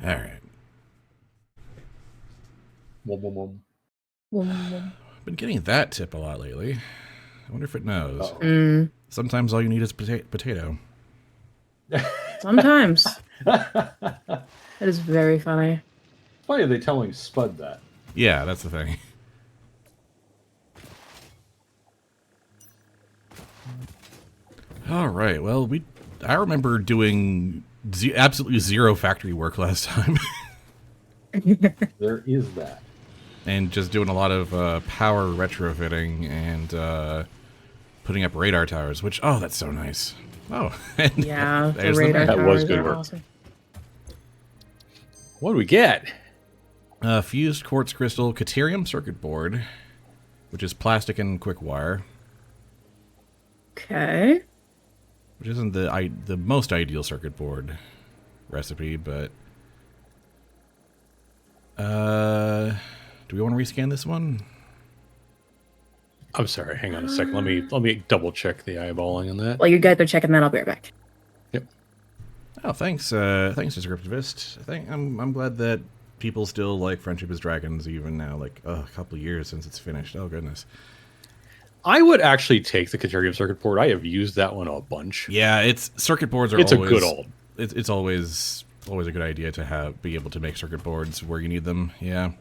All right. Been getting that tip a lot lately. I wonder if it knows. Sometimes all you need is potato. Sometimes. That is very funny. Why are they telling Spud that? Yeah, that's the thing. All right. Well, I remember doing absolutely zero factory work last time. There is that. And just doing a lot of power retrofitting and putting up radar towers, which, oh, that's so nice. Oh, yeah, the radar that was towers good are work. awesome. What do we get? Fused quartz crystal Caterium circuit board, which is plastic and quick wire. Okay. Which isn't the most ideal circuit board recipe, but do we want to rescan this one? I'm sorry, hang on a second. Let me double check the eyeballing on that. Well, you guys are checking that. I'll be right back. Yep. Oh, thanks, Descriptivist. I'm glad that people still like Friendship is Dragons even now, like a couple of years since it's finished. Oh goodness. I would actually take the Caterium circuit board. I have used that one a bunch. Yeah, circuit boards are. It's always, a good old. It's always a good idea to be able to make circuit boards where you need them. Yeah.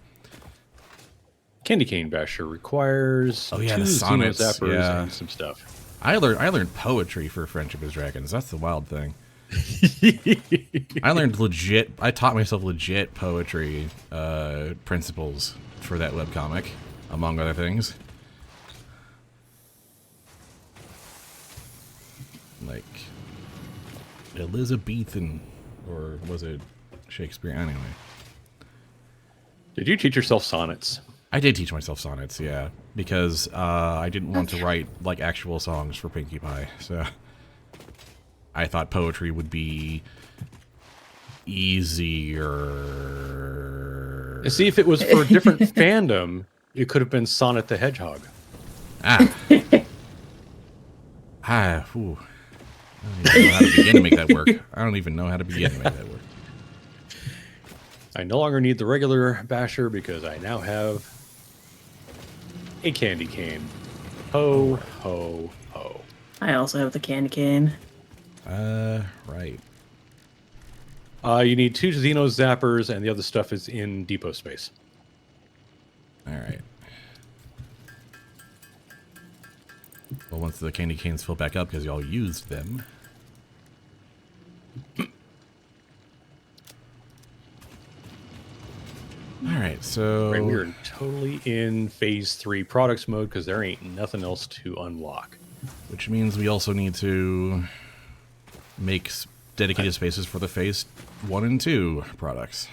Candy cane basher requires the two sonnets, zappers and some stuff. I learned poetry for Friendship is Dragons. That's the wild thing. I taught myself legit poetry principles for that webcomic, among other things. Like Elizabethan, or was it Shakespeare? Anyway. Did you teach yourself sonnets? I did teach myself sonnets, yeah, because I didn't want to write like actual songs for Pinkie Pie, so I thought poetry would be easier. See, if it was for a different fandom, it could have been Sonnet the Hedgehog. Ooh. I don't even know how to begin to make that work. I don't even know how to begin to make that work. I no longer need the regular basher because I now have a candy cane. Ho, ho, ho. I also have the candy cane. Right. You need 2 Xeno zappers, and the other stuff is in depot space. All right. Well, once the candy canes fill back up because y'all used them. All right, so Right, we're totally in phase 3 products mode because there ain't nothing else to unlock. Which means we also need to make dedicated spaces for the phase 1 and 2 products,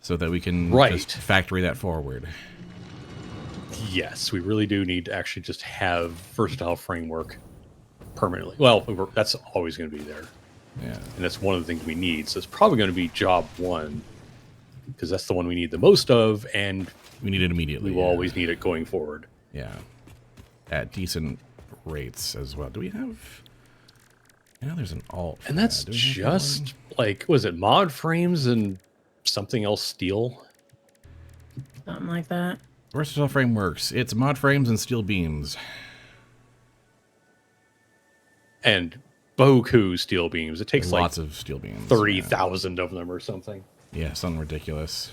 so that we can just factory that forward. Yes, we really do need to actually just have versatile framework permanently. Well, that's always going to be there. Yeah. And that's one of the things we need. So it's probably going to be job 1, because that's the one we need the most of, and we need it immediately. We will always need it going forward. Yeah. At decent rates as well. Do we have... Yeah, there's an alt. And that's just, like, was it mod frames and something else steel? Something like that. Versatile frameworks. It's mod frames and steel beams. And Boku steel beams. It takes lots of steel beams. 30,000 of them or something. Yeah, something ridiculous.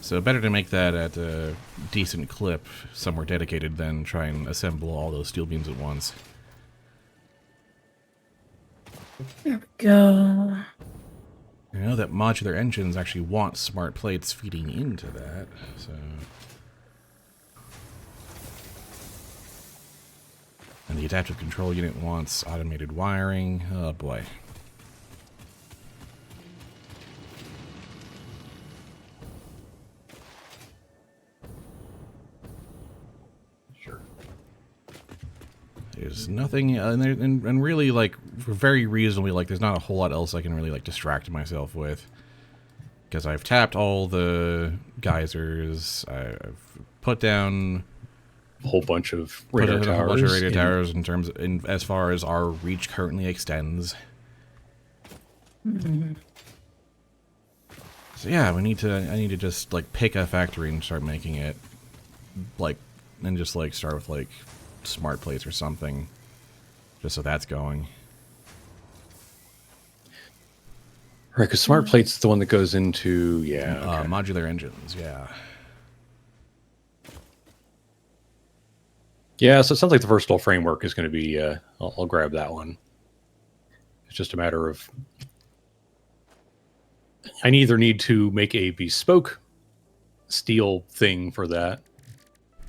So better to make that at a decent clip somewhere dedicated than try and assemble all those steel beams at once. There we go. I know that modular engines actually want smart plates feeding into that, so... And the adaptive control unit wants automated wiring. Oh boy. Sure. There's nothing, and really, like, very reasonably, like, there's not a whole lot else I can really, like, distract myself with. Because I've tapped all the geysers, I've put down... A whole bunch of radar towers. A whole bunch of radar towers as far as our reach currently extends. Mm-hmm. So yeah, I need to just like pick a factory and start making it, like, and just like start with like smart plates or something, just so that's going. Right, because smart plate's the one that goes into okay. Modular engines, yeah. Yeah, so it sounds like the versatile framework is going to be. I'll grab that one. It's just a matter of I either need to make a bespoke steel thing for that,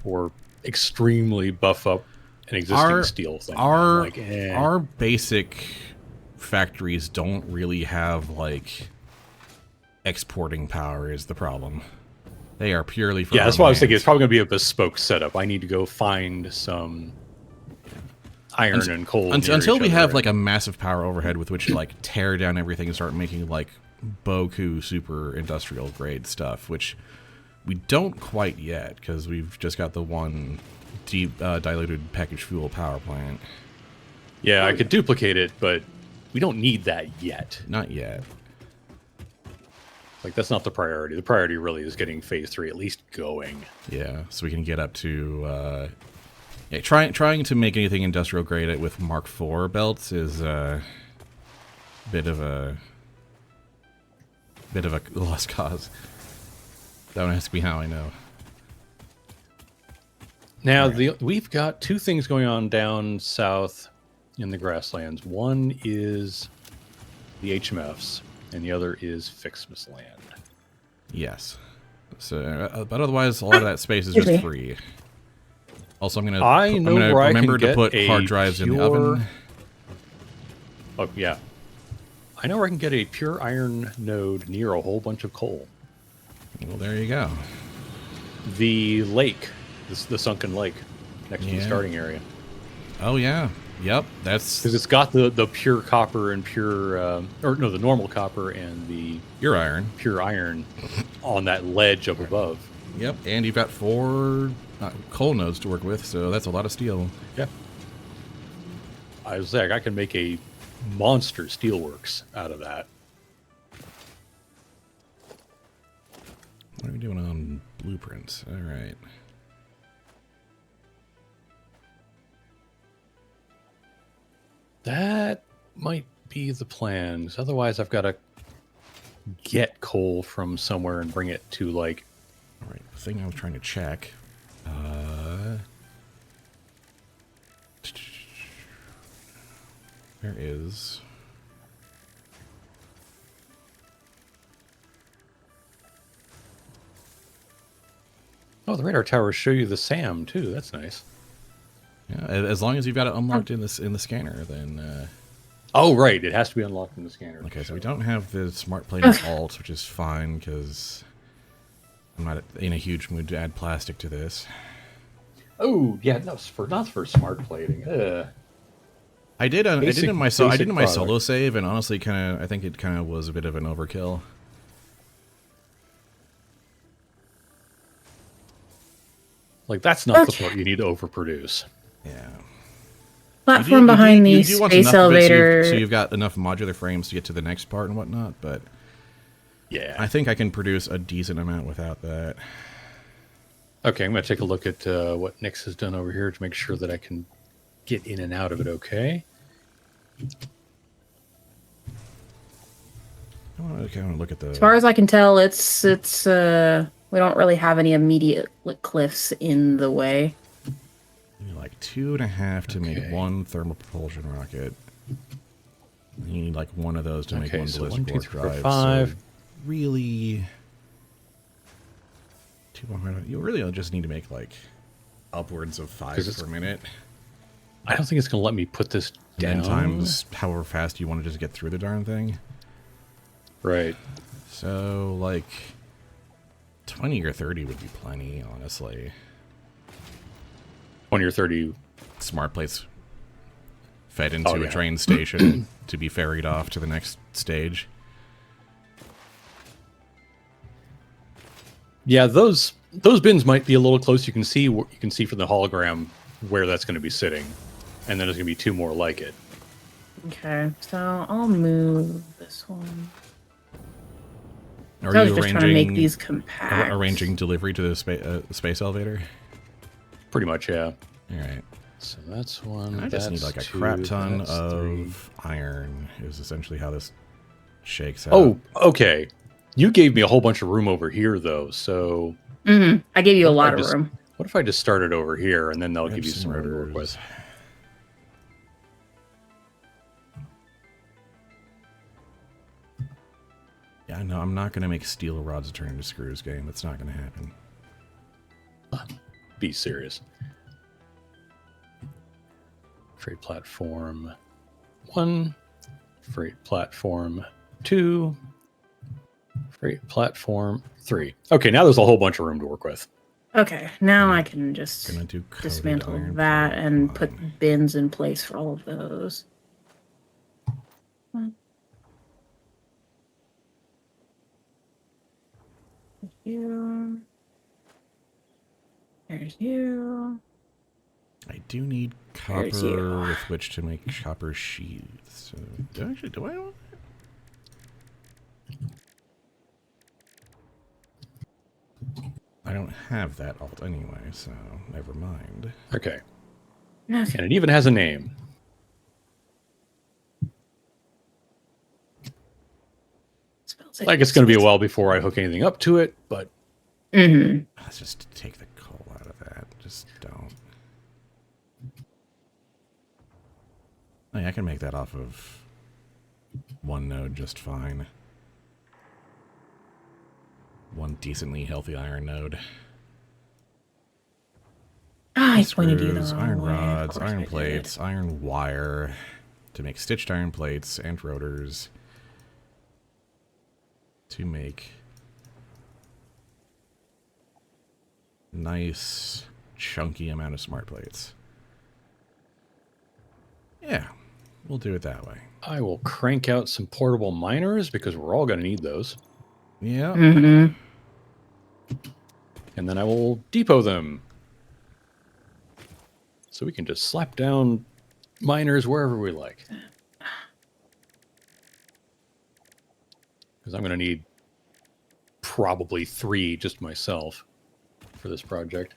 or extremely buff up an existing steel thing. Our basic factories don't really have like exporting power is the problem. They are purely for that's why I was thinking it's probably going to be a bespoke setup. I need to go find some iron and coal until we have like a massive power overhead with which to like tear down everything and start making like Boku super industrial grade stuff, which we don't quite yet because we've just got the one deep diluted packaged fuel power plant. Yeah, I could duplicate it, but we don't need that yet. Not yet. Like, that's not the priority. The priority really is getting phase 3 at least going. Yeah, so we can get up to trying to make anything industrial grade with Mark IV belts is a bit of a lost cause. Don't ask me how I know. Now, we've got two things going on down south in the grasslands. One is the HMFs, and the other is Fixmas land. Yes. So, but otherwise, a lot of that space is just free. Also, I'm gonna remember to put hard drives in the oven. Oh yeah, I know where I can get a pure iron node near a whole bunch of coal. Well, there you go. The lake, the sunken lake, next to the starting area. Oh yeah, yep. That's because it's got the pure copper and the normal copper and the pure iron on that ledge up above. Yep, and you've got 4 coal nodes to work with, so that's a lot of steel. Yeah. I was like, I can make a monster steelworks out of that. What are we doing on blueprints? All right. That might be the plan. 'Cause otherwise, I've got to get coal from somewhere and bring it to like. All right. The thing I was trying to check. Where is? Oh, the radar towers show you the SAM too. That's nice. Yeah, as long as you've got it unlocked in the scanner, then. Oh right, it has to be unlocked in the scanner. Okay, so we don't have the smart plate and alt, which is fine because I'm not in a huge mood to add plastic to this. Oh yeah, no, not for smart plating. I did in my solo save, and honestly, I think it kind of was a bit of an overkill. Like that's not the part you need to overproduce. Yeah. Platform behind the space elevator. So you've got enough modular frames to get to the next part and whatnot, but yeah, I think I can produce a decent amount without that. Okay, I'm going to take a look at what Nix has done over here to make sure that I can get in and out of it okay. I want to look at the... As far as I can tell, it's we don't really have any immediate cliffs in the way. You need like 2.5 to make 1 thermal propulsion rocket. You need like 1 of those to make 1 ballistic warp drive. 5. So really... You really just need to make like upwards of 5 per minute. I don't think it's going to let me put this down. 10 times however fast you want to just get through the darn thing. Right. So like 20 or 30 would be plenty, honestly. 20 or 30 smart plates fed into a train station to be ferried off to the next stage. Yeah, those bins might be a little close. You can see from the hologram where that's going to be sitting, and then there's going to be 2 more like it. Okay, so I'll move this one. Are So I was you just trying to make arranging these compact. arranging delivery to the space elevator? Pretty much, yeah. All right. So that's one. And I just need that's like a two, crap ton that's of three. iron. Is essentially how this shakes out. Oh, okay. You gave me a whole bunch of room over here, though. So I gave you a what if lot I of just- room. what if I just started over here, and then they'll Grab give you some room to work rotors. with? Yeah, no, I'm not gonna make steel rods turn into screws, game. It's not gonna happen. Be serious. Freight platform 1, freight platform 2, freight platform 3. Okay, now there's a whole bunch of room to work with. Okay, now I can just Gonna do coated dismantle iron that plate and line. put bins in place for all of those. You. There's you. I do need There's you. copper with which to make copper sheaths. So, do I want that? I don't have that alt anyway, so never mind. Okay. Okay. And it even has a name. Smells Like it's going to be a while before I hook anything up to it, but Mm-hmm. Let's just take the coal out of that. Just don't. Oh, yeah, I can make that off of one node just fine. One decently healthy iron node. I pointed you the Screws, wrong iron way. Of rods, course I iron did. plates, iron wire to make stitched iron plates and rotors to make nice chunky amount of smart plates. Yeah, we'll do it that way. I will crank out some portable miners because we're all going to need those. Yeah. Mm-hmm. And then I will depot them. So we can just slap down miners wherever we like. Because I'm going to need probably 3 just myself for this project.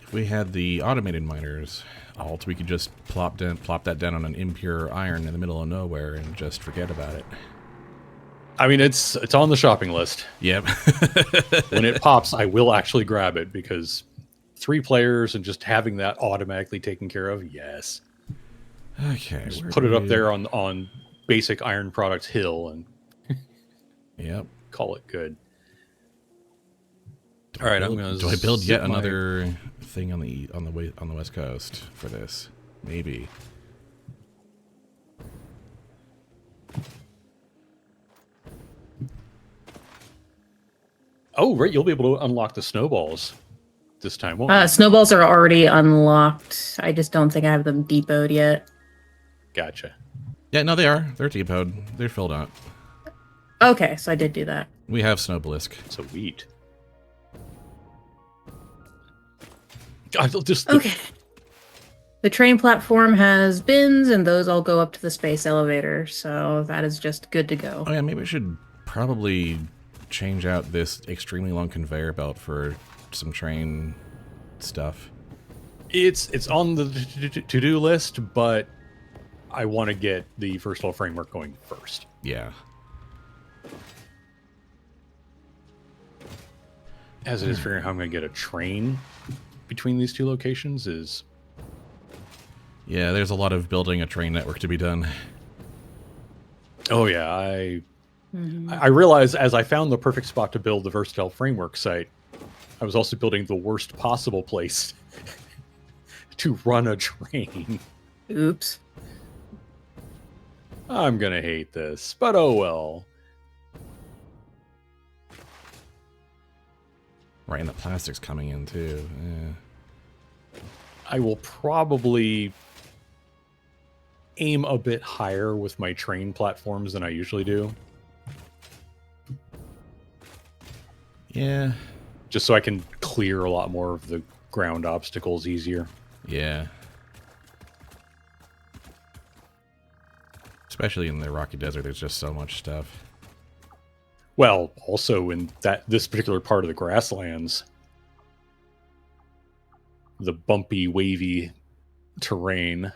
If we had the automated miners alt, we could just plop that down on an impure iron in the middle of nowhere and just forget about it. I mean, it's on the shopping list. Yep. When it pops, I will actually grab it because 3 players and just having that automatically taken care of, yes. Okay. Just where put do it up we- there on basic iron products hill and Yep. call it good. All right, I'm gonna. Do I build yet zip my- another thing on the West Coast for this? Maybe. Oh, right, you'll be able to unlock the snowballs this time, won't you? Snowballs are already unlocked. I just don't think I have them depotted yet. Gotcha. Yeah, no, they are. They're depotted. They're filled out. Okay, so I did do that. We have Snowblisk. Sweet. God, just Okay. The train platform has bins, and those all go up to the space elevator, so that is just good to go. Oh yeah, maybe I should probably change out this extremely long conveyor belt for some train stuff. It's on the to-do list, but I want to get the first level framework going first. Yeah. As it is figuring out how I'm going to get a train between these 2 locations is... Yeah, there's a lot of building a train network to be done. Oh yeah, I realized as I found the perfect spot to build the versatile framework site, I was also building the worst possible place to run a train. Oops. I'm going to hate this, but oh well. Right, and the plastic's coming in too. I will probably aim a bit higher with my train platforms than I usually do, Yeah. just so I can clear a lot more of the ground obstacles easier. Yeah. Especially in the Rocky Desert, there's just so much stuff. Well, also in this particular part of the grasslands, the bumpy, wavy terrain.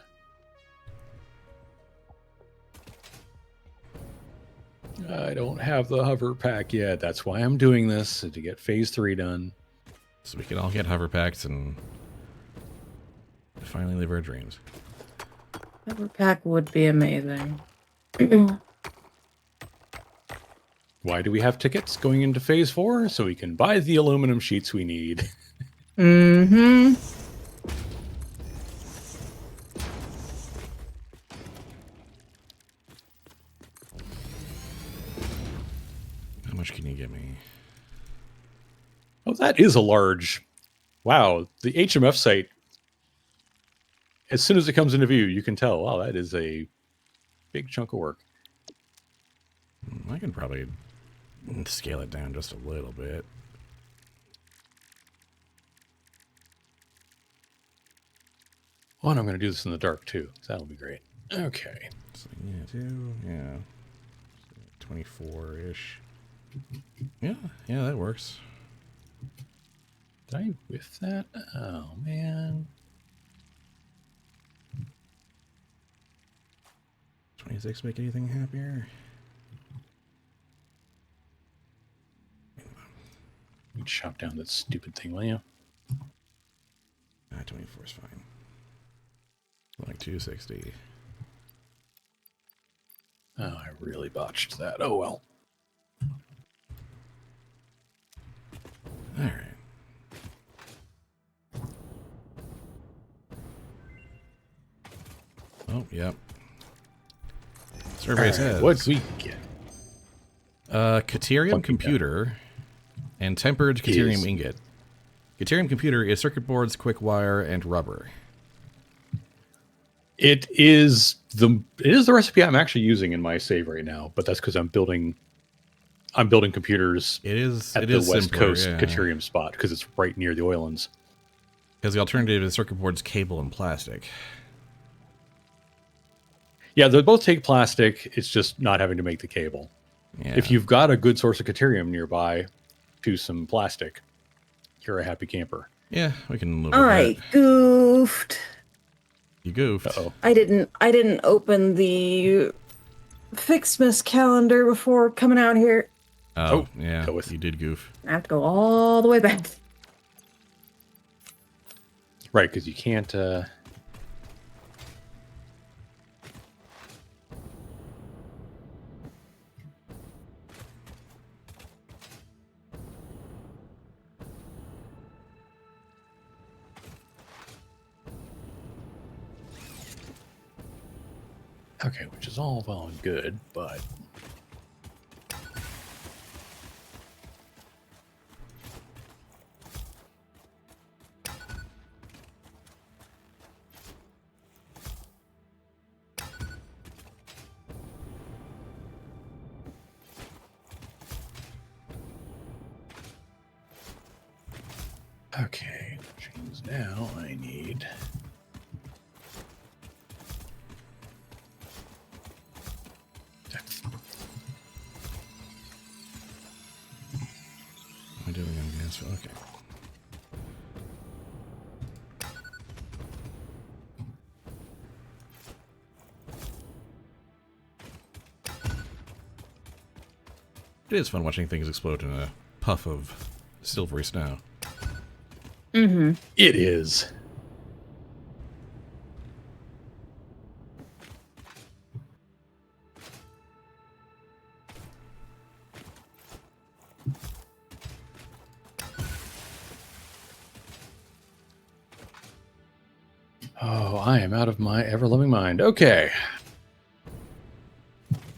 I don't have the hover pack yet. That's why I'm doing this, to get phase 3 done. So we can all get hover packs and finally live our dreams. Hover pack would be amazing. Why do we have tickets going into phase 4? So we can buy the aluminum sheets we need. Mm-hmm. How much can you give me? Oh, that is a large... Wow, the HMF site, as soon as it comes into view, you can tell, wow, that is a big chunk of work. I can probably scale it down just a little bit. Oh, and I'm going to do this in the dark, too. So that'll be great. Okay. So, yeah. 24-ish. Yeah, that works. Did I whiff that? Oh, man. 26 make anything happier? You chop down that stupid thing, will you? 24 is fine. Like 260. Oh, I really botched that. Oh, well. All right. Oh, yep. Survey says. What'd we get? Caterium Funky computer and tempered caterium ingot. Caterium computer is circuit boards, quick wire, and rubber. It is the recipe I'm actually using in my save right now, but that's because I'm building computers It is at the West simpler, Coast yeah. Caterium spot because it's right near the Oilands. Because the alternative is circuit boards, cable, and plastic. Yeah, they both take plastic. It's just not having to make the cable. Yeah. If you've got a good source of Caterium nearby to some plastic, you're a happy camper. Yeah, we can live All with right, that. goofed. You goofed. Uh-oh. I didn't open the Fixmas calendar before coming out here. Oh, yeah, go with- you did goof. I have to go all the way back. Right, because you can't... Okay, which is all well and good, but... Okay, which means now I need... Am I doing on gas? Okay. It is fun watching things explode in a puff of silvery snow. Mm-hmm. It is. Oh, I am out of my ever-loving mind. Okay.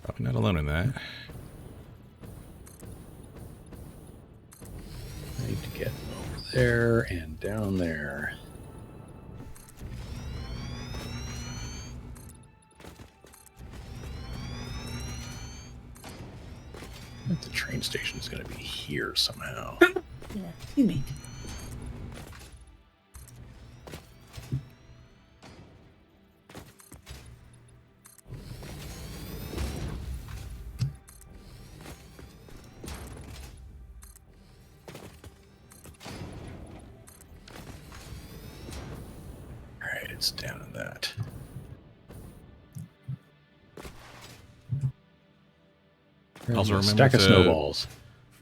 Probably not alone in that. I need to get over there and down there. I think the train station is going to be here somehow. Yeah, excuse me. It's down in that. Also, remember stack of snowballs.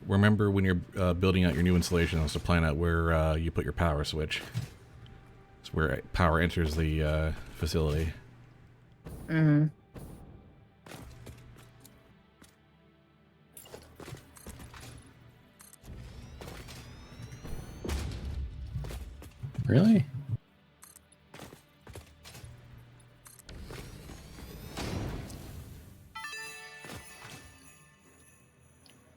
Remember when you're building out your new installations to plan out where you put your power switch. It's where power enters the facility. Mm-hmm. Really?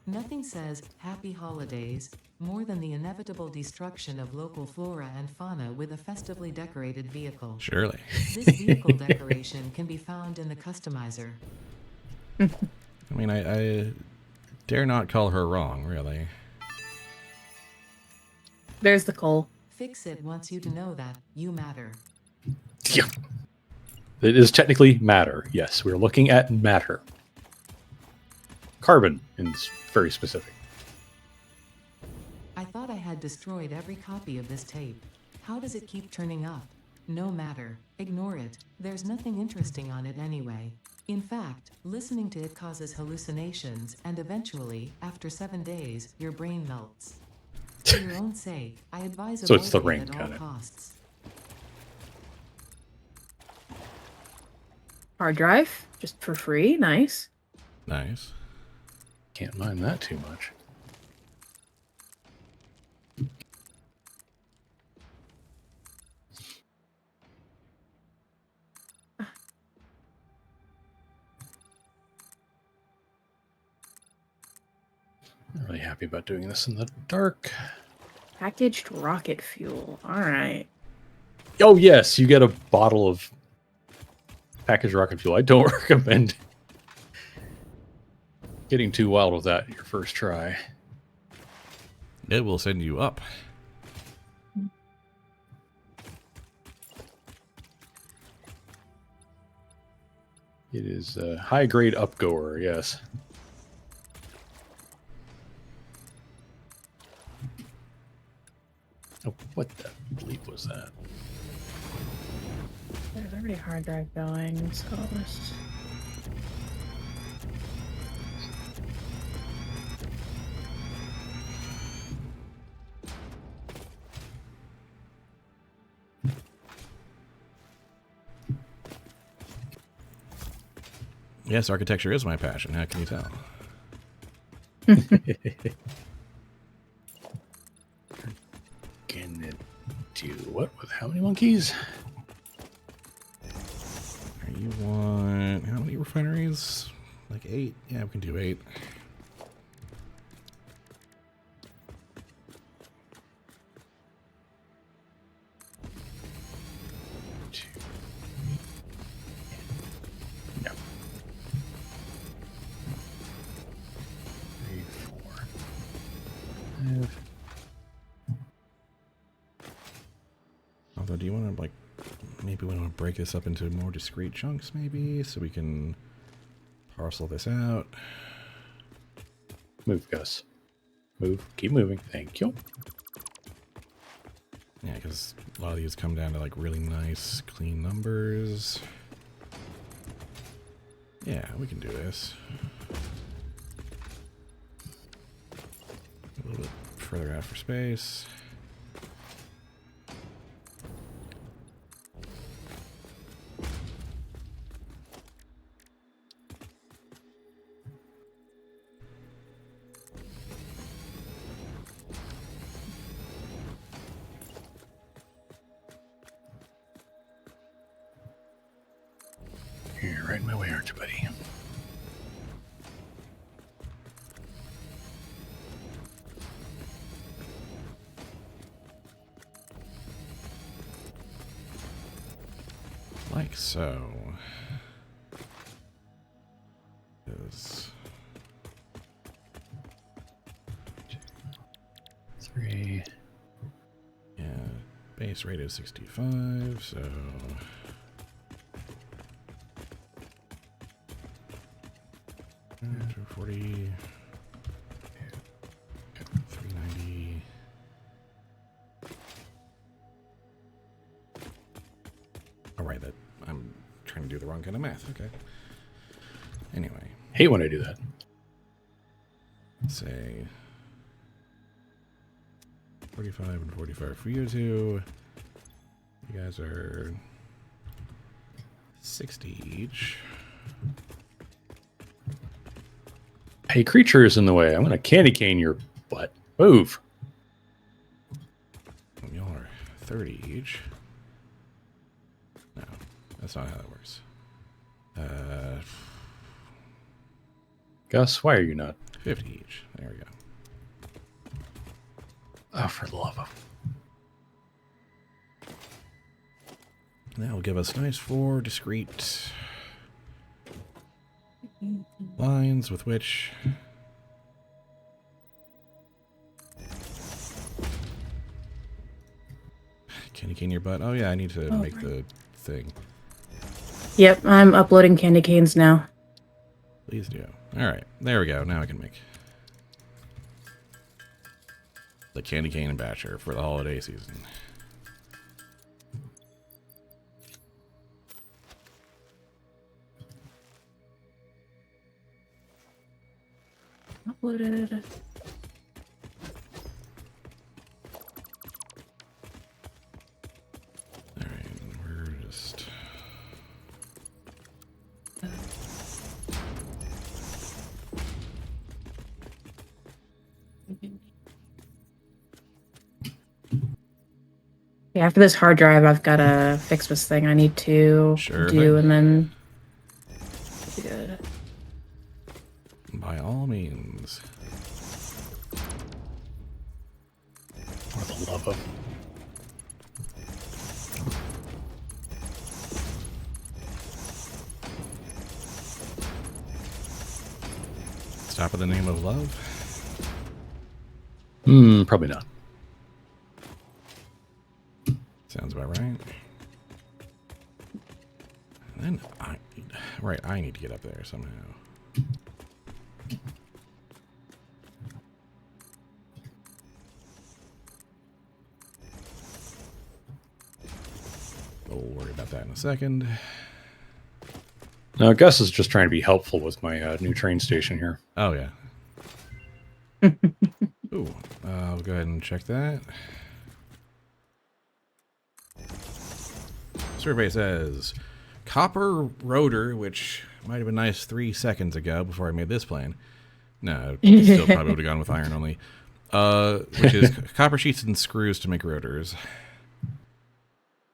Nothing says happy holidays more than the inevitable destruction of local flora and fauna with a festively decorated vehicle. Surely. This vehicle decoration can be found in the customizer. I mean, I dare not call her wrong, really. There's the coal. Fix-It wants you to know that you matter. Yeah. It is technically matter. Yes, we're looking at matter. Carbon is very specific. I thought I had destroyed every copy of this tape. How does it keep turning up? No matter. Ignore it. There's nothing interesting on it anyway. In fact, listening to it causes hallucinations, and eventually, after 7 days, your brain melts. For your own sake, I advise So it's the avoiding ring, it at all kinda. costs. Hard drive, just for free. Nice. Nice. Can't mind that too much. I'm really happy about doing this in the dark. Packaged rocket fuel. All right. Oh yes, you get a bottle of packaged rocket fuel. I don't recommend getting too wild with that your first try. It will send you up. It is a high-grade upgoer, yes. Oh, what the bleep was that? There's already a hard drive going, so let's... Yes, architecture is my passion. How can you tell? Can it do what with how many monkeys? You want how many refineries? Like 8? Yeah, we can do 8. No. 3, 4, 5. Although, do you want to, like, maybe we want to break this up into more discrete chunks, maybe, so we can parcel this out? Move, Gus. Move. Keep moving. Thank you. Yeah, because a lot of these come down to, like, really nice, clean numbers. Yeah, we can do this. A little bit further out for space. You're right in my way, aren't you, buddy? Like so. Is 3. yeah, base rate is 65, so 240, 390. to do the wrong kind of math. Okay. Anyway. Hate when I do that. Let's say 45 and 45 for you two. You guys are 60 each. Hey, creature is in the way. I'm going to candy cane your butt. Move. Y'all are 30 each. No, that's not how that works. Gus, why are you not? 50 each. There we go. Oh, for the love of... That will give us nice 4 discrete lines with which candy cane your butt. Oh yeah, I need to make the thing. Yep, I'm uploading candy canes now. Please do. All right, there we go. Now I can make the candy cane and batcher for the holiday season. Uploaded. All right, we're just. Yeah, after this hard drive, I've got to fix this thing I need to Sure do, thing. and then be good. By all means. For the love of... Stop in the name of love. Probably not. Sounds about right. And then I need to get up there somehow. We'll worry about that in a second. No, Gus is just trying to be helpful with my new train station here. Oh yeah. Ooh, I'll go ahead and check that. Survey says copper rotor, which might have been nice 3 seconds ago before I made this plan. No, still probably would have gone with iron only. Which is copper sheets and screws to make rotors.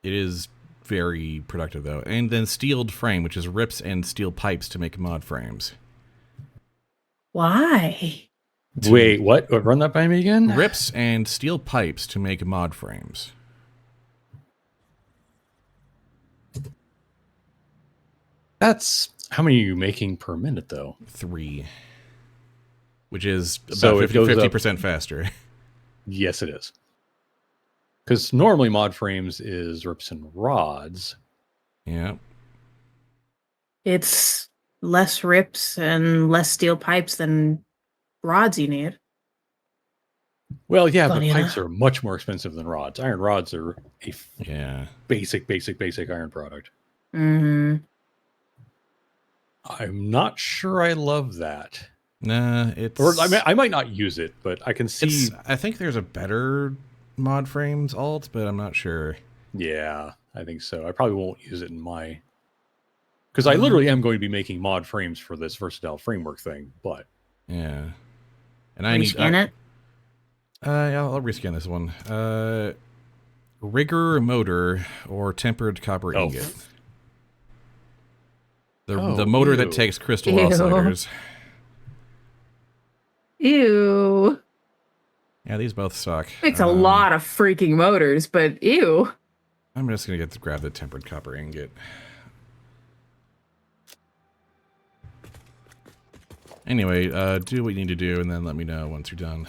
It is very productive though. And then steeled frame, which is rips and steel pipes to make mod frames. Why? Wait, what? Run that by me again? Rips and steel pipes to make mod frames. That's... How many are you making per minute, though? 3. Which is about So it goes up- 50% faster. Yes, it is. Because normally mod frames is rips and rods. Yeah. It's less rips and less steel pipes than rods you need. Well, yeah, Funny but pipes enough. are much more expensive than rods. Iron rods are a Yeah. basic iron product. Mm-hmm. I'm not sure I love that. Nah, it's... Or I might not use it, but I can see... I think there's a better mod frames alt, but I'm not sure. Yeah, I think so. I probably won't use it in my... Because I literally am going to be making mod frames for this versatile framework thing, but... Yeah. And I Rescan it. Yeah, I'll rescan this one. Rigger motor or tempered copper Oh. ingot. The Oh, motor ew. that takes crystal Ew. oscillators. Ew. Yeah, these both suck. Makes a lot of freaking motors, but ew. I'm just gonna grab the tempered copper ingot. Anyway, do what you need to do, and then let me know once you're done.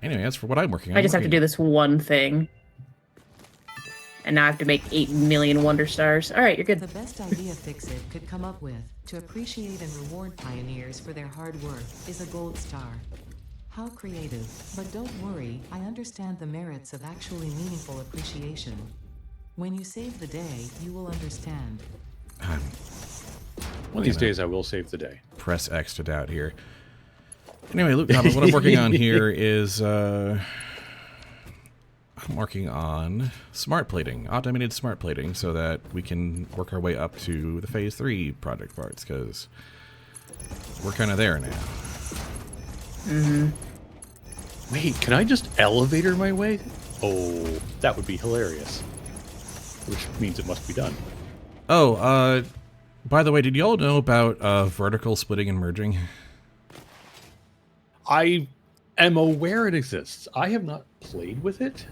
Anyway, that's for what I'm working on. I just have to do this one thing. And now I have to make 8 million Wonder Stars. All right, you're good. The best idea Fixit could come up with to appreciate and reward pioneers for their hard work is a gold star. How creative, but don't worry, I understand the merits of actually meaningful appreciation. When you save the day, you will understand. One of these days I will save the day. Press X to doubt here. Anyway, Luke, what I'm working on here is I'm working on smart plating, automated smart plating, so that we can work our way up to the Phase 3 project parts, because we're kind of there now. Mm-hmm. Wait, can I just elevator my way? Oh, that would be hilarious. Which means it must be done. Oh, by the way, did y'all know about vertical splitting and merging? I am aware it exists. I have not played with it.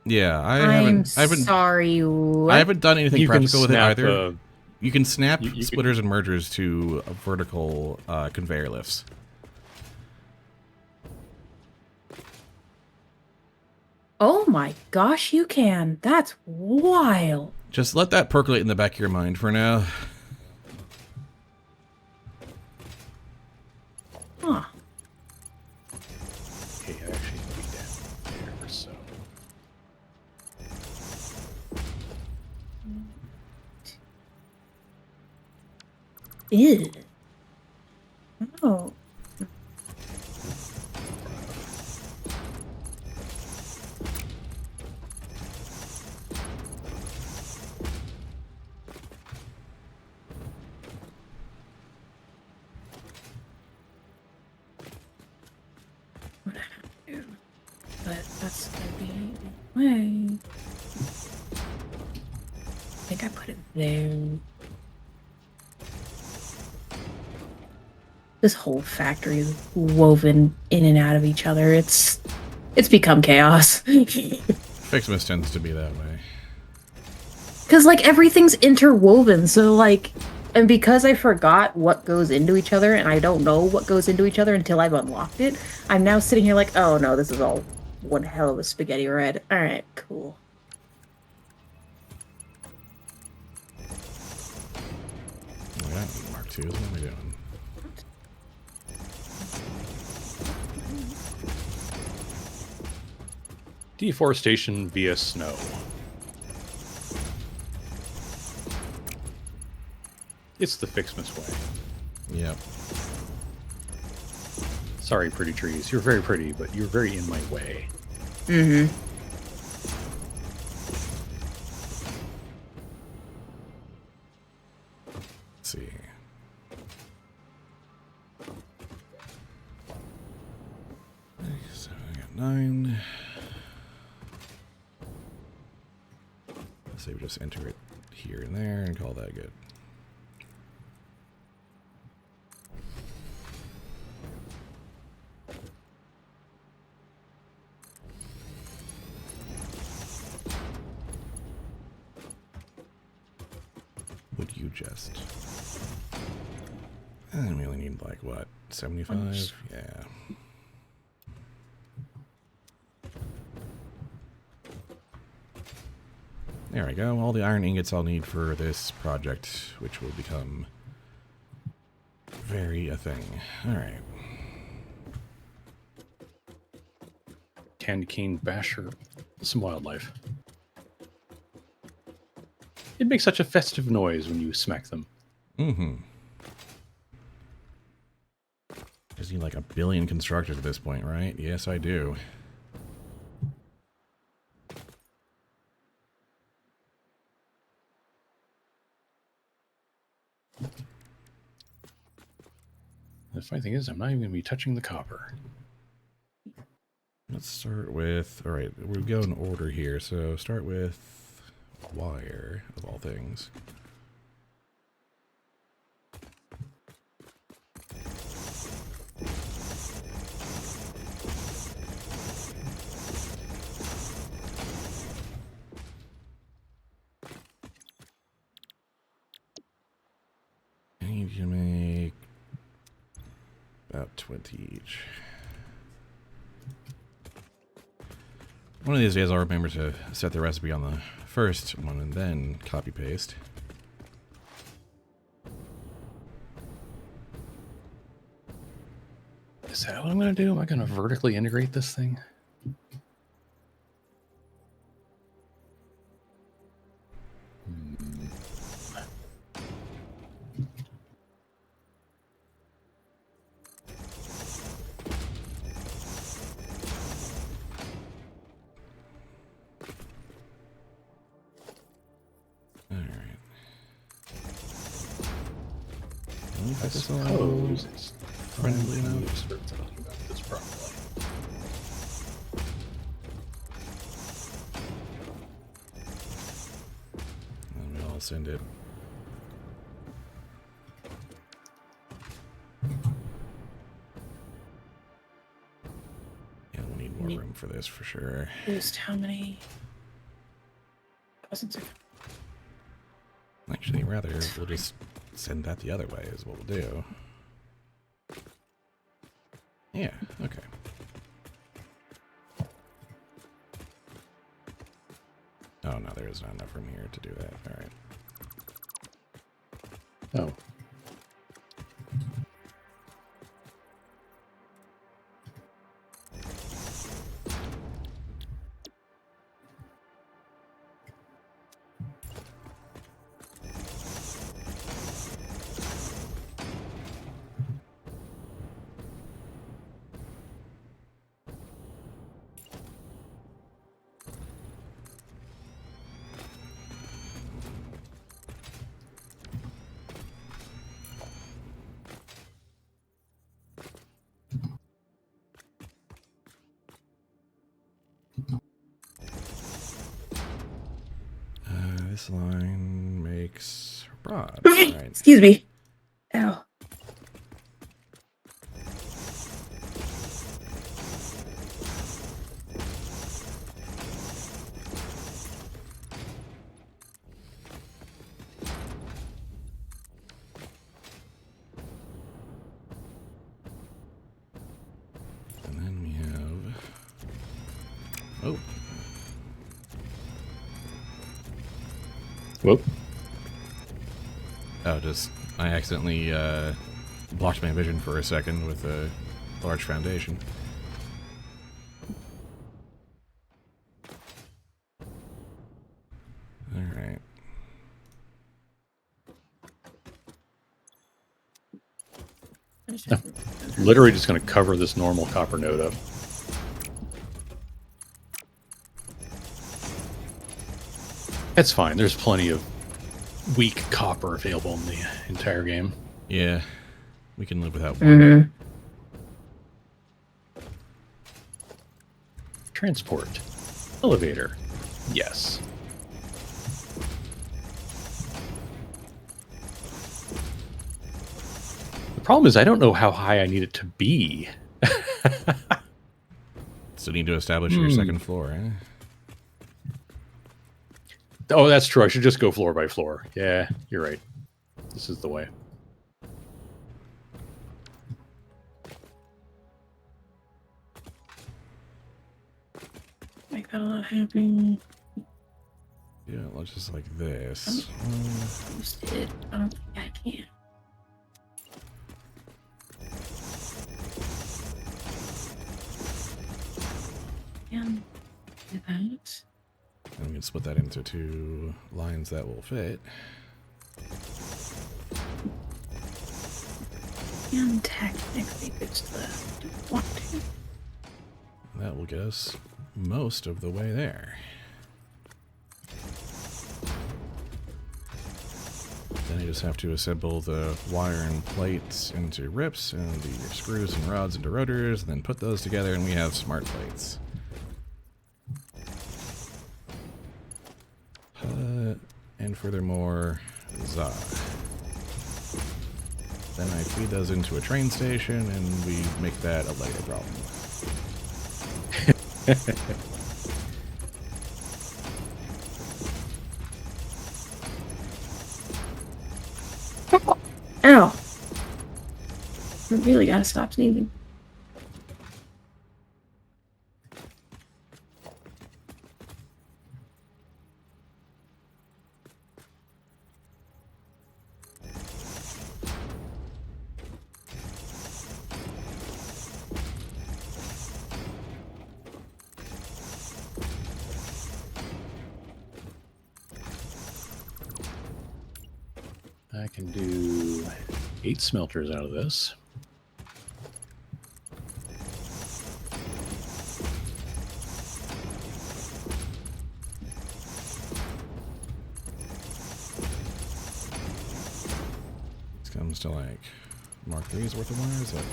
Yeah, I I'm haven't. sorry. What? I haven't done anything You can practical with it snap, either. You can snap you can- splitters and mergers to vertical conveyor lifts. Oh my gosh, you can. That's wild. Just let that percolate in the back of your mind for now. Huh. Okay, I actually need to be down there, so. Ew. Oh. But that's gonna be way. I think I put it there. This whole factory is woven in and out of each other. It's become chaos. Fixmas tends to be that way. Cause like everything's interwoven, so like, and because I forgot what goes into each other, and I don't know what goes into each other until I've unlocked it, I'm now sitting here like, oh no, this is all one hell of a spaghetti red. All right, cool. Oh, yeah, Mark II. What am I doing? Deforestation via snow. It's the Fixmas way. Yep. Sorry, pretty trees. You're very pretty, but you're very in my way. Mm-hmm. Let's see. So I got 9. Let's say we just enter it here and there and call that good. Would you just? And we only need like what, 75? Yeah. There we go. All the iron ingots I'll need for this project, which will become very a thing. All right. Candy cane basher, some wildlife. It makes such a festive noise when you smack them. Mm-hmm. Just need like a billion constructors at this point, right? Yes, I do. The funny thing is, I'm not even going to be touching the copper. Let's start with, all right, we go in order here. So start with wire, of all things. I need you to make about 20 each. One of these days I'll remember to set the recipe on the first one and then copy paste. Is that what I'm going to do? Am I going to vertically integrate this thing? this all Suppose it's friendly time enough? to start talking about this properly. And we'll send it. Yeah, we'll need more room for this for sure. Used how many? Dozens of. Actually, rather, we'll just send that the other way is what we'll do. Yeah, okay. Oh, no, there is not enough room here to do that. All right. Oh. This line makes rods. All right. Excuse me. Ow. And then we have... Oh. Whoop. Oh, just... I accidentally blocked my vision for a second with a large foundation. Alright. Literally just going to cover this normal copper node up. It's fine. There's plenty of weak copper available in the entire game. Yeah. We can live without one. Transport. Elevator. Yes. The problem is I don't know how high I need it to be. So need to establish your second floor, eh? Oh, that's true. I should just go floor by floor. Yeah, you're right. This is the way. Make that a lot happening. Yeah, let's just like this. Boost it. I don't think I can. And do that. And we can split that into two lines that will fit. And technically fix the don't want to. That will get us most of the way there. Then you just have to assemble the wire and plates into rips and the screws and rods into rotors, and then put those together and we have smart plates. And furthermore, za. Then I feed those into a train station and we make that a later problem. Ow. I really gotta stop sneezing. I can do 8 smelters out of this. This comes to like Mark 3's worth of wires? Okay.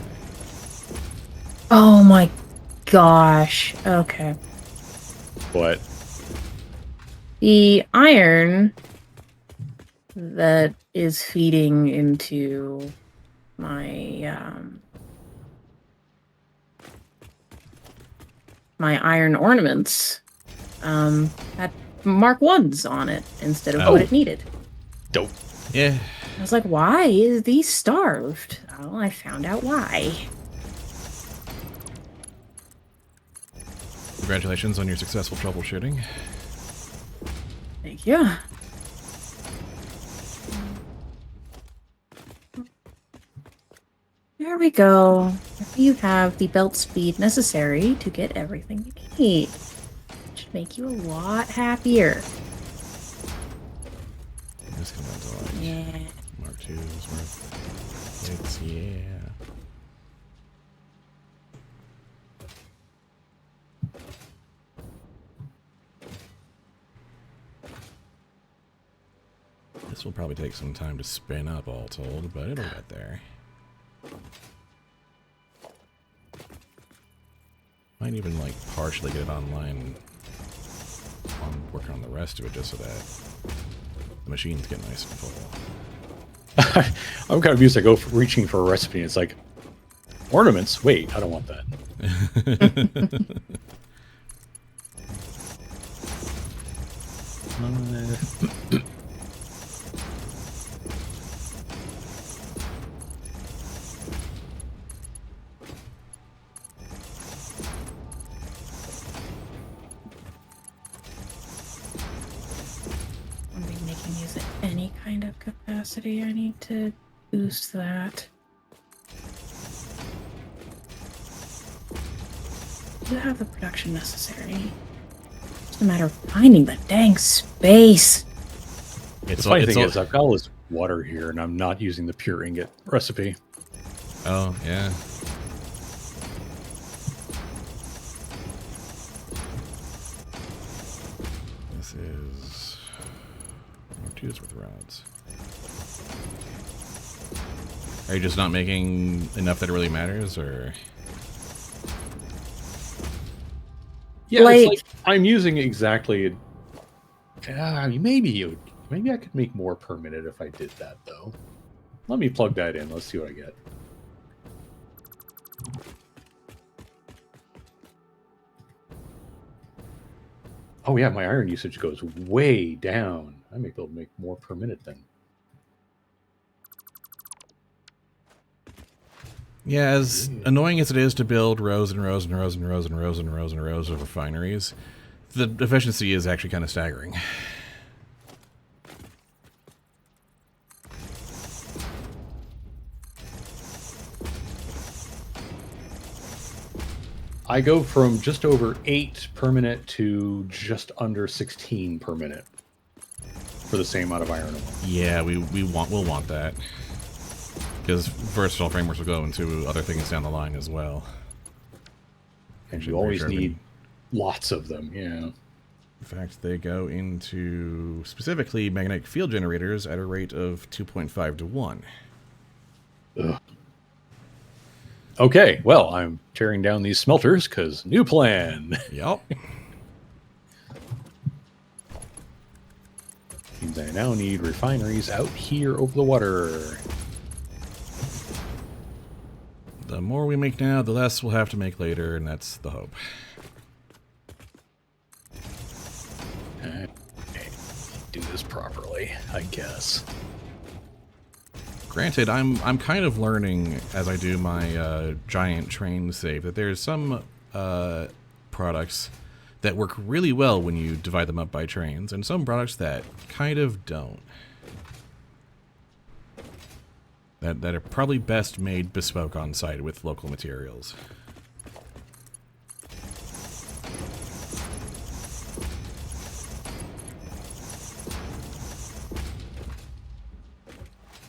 Oh my gosh. Okay. What? The iron that is feeding into my iron ornaments had Mark 1s on it instead of what it needed. Dope. Yeah. I was like, why is these starved? Well, I found out why. Congratulations on your successful troubleshooting. Thank you. There we go. You have the belt speed necessary to get everything you need. Should make you a lot happier. This comes down to like Yeah. Mark 2's worth. It's, yeah. This will probably take some time to spin up, all told, but it'll get there. Might even, like, partially get it online on working on the rest of it just so that the machines get nice and full. I'm kind of used to reaching for a recipe, and it's like, ornaments? Wait, I don't want that. I'm making these at any kind of capacity. I need to boost that. You have the production necessary. It's a matter of finding the dang space. The funny thing is, I've got all this water here, and I'm not using the pure ingot recipe. Oh, yeah. This is Mark 2's worth of rods. Are you just not making enough that it really matters, or? Yeah, Like- it's like I'm using exactly. Maybe I could make more per minute if I did that, though. Let me plug that in. Let's see what I get. Oh yeah, my iron usage goes way down. I may be able to make more per minute then. Yeah, as annoying as it is to build rows and rows and rows and rows and rows and rows and rows of refineries, the efficiency is actually kind of staggering. I go from just over 8 per minute to just under 16 per minute for the same amount of iron ore. Yeah, we'll want that. Because versatile frameworks will go into other things down the line as well. And Actually, you always pretty sure need lots of them, yeah. In fact, they go into specifically magnetic field generators at a rate of 2.5 to 1. Ugh. Okay, well, I'm tearing down these smelters because new plan. Yup. Means I now need refineries out here over the water. The more we make now, the less we'll have to make later, and that's the hope. Okay, do this properly, I guess. Granted, I'm kind of learning as I do my giant train save that there's some products that work really well when you divide them up by trains, and some products that kind of don't. That are probably best made bespoke on site with local materials.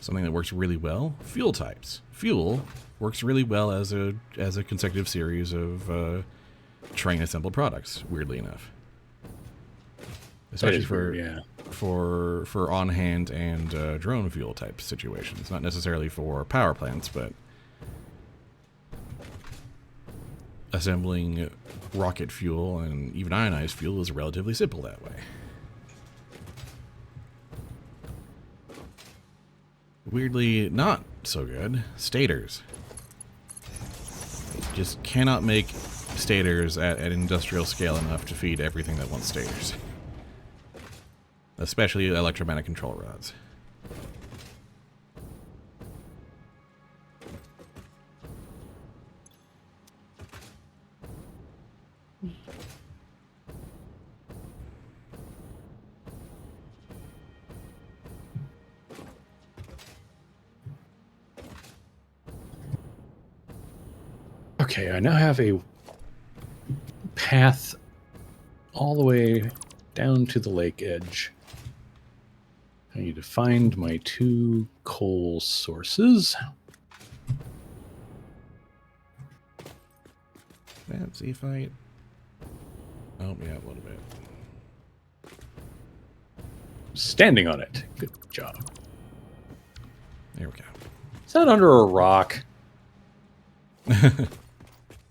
Something that works really well, fuel types. Fuel works really well as a consecutive series of train assembled products, weirdly enough. Especially is for weird, yeah. for on-hand and drone fuel type situations. Not necessarily for power plants, but assembling rocket fuel and even ionized fuel is relatively simple that way. Weirdly, not so good. Stators. Just cannot make stators at industrial scale enough to feed everything that wants stators. Especially electromagnetic control rods. Okay, I now have a path all the way down to the lake edge. I need to find my 2 coal sources. Fancy fight. Oh, yeah, a little bit. Standing on it. Good job. There we go. Is that under a rock?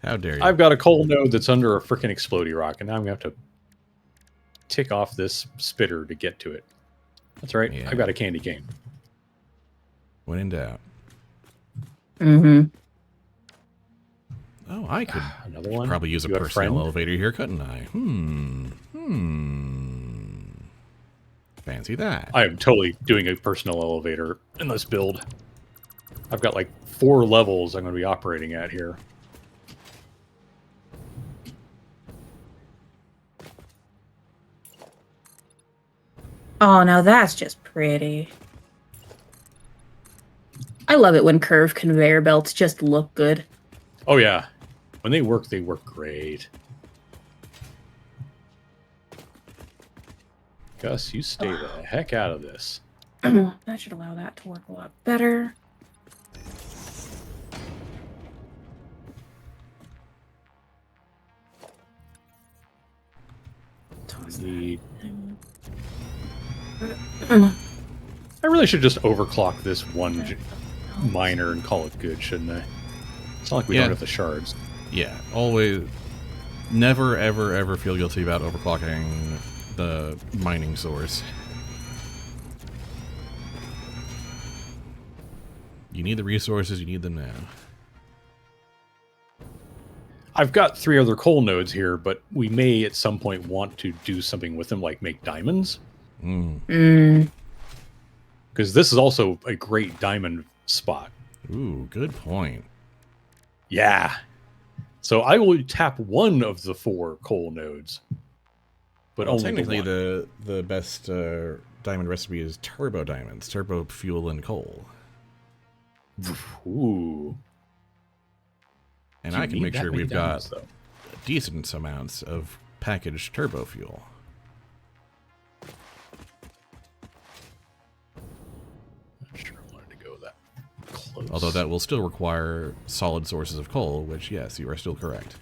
How dare you? I've got a coal node that's under a freaking explodey rock, and now I'm going to have to tick off this spitter to get to it. That's right. Yeah. I've got a candy cane. When in doubt. Mm-hmm. Oh, I could Another one? probably use a You got personal friend? elevator here, couldn't I? Fancy that. I am totally doing a personal elevator in this build. I've got like 4 levels I'm going to be operating at here. Oh, now that's just pretty. I love it when curved conveyor belts just look good. Oh yeah. When they work great. Gus, you stay the heck out of this. That should allow that to work a lot better. Toss that Need... in. I really should just overclock this one miner and call it good, shouldn't I? It's not like we Yeah. don't have the shards. Yeah, always. Never, ever, ever feel guilty about overclocking the mining source. You need the resources, you need them now. I've got 3 other coal nodes here, but we may at some point want to do something with them, like make diamonds. Because this is also a great diamond spot. Ooh, good point. Yeah. So I will tap one of the 4 coal nodes. But Well, only technically, the the best diamond recipe is turbo diamonds, turbo fuel and coal. one. Ooh. And Do you I can need make that sure many we've diamonds, got though? decent amounts of packaged turbo fuel. Not sure I wanted to go that close. Although that will still require solid sources of coal, which, yes, you are still correct.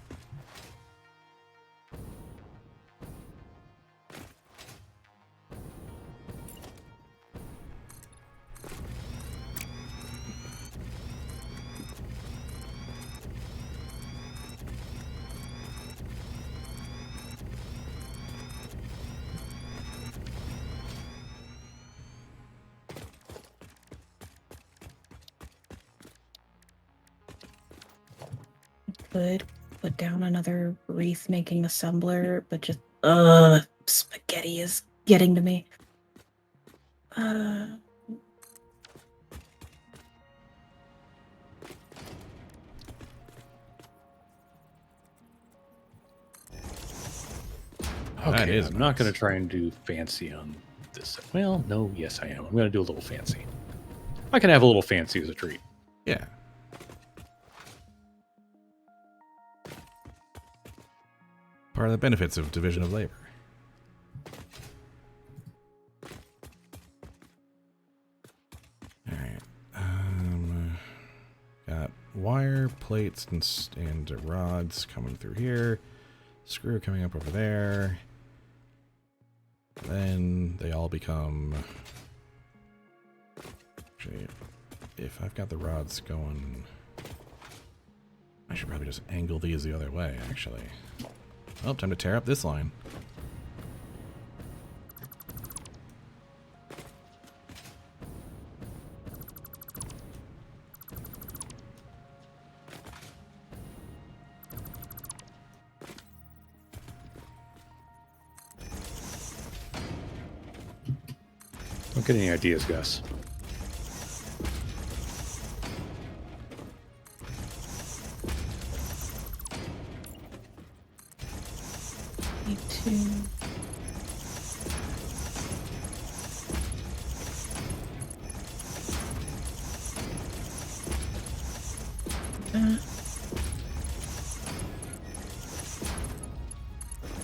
Could put down another wreath making assembler, but just spaghetti is getting to me. That Okay, is I'm not going nice. to try and do fancy on this. Well, no, yes I am. I'm going to do a little fancy. I can have a little fancy as a treat. Yeah. Part of the benefits of division of labor. Alright. Got wire, plates, and rods coming through here. Screw coming up over there. Then they all become... Actually, if I've got the rods going... I should probably just angle these the other way, actually. Oh, time to tear up this line. Don't get any ideas, Gus. Me too. Okay,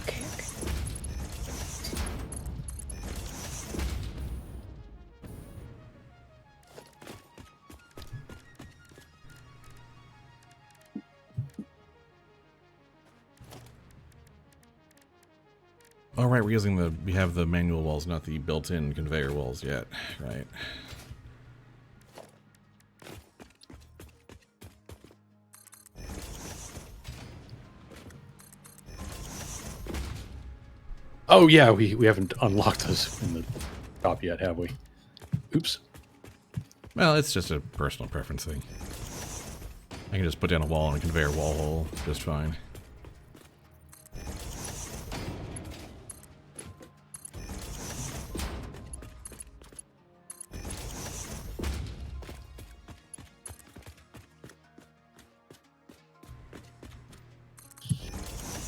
okay. Oh, right, we have the manual walls, not the built-in conveyor walls yet, right? Oh yeah, we haven't unlocked those in the shop yet, have we? Oops. Well, it's just a personal preference thing. I can just put down a wall and a conveyor wall hole just fine.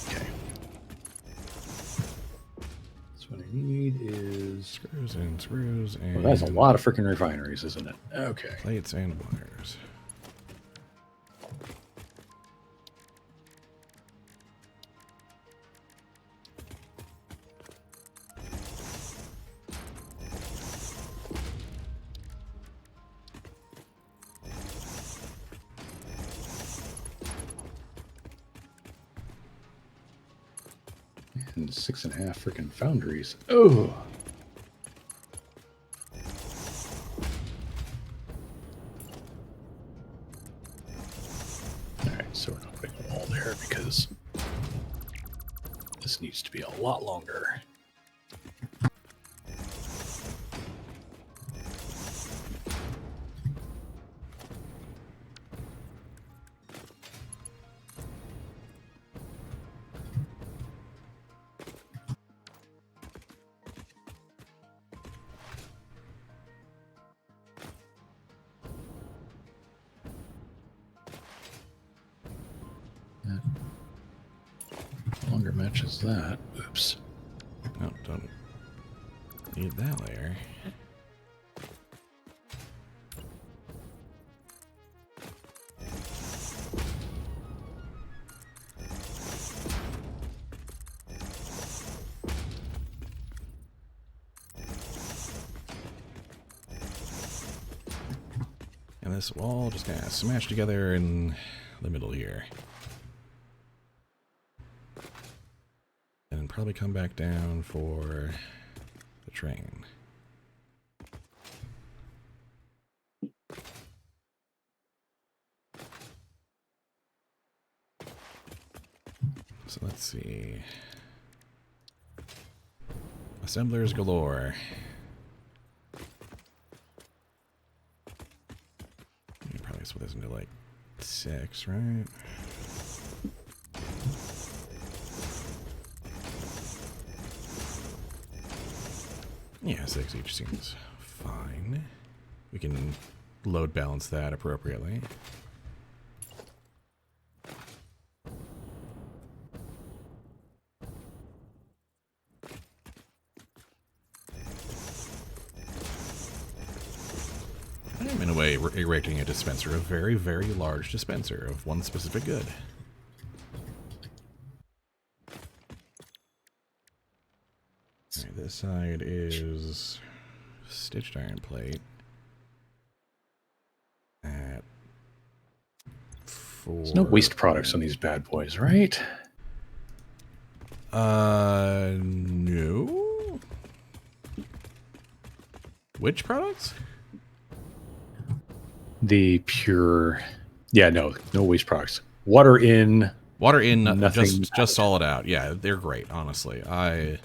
Okay. So what I need is... Screws and screws and... Well, that's a lot of freaking refineries, isn't it? Okay. Plates and wires. And 6.5 freaking foundries. Oh! Alright, so we're not putting a wall there because this needs to be a lot longer. Longer matches that. Oops. No, don't need that layer. And this wall just kind of smash together in the middle here. And then probably come back down for the train. So let's see. Assemblers galore. You probably split this into like 6, right? Yeah, 6 each seems fine. We can load balance that appropriately. I am in a way erecting a dispenser, a very, very large dispenser of one specific good. Alright, this side is stitched iron plate at 4. There's no waste products on these bad boys, right? No. Which products? The pure, yeah, no waste products. Water in, Water in, nothing just out. solid out. Yeah, they're great. Honestly, I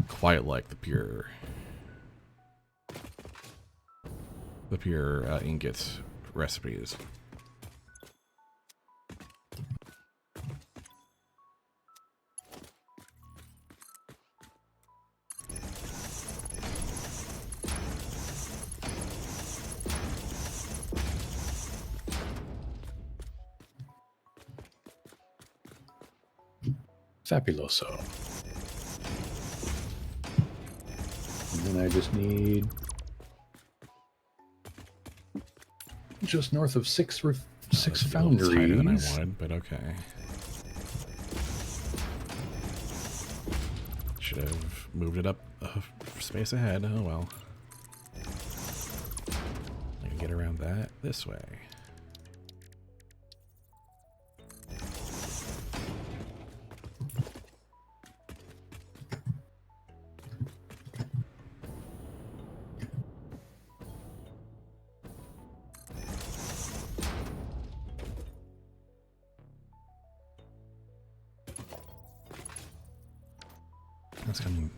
quite like the pure ingot recipes. Fabuloso. And then I just need just north of six That's a little tighter than I foundries. wanted, but okay. Should have moved it up a space ahead. Oh well. I can get around that this way. That's coming.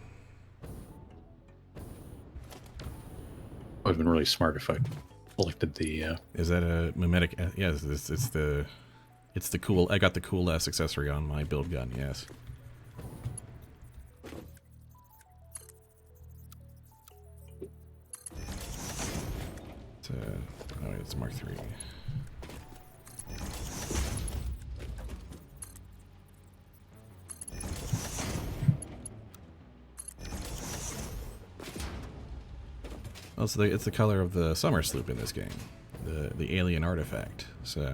Would have been really smart if I selected the. Is that a mimetic? Yes, it's the cool. I got the cool S accessory on my build gun. Yes. Oh, wait, it's Mark III. Oh, so it's the color of the summer sloop in this game, the alien artifact. So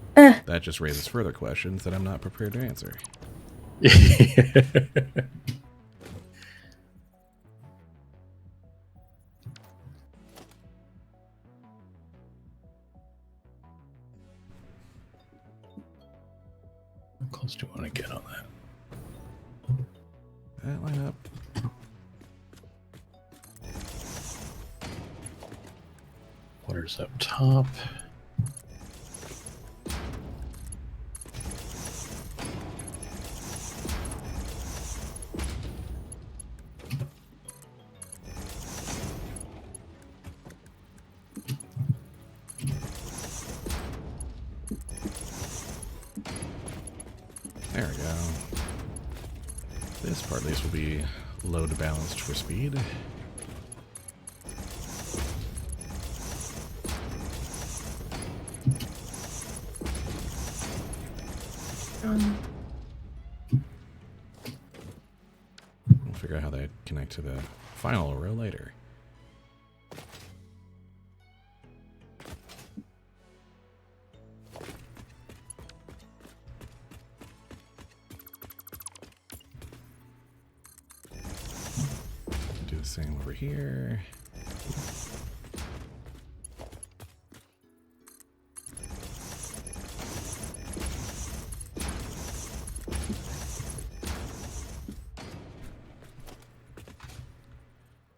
that just raises further questions that I'm not prepared to answer. How close do I want to get on that? That line up. Water's up top. There we go. This part at least will be load balanced for speed. We'll figure out how they connect to the final row later. Do the same over here.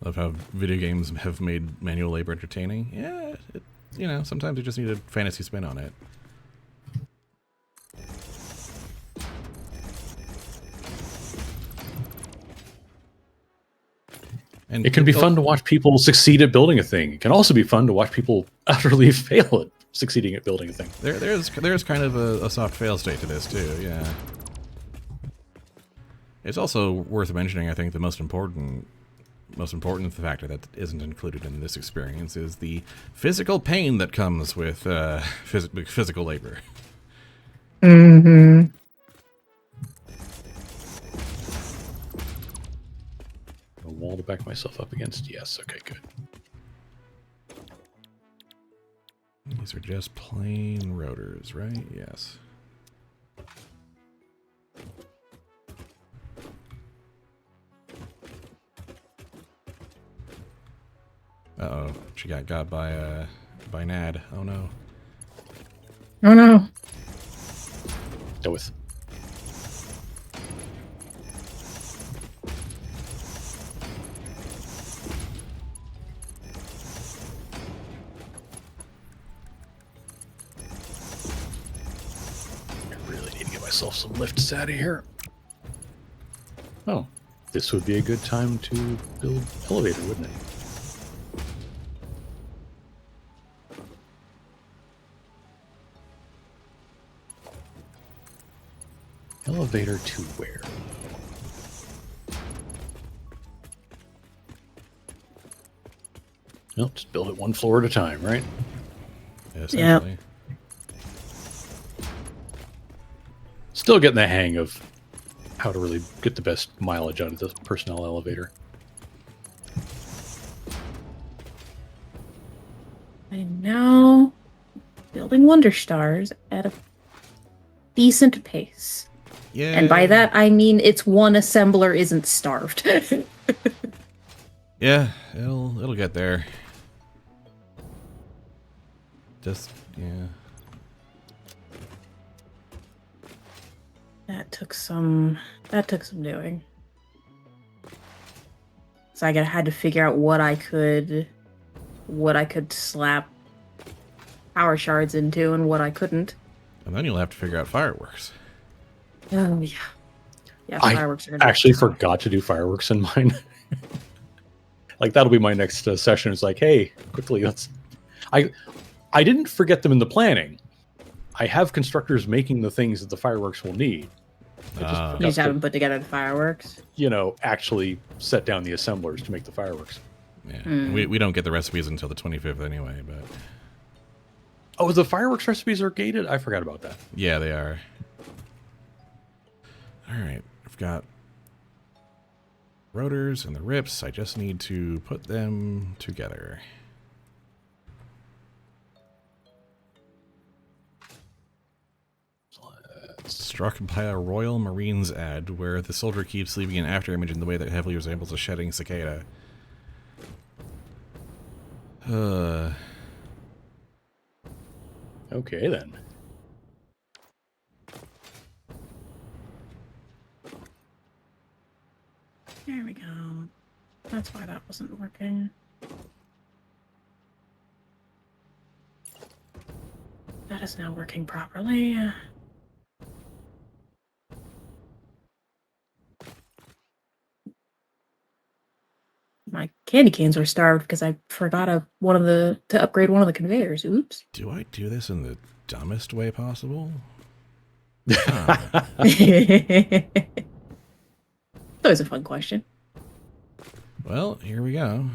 Love how video games have made manual labor entertaining. Yeah, you know, sometimes you just need a fantasy spin on it. And It can be fun to watch people succeed at building a thing. It can also be fun to watch people utterly fail at succeeding at building a thing. There's kind of a soft fail state to this too. Yeah. It's also worth mentioning. I think the most important factor that isn't included in this experience is the physical pain that comes with physical labor. Mm-hmm. A wall to back myself up against. Yes. Okay. Good. These are just plain rotors, right? Yes. Uh-oh. She got by Nad. Oh no. Oh no. Go with. myself some lifts out of here. Oh, this would be a good time to build elevator, wouldn't it? Elevator to where? Well, just build it one floor at a time, right? Essentially. Still getting the hang of how to really get the best mileage out of the personnel elevator. I'm now building Wonder Stars at a decent pace. Yeah. And by that, I mean it's one assembler isn't starved. Yeah, it'll get there. Just yeah. That took some doing. So I had to figure out what I could slap power shards into and what I couldn't. And then you'll have to figure out fireworks. Oh yeah. Yeah, I fireworks are gonna be actually tough. forgot to do fireworks in mine. Like that'll be my next session. It's like, hey, quickly, let's. I didn't forget them in the planning. I have constructors making the things that the fireworks will need. I just You forgot just to, haven't put together the fireworks. actually set down the assemblers to make the fireworks. Yeah. We don't get the recipes until the 25th anyway, but Oh, the fireworks recipes are gated? I forgot about that. yeah, they are. All right, I've got rotors and the rips. I just need to put them together. Struck by a Royal Marines ad where the soldier keeps leaving an after image in the way that heavily resembles a shedding cicada. Okay, then. There we go. That's why that wasn't working. That is now working properly. My candy canes were starved because I forgot to upgrade one of the conveyors. Oops. Do I do this in the dumbest way possible? That was a fun question. Well, here we go.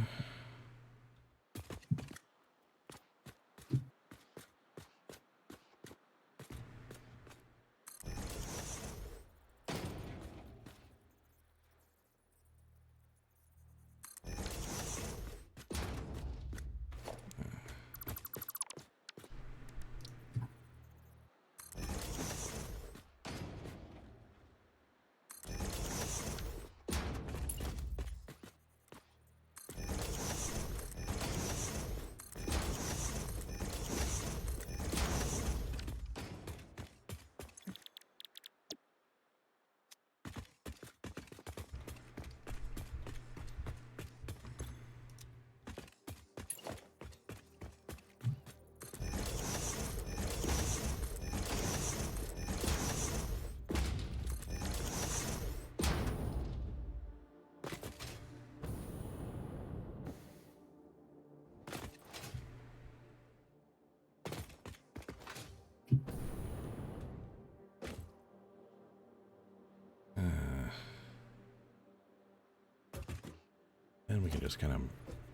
And we can just kind of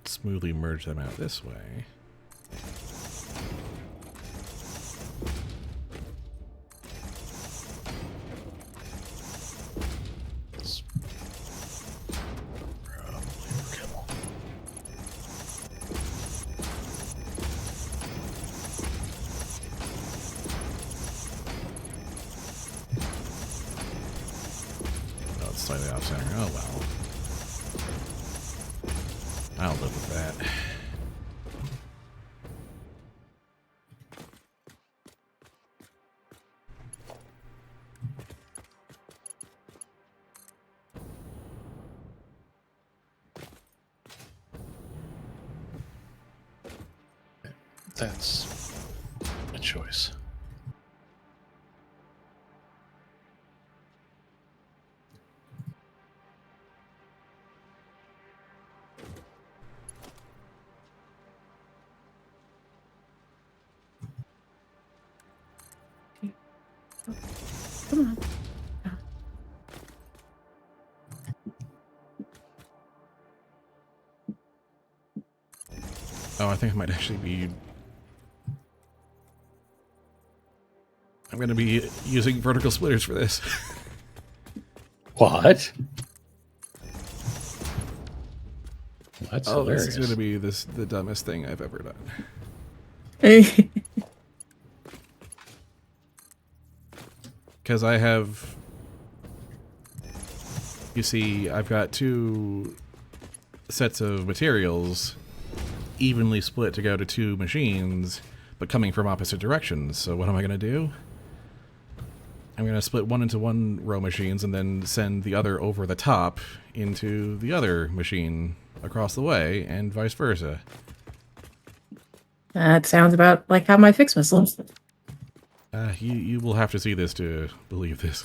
smoothly merge them out this way. It's probably workable. Oh, it's slightly off center. Oh well. I'll live with that. That's a choice. Come on. Oh, I think I might actually be... I'm going to be using vertical splitters for this. What? Well, that's Oh, hilarious. this is going to be the dumbest thing I've ever done. Because I have... You see, I've got two sets of materials evenly split to go to two machines, but coming from opposite directions. So what am I going to do? I'm going to split one into one row machines and then send the other over the top into the other machine across the way, and vice versa. That sounds about like how my Fixmas looks. You will have to see this to believe this.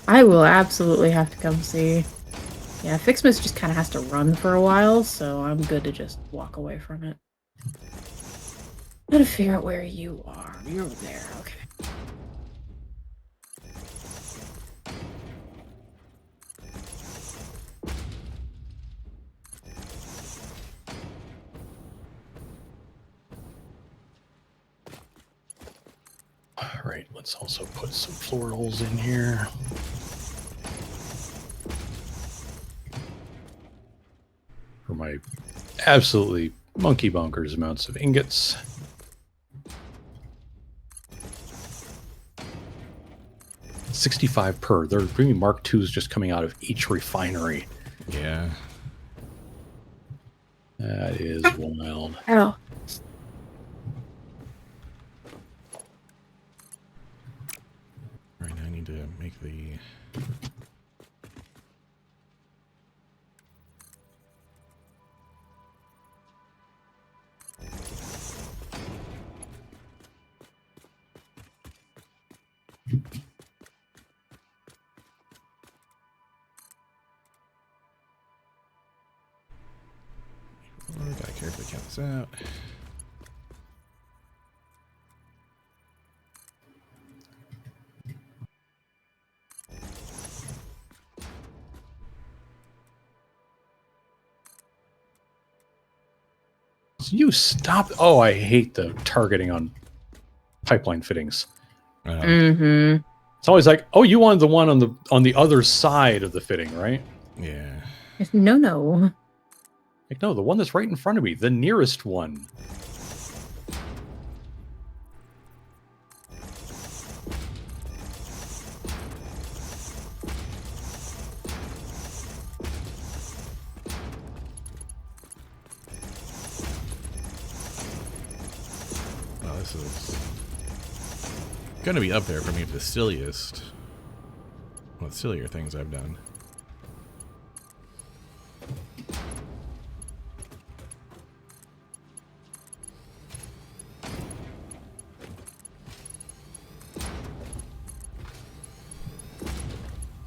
I will absolutely have to come see. Yeah, Fixmas just kind of has to run for a while, so I'm good to just walk away from it. Gotta figure out where you are. You're over there, okay. All right, let's also put some florals in here. For my absolutely monkey bonkers amounts of ingots. $65 per. They're bringing Mark IIs just coming out of each refinery. Yeah. That is wild. Ow. Right, I need to make the... Gotta carefully count this out. You stop. Oh, I hate the targeting on pipeline fittings. Mm-hmm. It's always like, oh, you wanted the one on the other side of the fitting, right? Yeah. No. Like, no, the one that's right in front of me, the nearest one. Well, this is going to be up there for me, the silliest, one of the sillier things I've done.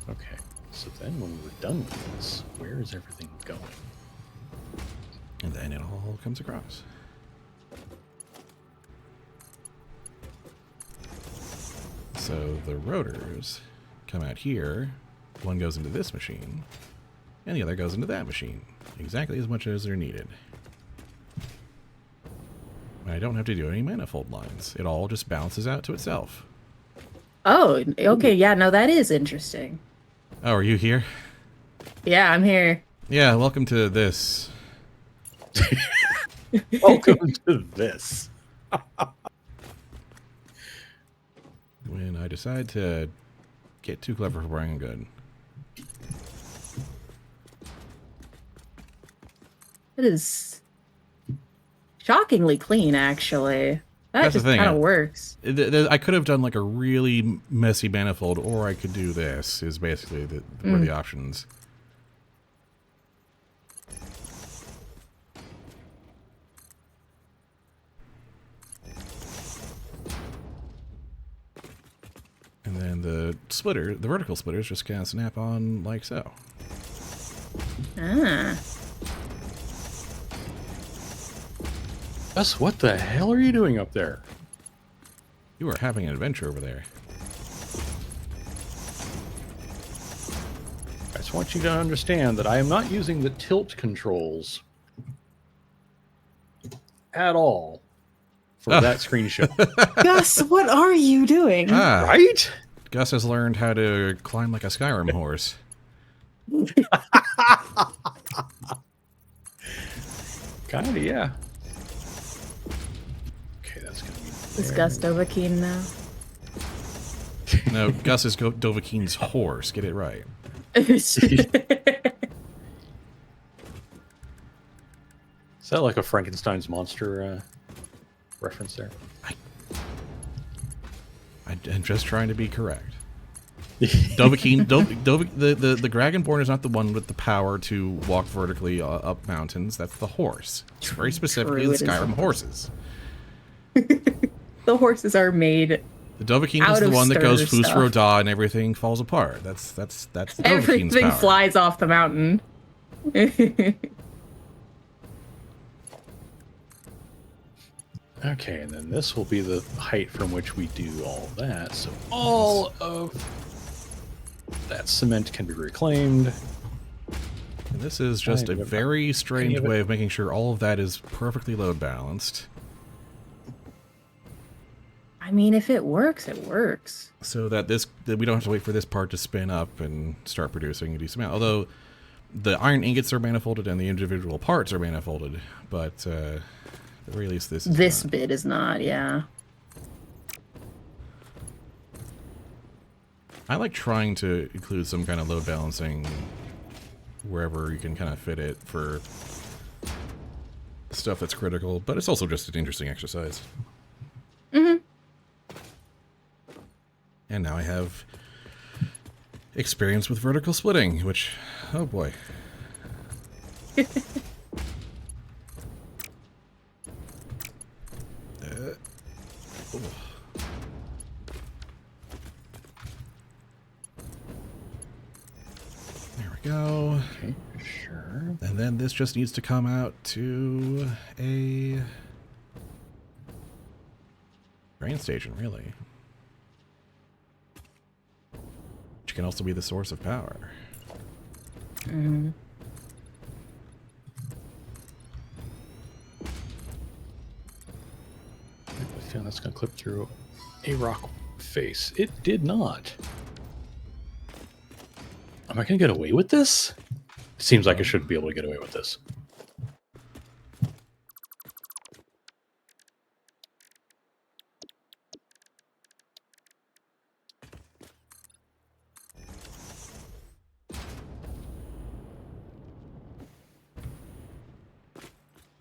Okay, so then when we're done with this, where is everything going? And then it all comes across. So the rotors come out here. One goes into this machine, and the other goes into that machine. Exactly as much as they're needed. I don't have to do any manifold lines. It all just bounces out to itself. Oh, okay. Yeah, no, that is interesting. Oh, are you here? Yeah, I'm here. Yeah, welcome to this. Welcome to this. When I decide to get too clever for my own good. It is shockingly clean, actually. That That's the just thing, kind of works. I could have done like a really messy manifold, or I could do this, is basically were the options. And then the splitter, the vertical splitters just kind of snap on like so. Ah. Gus, what the hell are you doing up there? You are having an adventure over there. just want you to understand that I am not using the tilt controls at all for that screenshot. Gus, what are you doing? Right? Gus has learned how to climb like a Skyrim horse. Kinda, yeah. Okay, that's gonna be Is there. Gus Dovahkiin now? No, Gus is Dovahkiin's horse. Get it right. Is that like a Frankenstein's monster reference there? I'm just trying to be correct. Dovahkiin, the Dragonborn is not the one with the power to walk vertically up mountains. That's the horse. It's very specifically the Skyrim horses. The horses are made. The Dovahkiin Out is the of one that goes Stir Fusro stuff. Da and everything falls apart. That's Dovahkiin's Everything power. flies off the mountain. Okay, and then this will be the height from which we do all that. So all of that cement can be reclaimed. And this is just a very strange way of making sure all of that is perfectly load balanced. I mean, if it works, it works. So that we don't have to wait for this part to spin up and start producing a decent amount. Although the iron ingots are manifolded and the individual parts are manifolded, but at the very least this is This not. bit is not, yeah. I like trying to include some kind of load balancing wherever you can kind of fit it for stuff that's critical, but it's also just an interesting exercise. Mm-hmm. And now I have experience with vertical splitting, which, oh boy. There we go. Okay, sure. And then this just needs to come out to a train station, really. Which can also be the source of power. Mm-hmm. I feel that's going to clip through a rock face. It did not. Am I going to get away with this? Seems like I should be able to get away with this.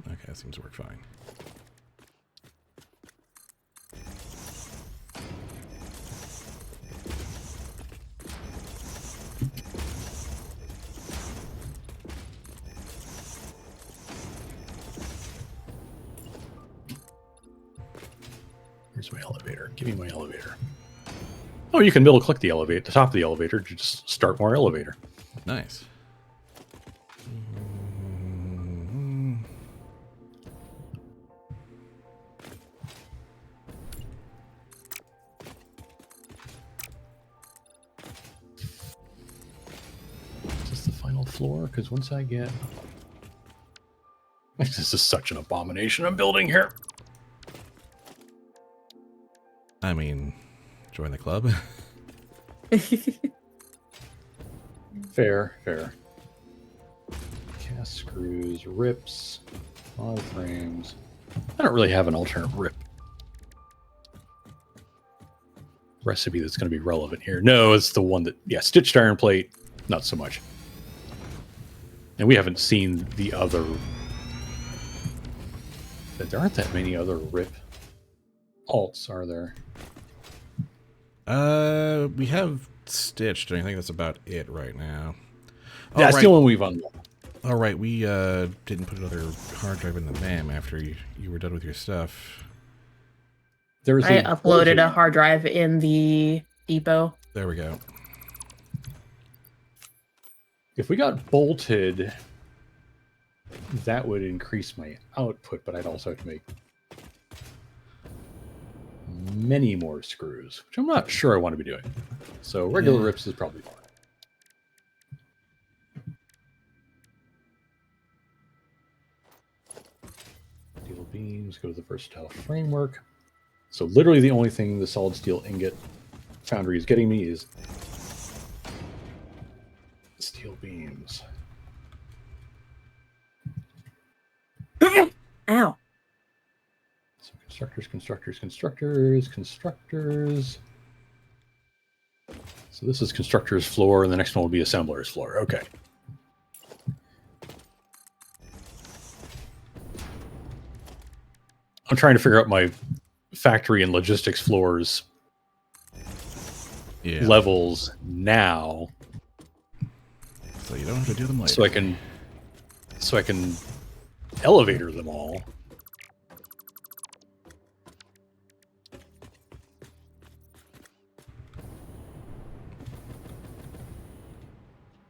Okay, that seems to work fine. Here's my elevator. Give me my elevator. Oh, you can middle click the elevator, the top of the elevator to just start more elevator. Nice. Is this the final floor? Because once I get... This is such an abomination I'm building here. I mean, join the club. Fair, fair. Cast screws, rips, mod frames. I don't really have an alternate rip recipe that's going to be relevant here. No, it's the one that, yeah, stitched iron plate, not so much. And we haven't seen the other. There aren't that many other rip alts, are there? We have stitched, and I think that's about it right now. Oh, That's right. the one we've unlocked. Oh, right, we didn't put another hard drive in the MAM after you were done with your stuff. There was I uploaded a hard drive in the depot. There we go. If we got bolted, that would increase my output, but I'd also have to make many more screws, which I'm not sure I want to be doing. So regular Yeah. rips is probably fine. beams, go to the versatile framework. So literally the only thing the solid steel ingot foundry is getting me is steel beams. Ow. So constructors. So this is constructor's floor, and the next one will be assembler's floor. Okay. I'm trying to figure out my factory and logistics floors levels now, so you don't have to do them later. so I can elevator them all.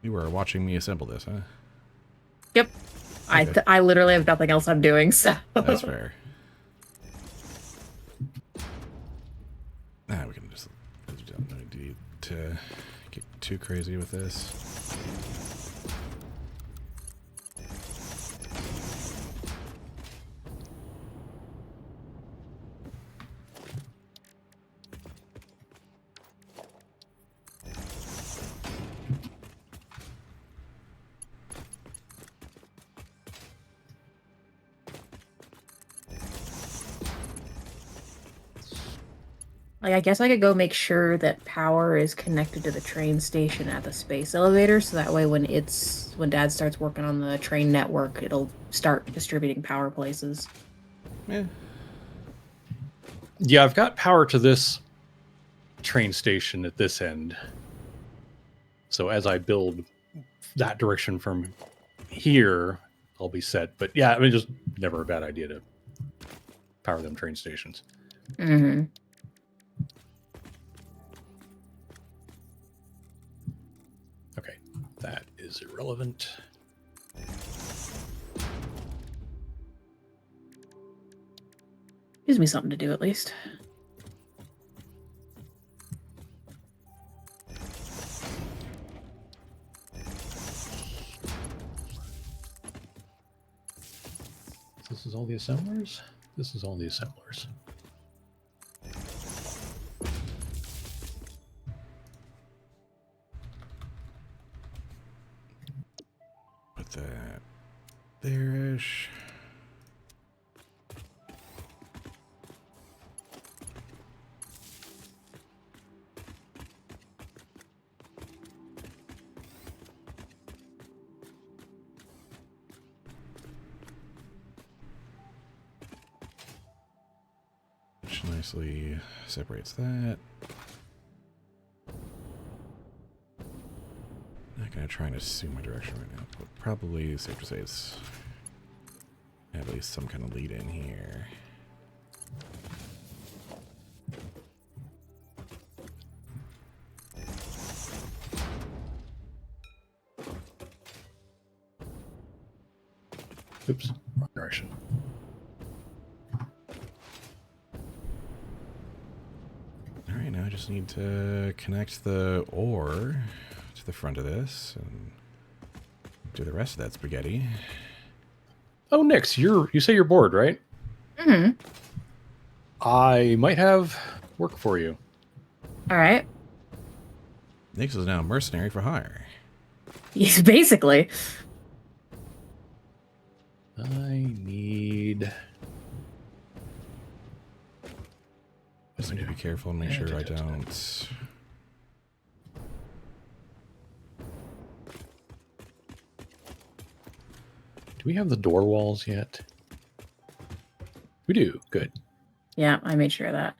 You were watching me assemble this, huh? Yep. Okay. I literally have nothing else I'm doing, so. That's fair. We can just don't need to get too crazy with this. Like, I guess I could go make sure that power is connected to the train station at the space elevator, so that way when Dad starts working on the train network, it'll start distributing power places. Yeah. Yeah, I've got power to this train station at this end. So as I build that direction from here, I'll be set. But yeah, I mean, just never a bad idea to power them train stations. Mm-hmm. Okay, that is irrelevant. Gives me something to do at least. This is all the assemblers? This is all the assemblers. Put that there-ish. Which nicely separates that. Not gonna try and assume my direction right now, but probably safe to say it's at least some kind of lead in here. Oops, wrong direction. Alright, now I just need to connect the ore to the front of this and do the rest of that spaghetti. Oh, Nix, you say you're bored, right? Mm-hmm. I might have work for you. All right. Nix is now a mercenary for hire. Yes, basically. I need... Just need to be careful and make sure I don't... Do we have the door walls yet? We do. Good. Yeah, I made sure of that.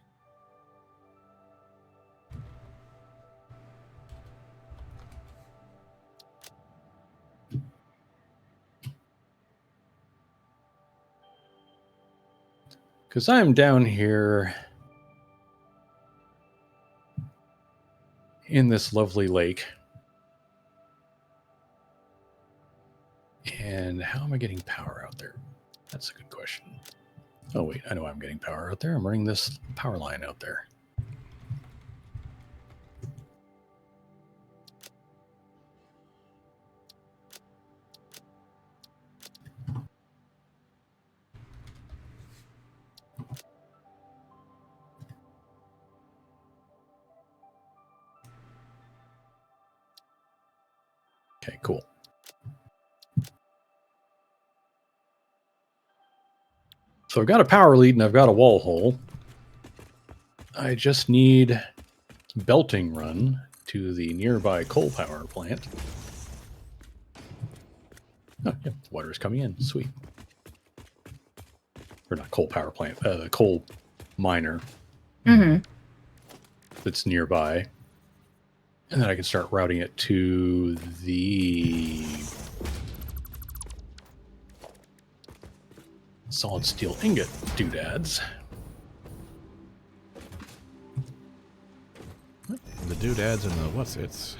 Because I'm down here in this lovely lake. And how am I getting power out there? That's a good question. Oh, wait. I know I'm getting power out there. I'm running this power line out there. Okay, cool. So I've got a power lead and I've got a wall hole. I just need belting run to the nearby coal power plant. Oh, yeah, water is coming in. Sweet. Or not coal power plant, coal miner that's nearby. And then I can start routing it to the solid steel ingot doodads. The doodads and the what's-its.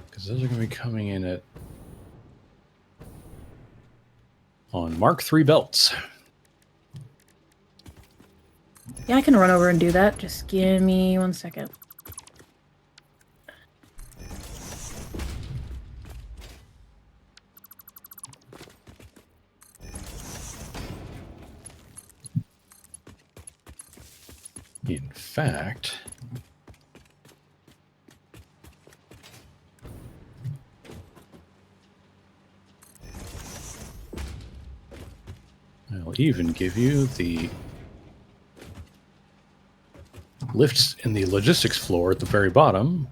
Because those are going to be coming in on Mark III belts. Yeah, I can run over and do that. Just give me 1 second. In fact, I'll even give you the lifts in the logistics floor at the very bottom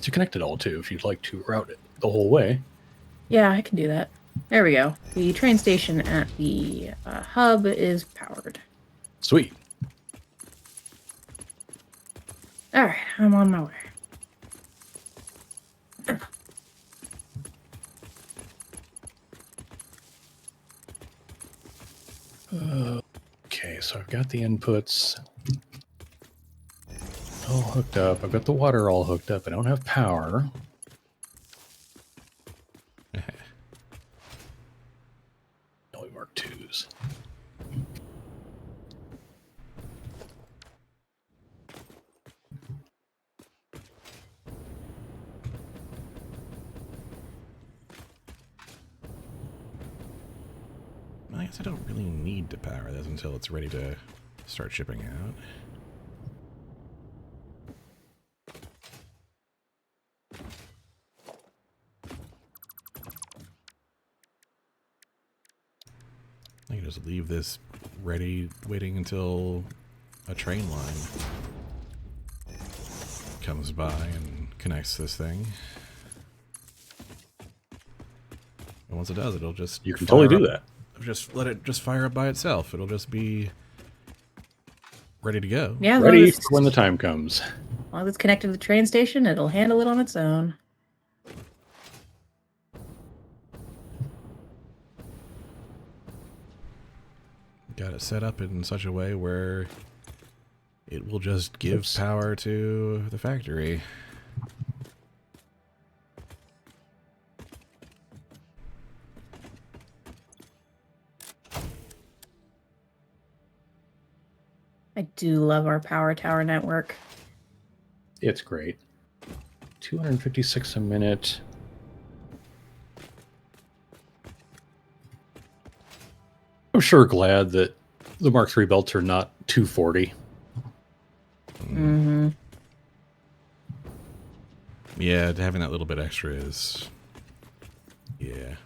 to connect it all to if you'd like to route it the whole way. Yeah, I can do that. There we go. The train station at the hub is powered. Sweet. All right, I'm on my way. Okay, so I've got the inputs all hooked up. I've got the water all hooked up. I don't have power. Only Mark IIs. I guess I don't really need to power this until it's ready to start shipping out. I can just leave this ready, waiting until a train line comes by and connects this thing. And once it does, it'll just You can totally fire do up. that. Just let it just fire up by itself. It'll just be ready to go. Yeah, as long Ready as for when the time comes. as long as it's connected to the train station, it'll handle it on its own. Got it set up in such a way where it will just give Oops. power to the factory. I do love our power tower network. It's great. 256 a minute. I'm sure glad that the Mark III belts are not 240. Mm-hmm. Yeah, having that little bit extra is... Yeah.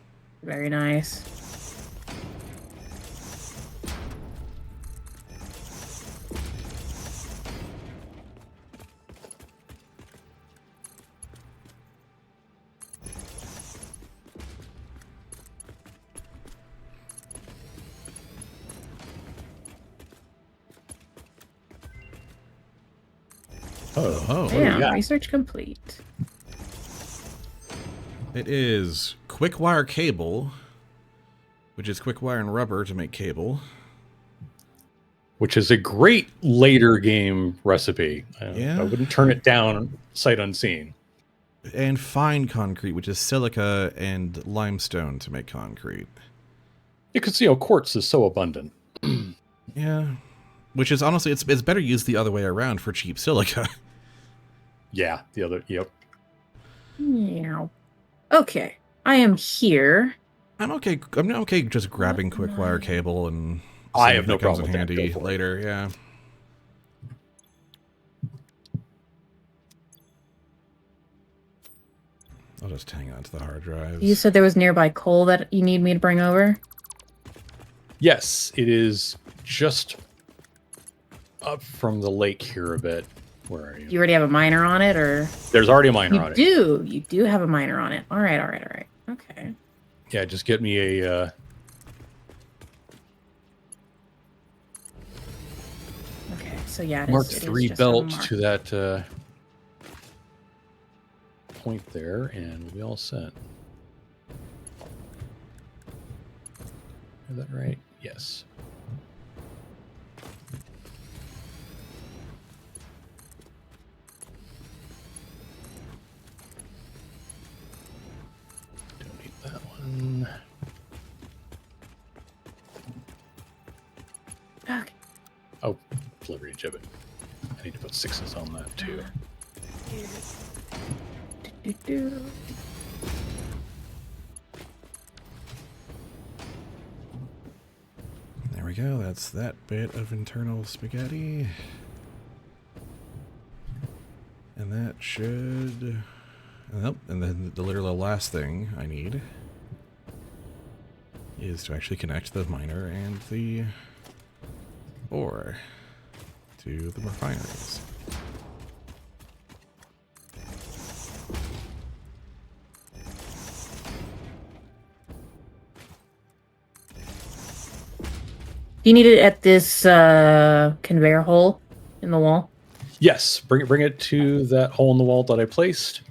Very nice. Oh, Yeah, yeah. research complete. It is quick wire cable, which is quick wire and rubber to make cable. Which is a great later game recipe. Yeah. I wouldn't turn it down sight unseen. And fine concrete, which is silica and limestone to make concrete. Because, quartz is so abundant. Yeah. Which is honestly, it's better used the other way around for cheap silica. Yeah, the other. Yep. Meow. Okay, I am here. I'm okay. I'm okay just grabbing quick wire cable and I seeing have if no that comes in problem with that. Go handy for it. later. Yeah. I'll just hang on to the hard drives. You said there was nearby coal that you need me to bring over. Yes, it is just up from the lake here a bit. Where are you? Do you already have a miner on it, or There's already a miner on it. You do have a miner on it. All right. Okay. Yeah, just get me a. Okay. So yeah, Mark it is III just belt a mark. to that point there, and we'll be all set. Is that right? Yes. Don't need that one. Okay. Oh, delivery exhibit. I need to put 6s on that too. Do-do-do. There we go. That's that bit of internal spaghetti. And that should... Oh, and then the literal last thing I need is to actually connect the miner and the ore to the refineries. Do you need it at this conveyor hole in the wall? Yes, bring it to that hole in the wall that I placed.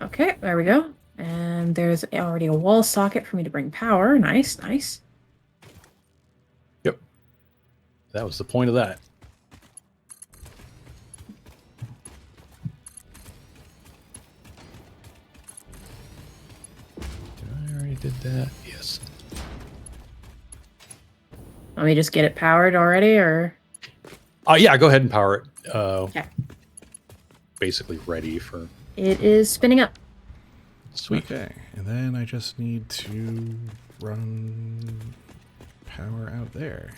Okay, there we go. And there's already a wall socket for me to bring power. Nice. Yep. That was the point of that. I already did that. Yes. Let me just get it powered already, or? Yeah, go ahead and power it. Okay. Basically ready for... It is spinning up. Sweet. Okay, and then I just need to run power out there.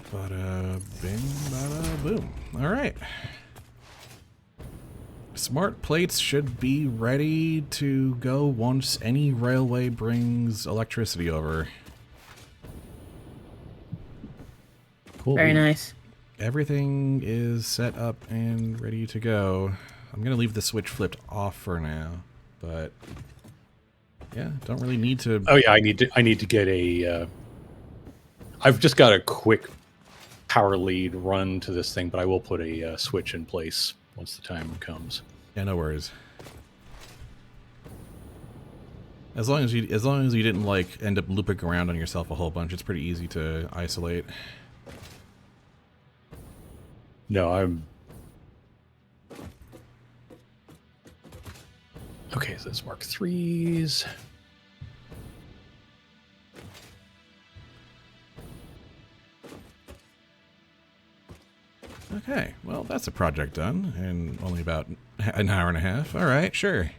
Bada bing, bada boom. All right. Smart plates should be ready to go once any railway brings electricity over. Cool. Very nice. Everything is set up and ready to go. I'm gonna leave the switch flipped off for now, but yeah, don't really need to. Oh yeah, I need to get a. I've just got a quick power lead run to this thing, but I will put a switch in place once the time comes. Yeah, no worries. As long as you didn't like end up looping around on yourself a whole bunch, it's pretty easy to isolate. No, I'm... Okay, so that's Mark III's. Okay, well, that's a project done in only about an hour and a half. All right, sure.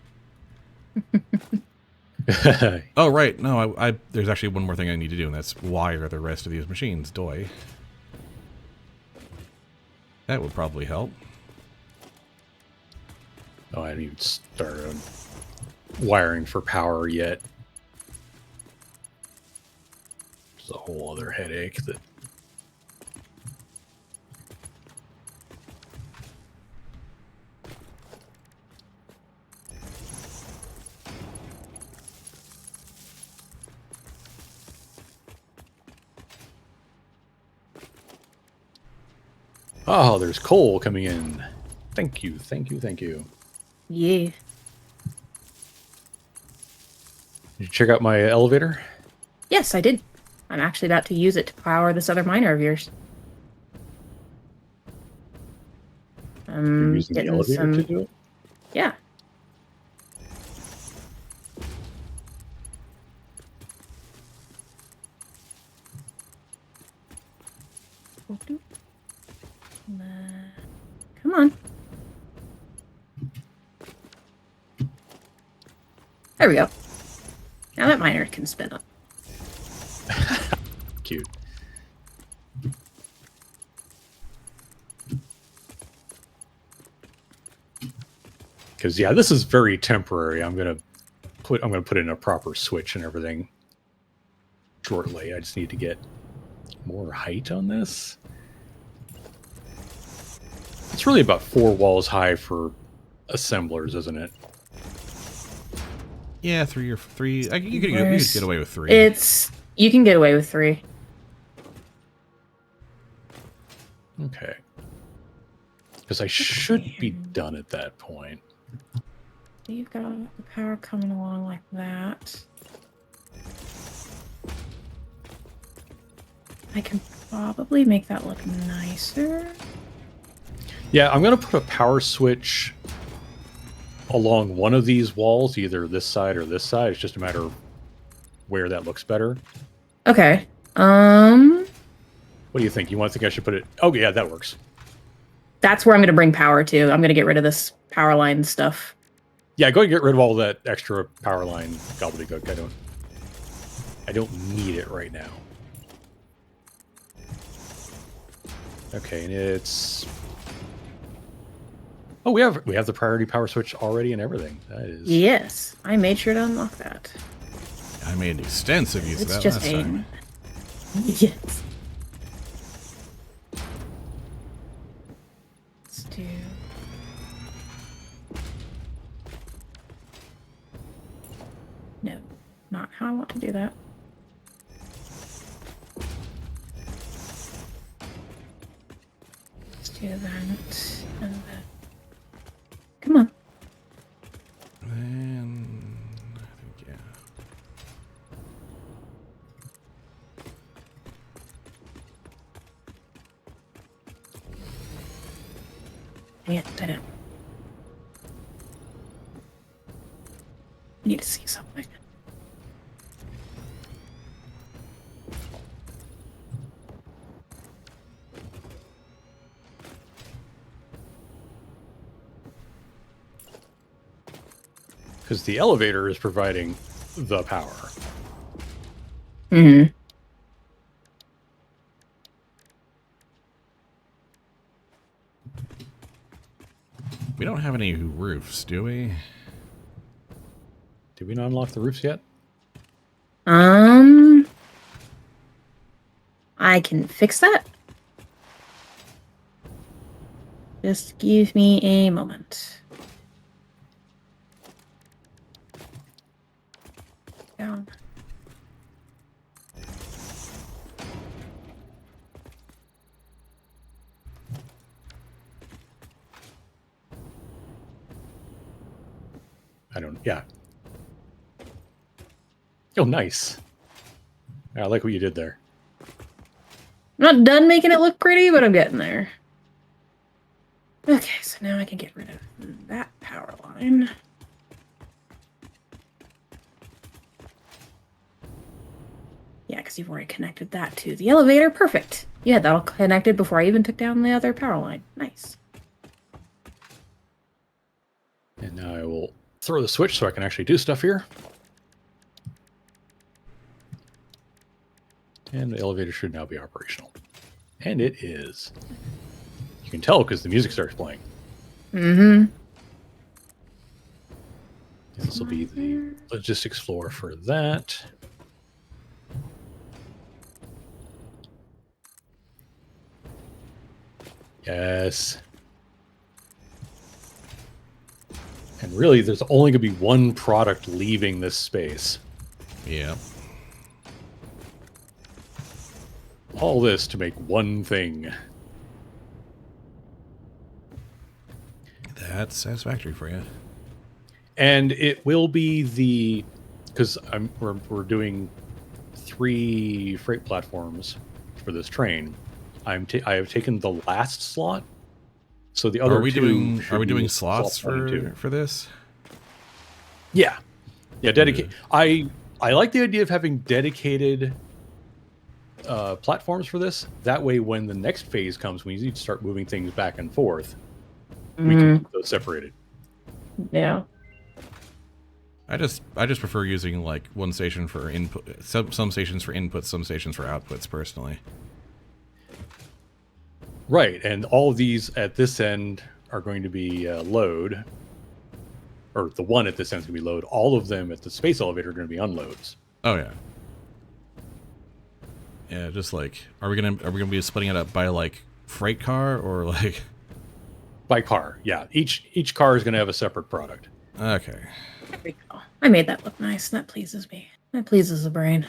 Oh, right. No, I there's actually one more thing I need to do, and that's wire the rest of these machines. Doy. That would probably help. Oh, I didn't even start on wiring for power yet. It's a whole other headache that... Oh, there's coal coming in. Thank you, thank you, thank you. Yeah. Did you check out my elevator? Yes, I did. I'm actually about to use it to power this other miner of yours. You're using the getting elevator to do it? Yeah. Come on. There we go. Now that miner can spin up. Cute. Because yeah, this is very temporary. I'm gonna put in a proper switch and everything shortly. I just need to get more height on this. It's really about 4 walls high for assemblers, isn't it? Yeah, 3 or 3. You could get away with 3. You can get away with 3. Okay. Because I should be done at that point. You've got the power coming along like that. I can probably make that look nicer. Yeah, I'm going to put a power switch along one of these walls, either this side or this side. It's just a matter of where that looks better. Okay. What do you think? Think I should put it... Oh, yeah, that works. That's where I'm going to bring power to. I'm going to get rid of this power line stuff. Yeah, go and get rid of all that extra power line gobbledygook. I don't need it right now. Okay, and it's... Oh, we have the priority power switch already and everything. That is... Yes, I made sure to unlock that. I made extensive use of It's that just last time. Yes. Let's do... No, not how I want to do that. Let's do that and that. Come on. And I think, yeah. Dang it, I didn't. I need to see something. Because the elevator is providing the power. Mm-hmm. We don't have any roofs, do we? Did we not unlock the roofs yet? I can fix that. Just give me a moment. Down. Yeah. Oh, nice. Yeah, I like what you did there. I'm not done making it look pretty, but I'm getting there. Okay, so now I can get rid of that power line. Yeah, because you've already connected that to the elevator. Perfect. You had that all connected before I even took down the other power line. Nice. And now I will throw the switch so I can actually do stuff here. And the elevator should now be operational. And it is. You can tell because the music starts playing. Mm-hmm. This will be the logistics floor for that. Yes. And really, there's only going to be one product leaving this space. Yeah. All this to make one thing. That's satisfactory for you. And it will be the... Because we're doing 3 freight platforms for this train. I have taken the last slot. So the other Are we two doing should be doing slots one and two. for this? Yeah. Dedicate. I like the idea of having dedicated platforms for this. That way, when the next phase comes, when you need to start moving things back and forth, we can keep those separated. Yeah. I just prefer using like one station for input, some stations for inputs, some stations for outputs. Personally, Right, and all of these at this end are going to be load, or the one at this end is going to be load. All of them at the space elevator are going to be unloads. oh yeah, yeah. Just like, are we gonna be splitting it up by like freight car or like By car, yeah. Each car is going to have a separate product. okay? There we go. I made that look nice. That pleases me. That pleases the brain.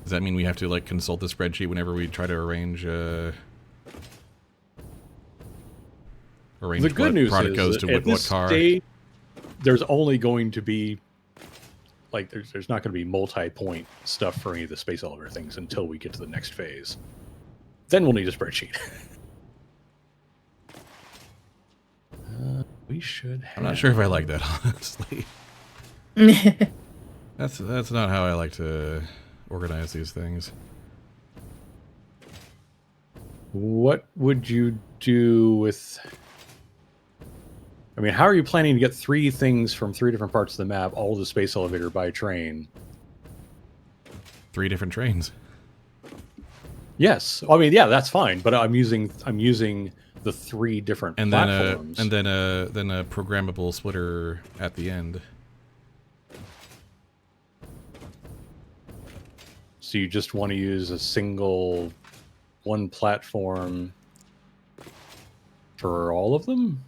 Does that mean we have to like consult the spreadsheet whenever we try to arrange The good what news product is goes that to at what this car? stage, there's only going to be like there's not going to be multi-point stuff for any of the space elevator things until we get to the next phase. Then we'll need a spreadsheet. We should have... I'm not sure if I like that, honestly. That's not how I like to organize these things. What would you do with... I mean, how are you planning to get 3 things from 3 different parts of the map, all the space elevator by train? 3 different trains. Yes. I mean, yeah, that's fine, but I'm using the 3 different And platforms. then a programmable splitter at the end. So you just want to use a single one platform for all of them?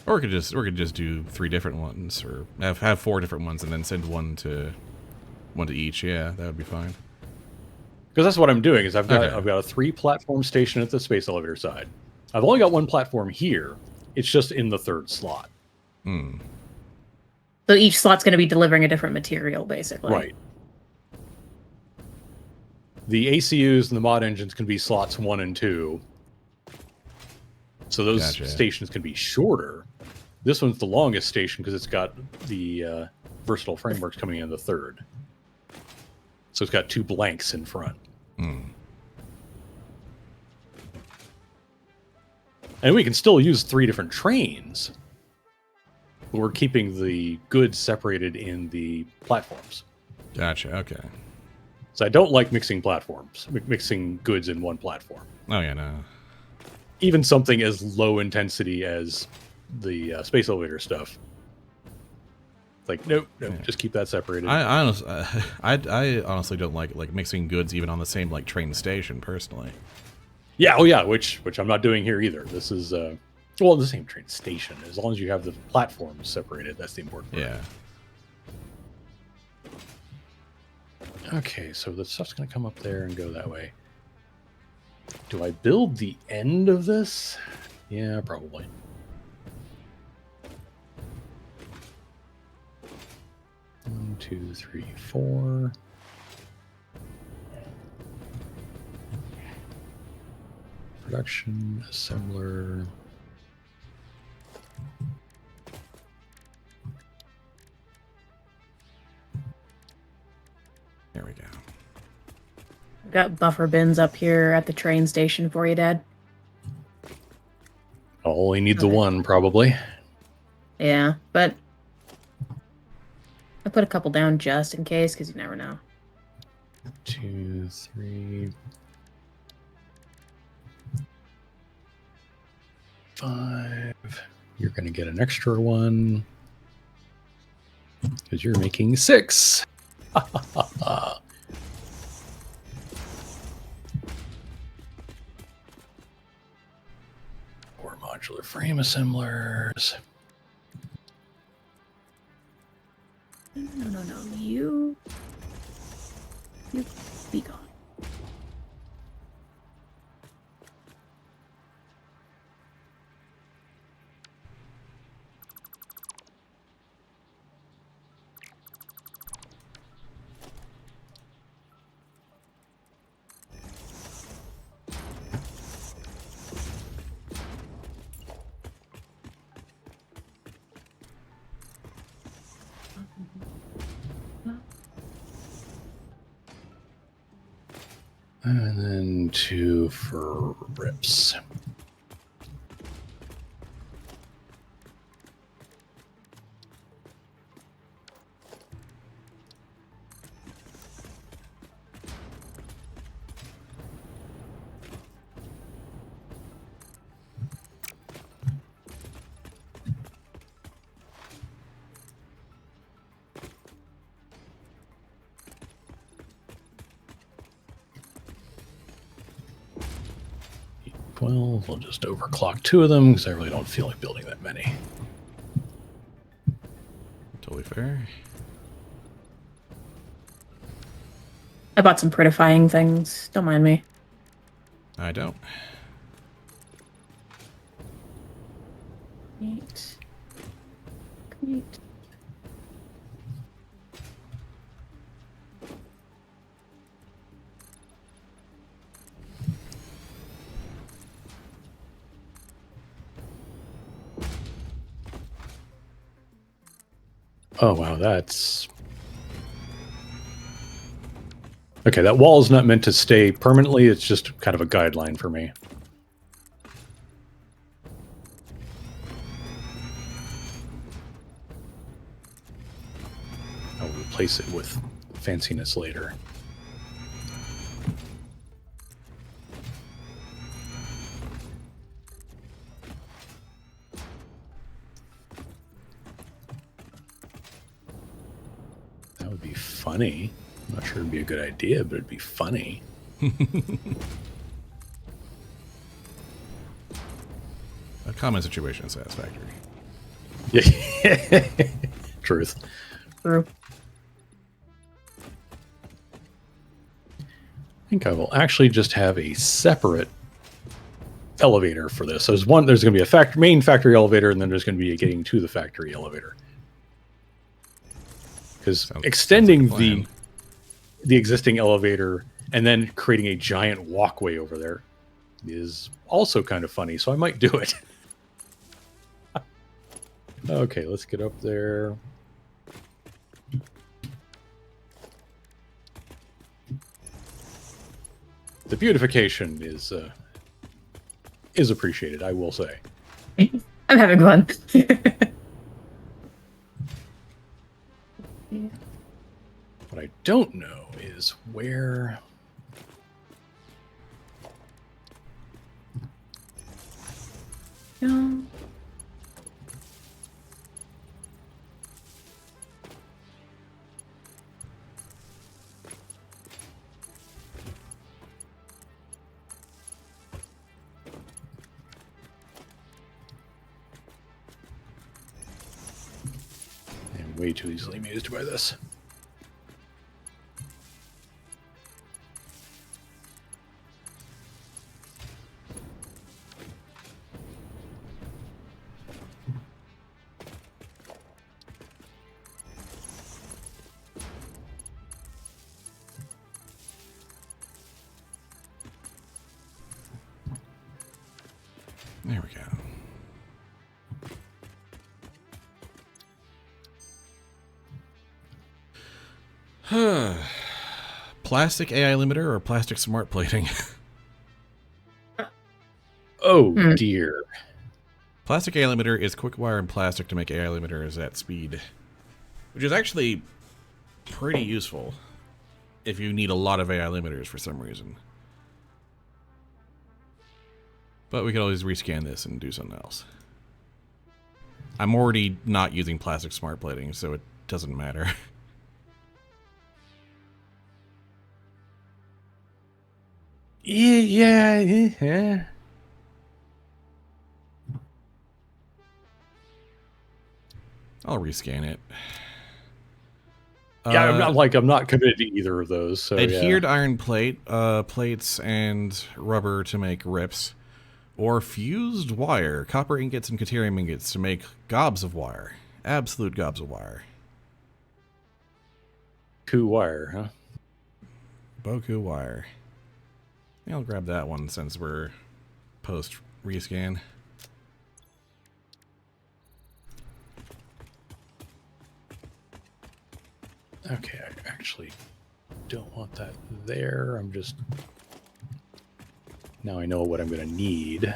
Or we could just do 3 different ones, or have 4 different ones, and then send one to each. Yeah, that would be fine. Because that's what I'm doing. Is I've got Okay. a 3 platform station at the space elevator side. I've only got 1 platform here. It's just in the 3rd slot. Hmm. So each slot's going to be delivering a different material, basically. Right. The ACUs and the mod engines can be slots 1 and 2. So those Gotcha. stations can be shorter. This one's the longest station because it's got the versatile frameworks coming in the 3rd. So it's got 2 blanks in front. Hmm. And we can still use 3 different trains. But we're keeping the goods separated in the platforms. Gotcha. Okay. So I don't like mixing platforms, mixing goods in one platform. Oh yeah, no. Even something as low intensity as the space elevator stuff. Like, nope, just keep that separated. I honestly don't like mixing goods even on the same like train station personally. Yeah, oh yeah, which I'm not doing here either. This is well, the same train station. As long as you have the platforms separated, that's the important part. Yeah. Okay, so the stuff's going to come up there and go that way. Do I build the end of this? Yeah, probably. One, 2, 3, 4. Production assembler. There we go. Got buffer bins up here at the train station for you, Dad. I'll only need the Okay. one, probably. Yeah, but I put a couple down just in case, because you never know. 2, 3, 5. You're going to get an extra one because you're making 6. Or modular frame assemblers. No. You be gone. And then 2 for rips. Well, we'll just overclock 2 of them because I really don't feel like building that many. Totally fair. I bought some prettifying things. Don't mind me. I don't. Neat. Neat. Oh, wow, that's... Okay, that wall is not meant to stay permanently. It's just kind of a guideline for me. I'll replace it with fanciness later. That would be funny. I'm not sure it'd be a good idea, but it'd be funny. A common situation in Satisfactory. Yeah. Truth. True. I think I will actually just have a separate elevator for this. So there's going to be a main factory elevator, and then there's going to be a getting to the factory elevator. Because extending sounds like a plan. the existing elevator and then creating a giant walkway over there is also kind of funny, so I might do it. Okay, let's get up there. The beautification is appreciated, I will say. I'm having fun. What I don't know is where... No. I'm way too easily amused by this. There we go. Plastic AI limiter or plastic smart plating? Oh, dear. Plastic AI limiter is quick wire and plastic to make AI limiters at speed, which is actually pretty useful if you need a lot of AI limiters for some reason. But we can always rescan this and do something else. I'm already not using plastic smart plating, so it doesn't matter. Yeah. I'll rescan it. Yeah, I'm not committed to either of those. So adhered iron plate, plates and rubber to make rips, or fused wire, copper ingots and caterium ingots to make gobs of wire, absolute gobs of wire. Coup wire, huh? Boku wire. I'll grab that one since we're post rescan. Okay, I actually don't want that there. I'm just Now I know what I'm going to need.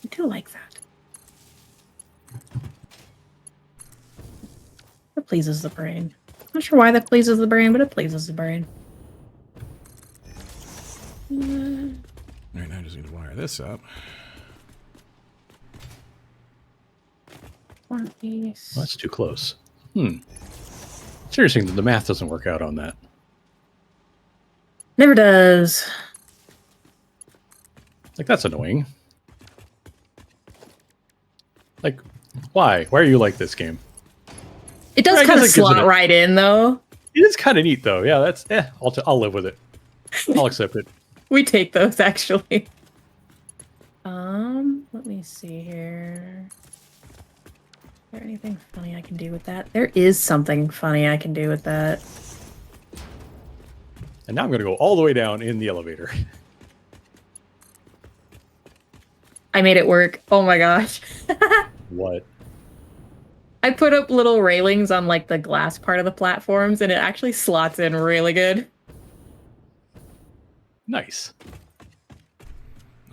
I do like that. It pleases the brain. Not sure why that pleases the brain, but it pleases the brain. Right now I just need to wire this up. One piece. Well, that's too close. It's interesting that the math doesn't work out on that. Never does. Like, that's annoying. Like, why? Why are you like this game? It does I kind of guess it gives it slot a- right in, though. It is kind of neat, though. Yeah, that's... I'll live with it. I'll accept it. We take those, actually. Let me see here. Is there anything funny I can do with that? There is something funny I can do with that. And now I'm going to go all the way down in the elevator. I made it work. Oh my gosh. What? I put up little railings on like the glass part of the platforms and it actually slots in really good. Nice.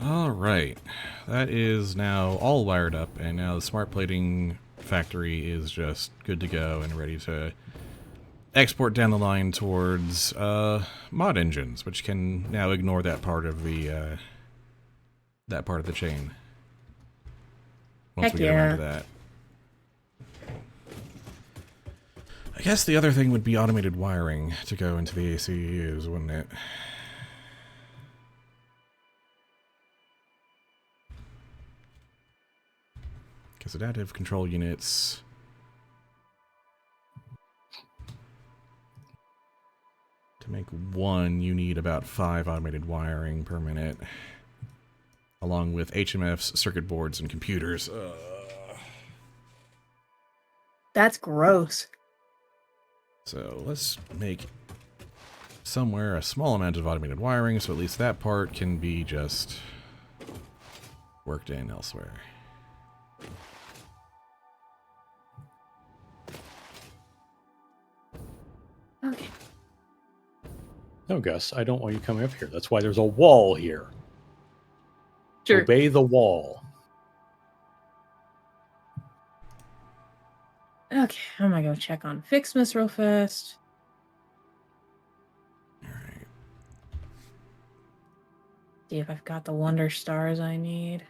All right. That is now all wired up, and now the smart plating factory is just good to go and ready to export down the line towards mod engines, which can now ignore that part of the chain. Once Heck we get around yeah. to that. I guess the other thing would be automated wiring to go into the ACUs, wouldn't it? Because adaptive control units... To make one, you need about 5 automated wiring per minute. Along with HMFs, circuit boards, and computers. That's gross. So let's make somewhere a small amount of automated wiring, so at least that part can be just worked in elsewhere. Okay. No, Gus, I don't want you coming up here. That's why there's a wall here. Sure. Obey the wall. Okay, I'm gonna go check on Fixmas real fast. Alright. See if I've got the Wonder Stars I need.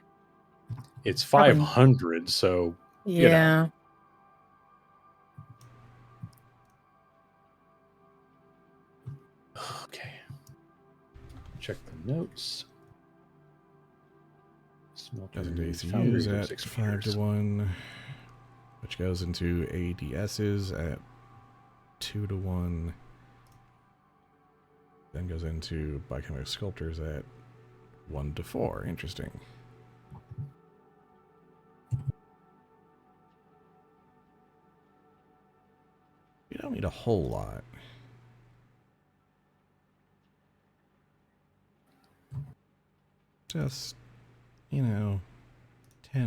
It's Probably- 500, so... You know. Yeah. Okay. Check the notes. Goes into Foundry ACUs for at 6 5 meters. to 1, which goes into ADSs at 2 to 1, then goes into biochemical sculptors at 1 to 4. Interesting. You don't need a whole lot. Just, 10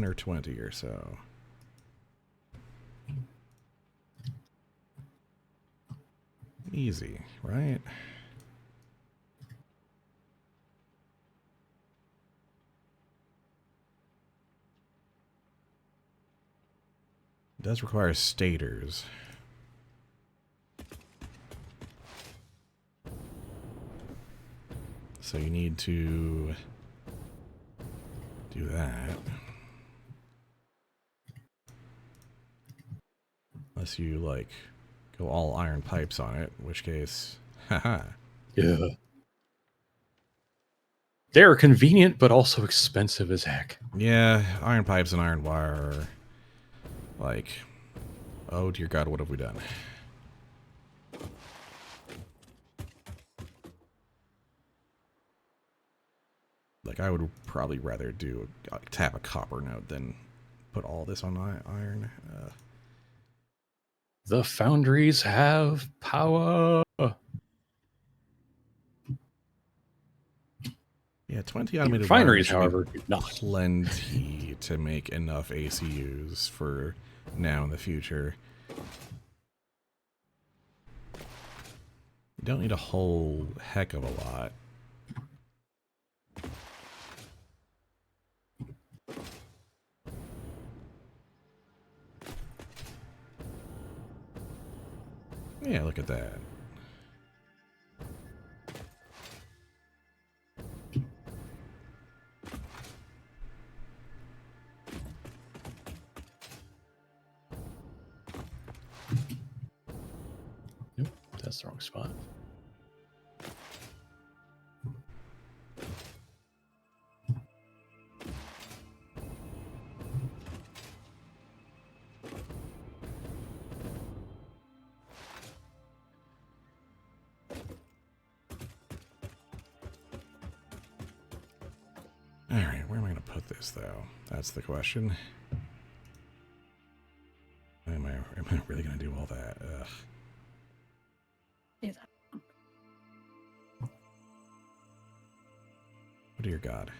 or 20 or so. Easy, right? It does require stators. So you need to do that. Unless you, go all iron pipes on it, in which case, haha. Yeah. They're convenient, but also expensive as heck. Yeah, iron pipes and iron wire are oh dear God, what have we done? I would probably rather tap a copper node than put all this on iron. The foundries have power. Yeah, 20 The automated refineries, wires should be however, do not. plenty to make enough ACUs for now and the future. You don't need a whole heck of a lot. Yeah, look at that. Nope, that's the wrong spot. Alright, where am I going to put this, though? That's the question. Am I really going to do all that? Ugh. Yes. Oh, dear God.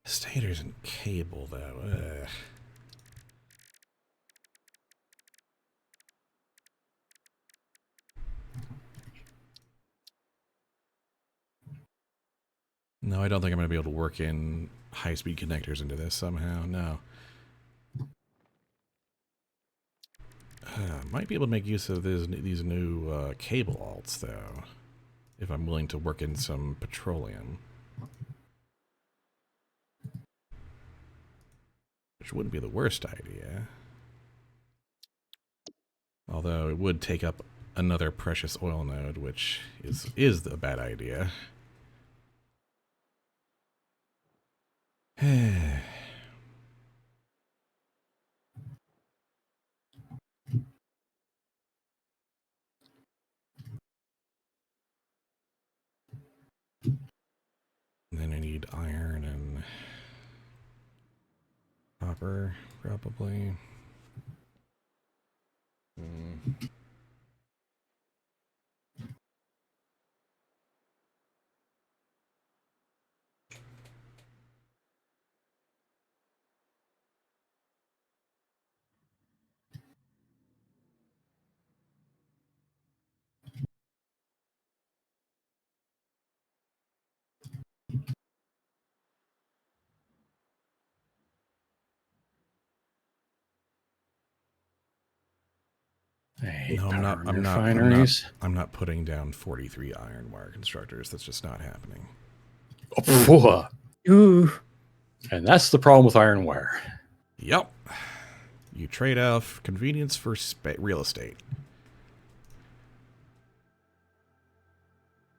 Stators and cable, though. Ugh. No, I don't think I'm going to be able to work in high-speed connectors into this somehow. No. Might be able to make use of these new cable alts, though, if I'm willing to work in some petroleum. Which wouldn't be the worst idea. Although it would take up another precious oil node, which is a bad idea. And then I need iron and copper, probably. I hate No, power refineries. I'm not putting down 43 iron wire constructors. That's just not happening. Oh, Ooh. and that's the problem with iron wire. Yep. You trade off convenience for real estate.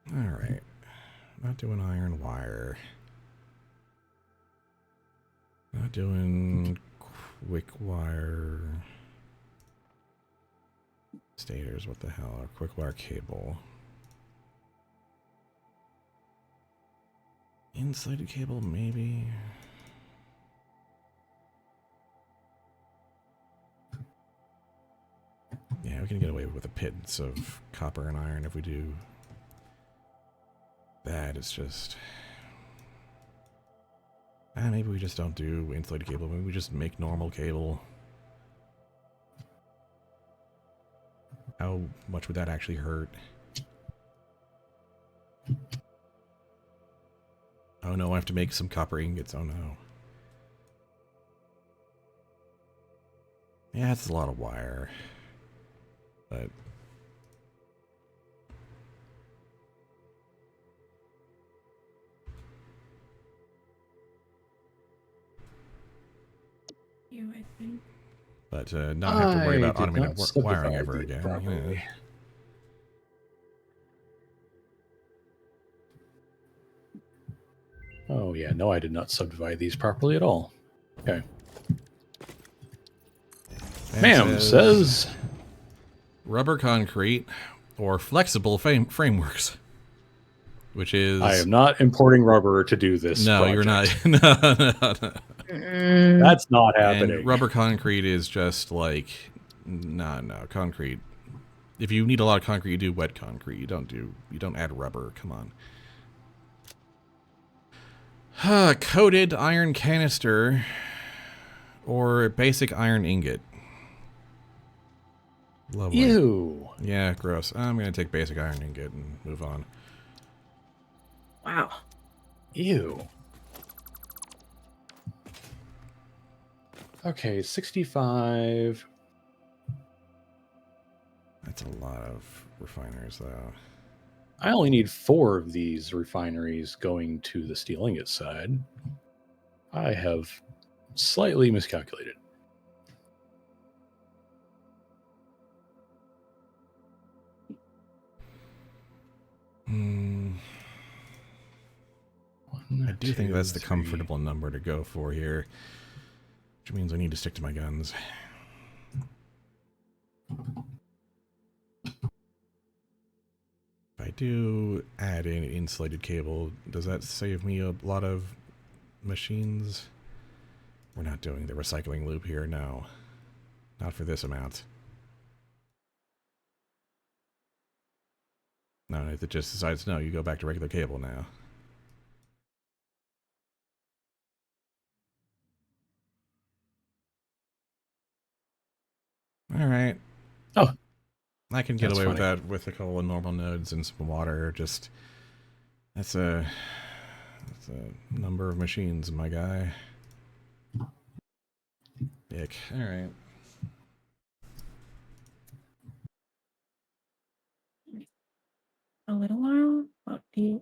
Alright. Not doing iron wire. Not doing quick wire. Stators, what the hell? Or quick wire cable. Insulated cable, maybe. Yeah, we can get away with a pittance of copper and iron if we do that. It's just... maybe we just don't do insulated cable. Maybe we just make normal cable. How much would that actually hurt? Oh no, I have to make some copper ingots. Oh no. Yeah, it's a lot of wire. But... You, I think. But not have to worry about I did automated not wiring subdivide ever these again. properly. Yeah. Oh yeah, no, I did not subdivide these properly at all. Okay. Ma'am says rubber concrete or flexible frameworks. which is I am not importing rubber to do this. no, project. you're not. No. That's not happening. And rubber concrete is just like no concrete. If you need a lot of concrete, you do wet concrete. You don't add rubber. Come on. Coated iron canister or basic iron ingot. Lovely. Ew. Yeah, gross. I'm gonna take basic iron ingot and move on. Wow. Ew. Okay, 65. That's a lot of refiners, though. I only need 4 of these refineries going to the steel ingot side. I have slightly miscalculated. I do think that's the comfortable number to go for here, which means I need to stick to my guns. If I do add in insulated cable, does that save me a lot of machines? We're not doing the recycling loop here, no. Not for this amount. No, it just decides, no, you go back to regular cable now. Alright. Oh. I can get That's away with funny. that with a couple of normal nodes and some water. Just that's a number of machines, my guy. Ick. All right. A little while. What do you?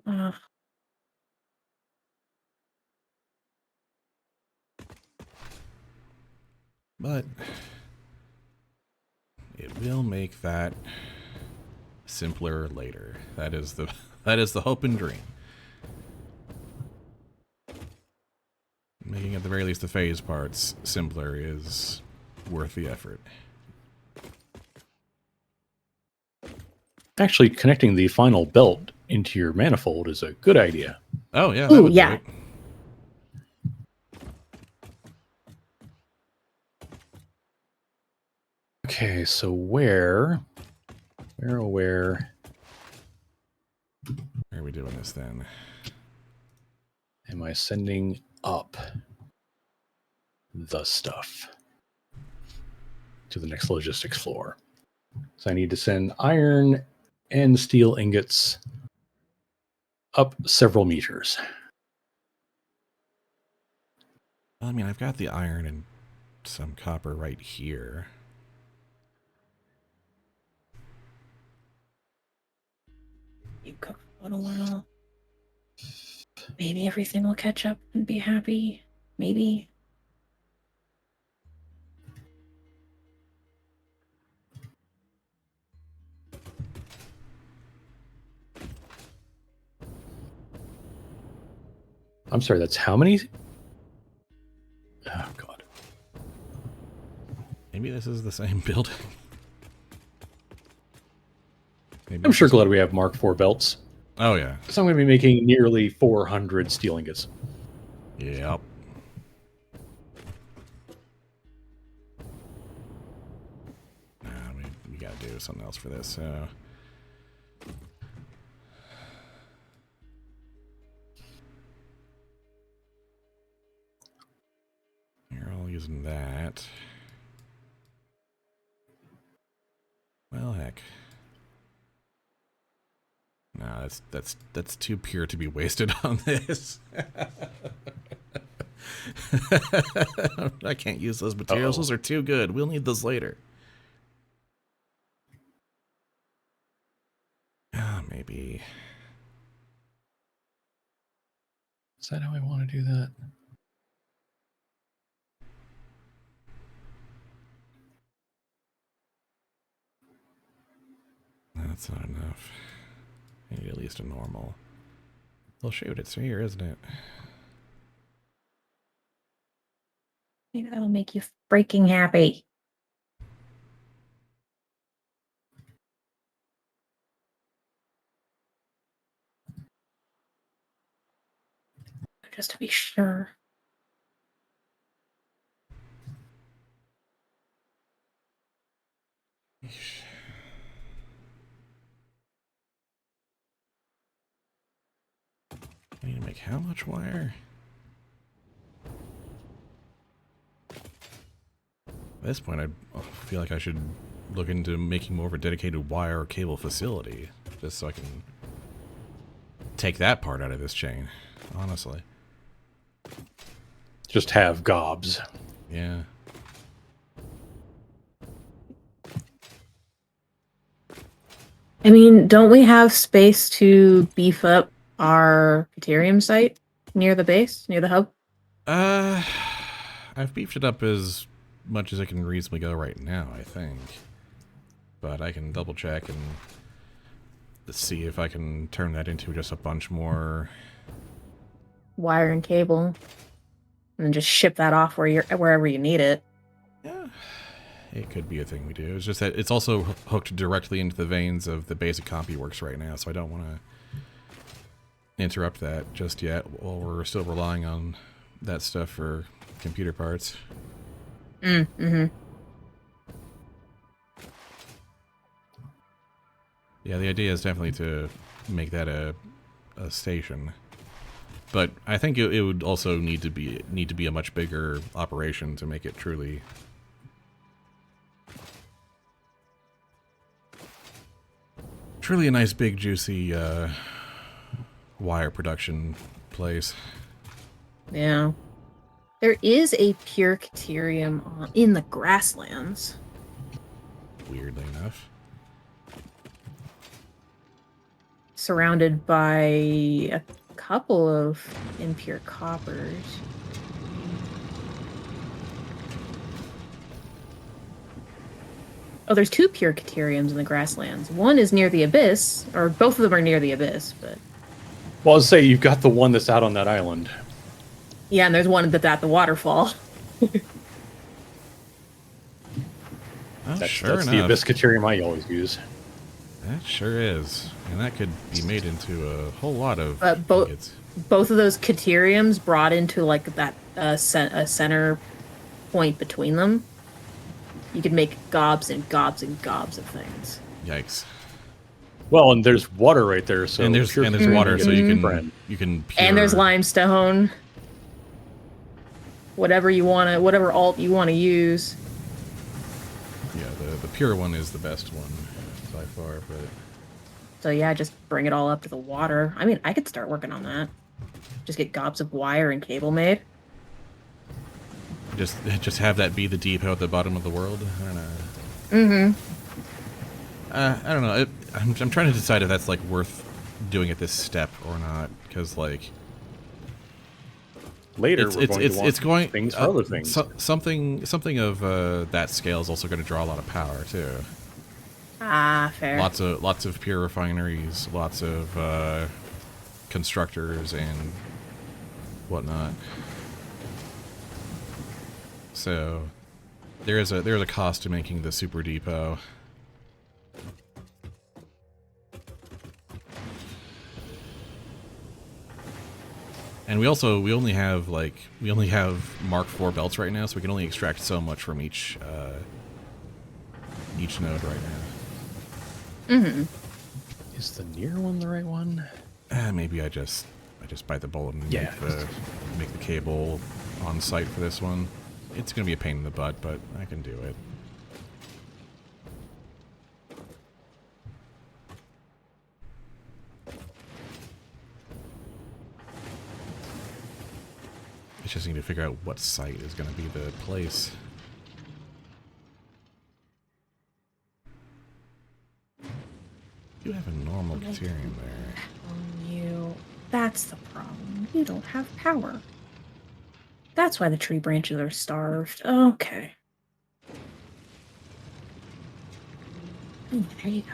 But it will make that simpler later. That is the hope and dream. Making at the very least the phase parts simpler is worth the effort. Actually, connecting the final belt into your manifold is a good idea. Oh yeah, Ooh, that would yeah. do it. Okay, so where Where are we doing this then? am I sending up the stuff to the next logistics floor? So I need to send iron and steel ingots up several meters. I mean, I've got the iron and some copper right here. You cook for a little while. Maybe everything will catch up and be happy. Maybe. I'm sorry, that's how many? Oh, God. Maybe this is the same building. Maybe I'm sure glad we have Mark IV belts. Oh yeah. So I'm going to be making nearly 400 steel ingots. Yep. We gotta do something else for this. So you're all using that. Well, heck. No, that's too pure to be wasted on this. I can't use those materials. Those are too good. We'll need those later. Maybe. Is that how I want to do that? That's not enough. I need at least a normal. Well, shoot, it's here, isn't it? Maybe that'll make you freaking happy. just to be sure. I need to make how much wire? At this point, I feel like I should look into making more of a dedicated wire or cable facility, just so I can take that part out of this chain, honestly. Just have gobs. Yeah. I mean, don't we have space to beef up our Ethereum site near the base, near the hub? I've beefed it up as much as I can reasonably go right now, I think. But I can double check and see if I can turn that into just a bunch more. Wire and cable. And then just ship that off wherever you need it. Yeah, it could be a thing we do. It's just that it's also hooked directly into the veins of the basic CompuWorks right now, so I don't want to interrupt that just yet while we're still relying on that stuff for computer parts. Mm-hmm. Yeah, the idea is definitely to make that a station. But I think it would also need to be a much bigger operation to make it truly a nice big juicy wire production place. Yeah. There is a pure Caterium in the grasslands. Weirdly enough. Surrounded by a couple of impure coppers. Oh, there's two pure Cateriums in the grasslands. One is near the abyss, or both of them are near the abyss, but... Well, I'll say you've got the one that's out on that island. Yeah, and there's one that's at the waterfall. Oh, That's sure the enough. Abysscaterium I always use. That sure is. And that could be made into a whole lot of Both ingots. of those Cateriums brought into like that a center point between them. You could make gobs and gobs and gobs of things. Yikes. Well, and there's water right there, so And there's water, so you can pure... And there's limestone. Whatever alt you wanna use. Yeah, the pure one is the best one by far, but So yeah, just bring it all up to the water. I mean, I could start working on that. Just get gobs of wire and cable made. just have that be the depot at the bottom of the world. I don't know. I don't know. I'm trying to decide if that's like worth doing at this step or not, because like later it's going things for other things. Something of that scale is also going to draw a lot of power too. Ah, fair. Lots of pure refineries, lots of constructors and whatnot. So there is a cost to making the super depot. And we only have Mark IV belts right now, so we can only extract so much from each node right now. Mm-hmm. Is the near one the right one? Maybe I just bite the bullet and Yeah. make the cable on site for this one. It's gonna be a pain in the butt, but I can do it. I just need to figure out what site is gonna be the place. You have a normal Caterium there. That's the problem. You don't have power. That's why the tree branches are starved. Okay. There you go.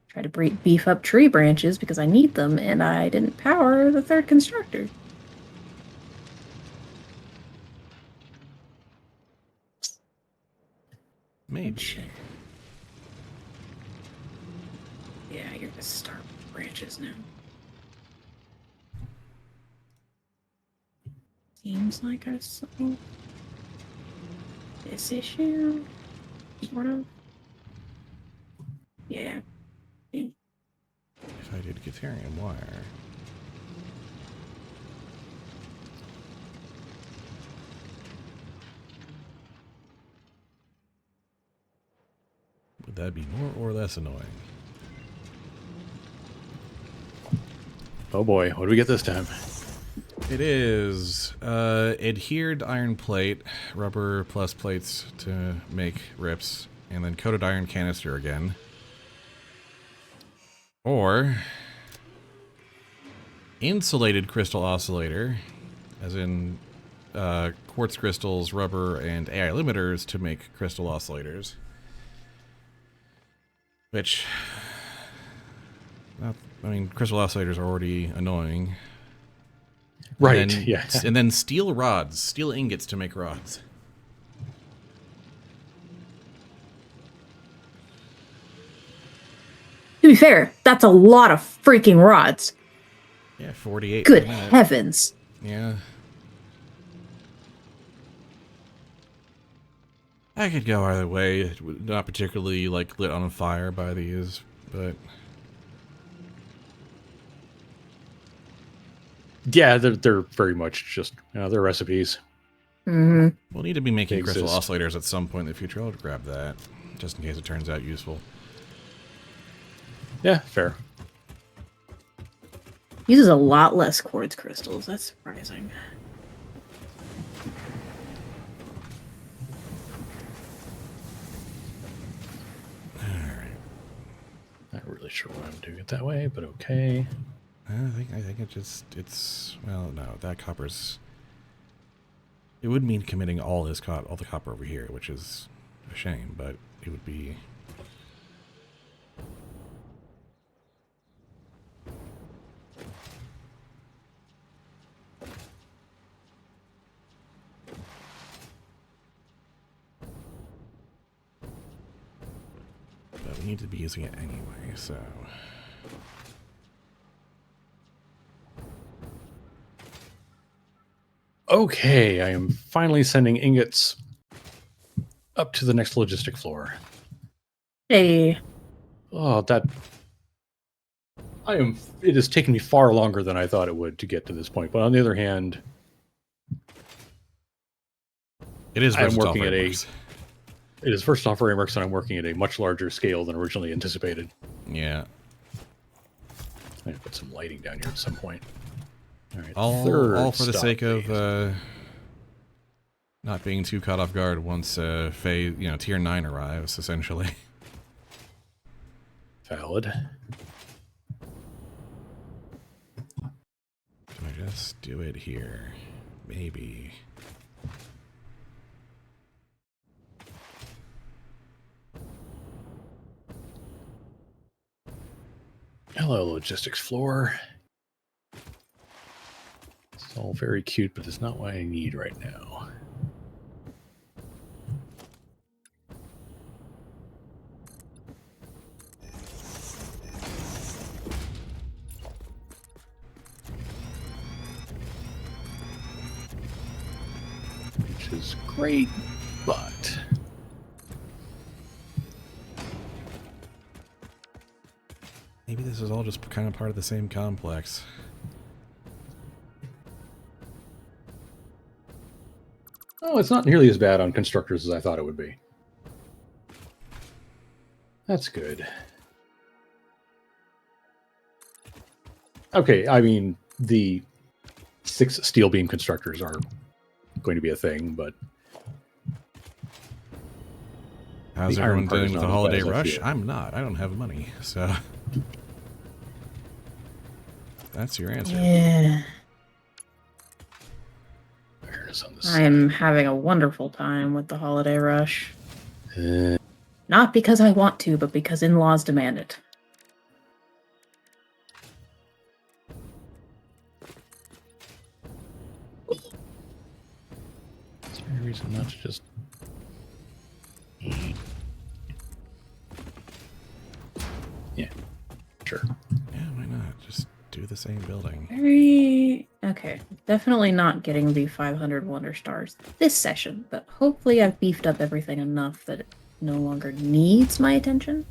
Try to beef up tree branches because I need them, and I didn't power the third constructor. Maybe. Yeah, you're gonna start branches now. Seems like I solved this issue. Sort of. Yeah. If I did Caterium wire. Would that be more or less annoying? Oh boy, what do we get this time? It is adhered iron plate, rubber plus plates to make rips, and then coated iron canister again. Or insulated crystal oscillator, as in quartz crystals, rubber, and AI limiters to make crystal oscillators. Which, I mean, crystal oscillators are already annoying. Right, And then, yeah. And then steel rods, steel ingots to make rods. To be fair, that's a lot of freaking rods. Yeah, 48 Good per minute. heavens. Yeah. I could go either way. Not particularly, like, lit on fire by these, but... Yeah, they're very much just, they're recipes. Mm-hmm. We'll need to be making They crystal exist. oscillators at some point in the future. I'll grab that, just in case it turns out useful. Yeah, fair. Uses a lot less quartz crystals. That's surprising. Not really sure why I'm doing it that way, but okay. I think it's well, no, that copper's. It would mean committing all the copper over here, which is a shame, but it would be. But we need to be using it anyway, so. Okay, I am finally sending ingots up to the next logistic floor. Hey. Oh, it has taken me far longer than I thought it would to get to this point. But on the other hand, It is I'm versatile working at frameworks. it is first off frameworks, and I'm working at a much larger scale than originally anticipated. Yeah. I need to put some lighting down here at some point. All right, All for the stop, sake please. of not being too caught off guard once tier 9 arrives, essentially. Valid. Can I just do it here? Maybe. Hello, logistics floor. It's all very cute, but it's not what I need right now. Which is great, but Maybe this is all just kind of part of the same complex. oh, it's not nearly as bad on constructors as I thought it would be. That's good. Okay, I mean, the 6 steel beam constructors are going to be a thing, but How's The iron everyone part is doing with not the as holiday bad as I rush? fear. I'm not. I don't have money, so that's your answer. Yeah. fairness on this I'm having a wonderful time with the holiday rush. side. Not because I want to, but because in-laws demand it. Is there any reason not to just... Yeah, sure. Yeah, why the same building. Very okay. Definitely not getting the 500 Wonder Stars this session, but hopefully I've beefed up everything enough that it no longer needs my attention.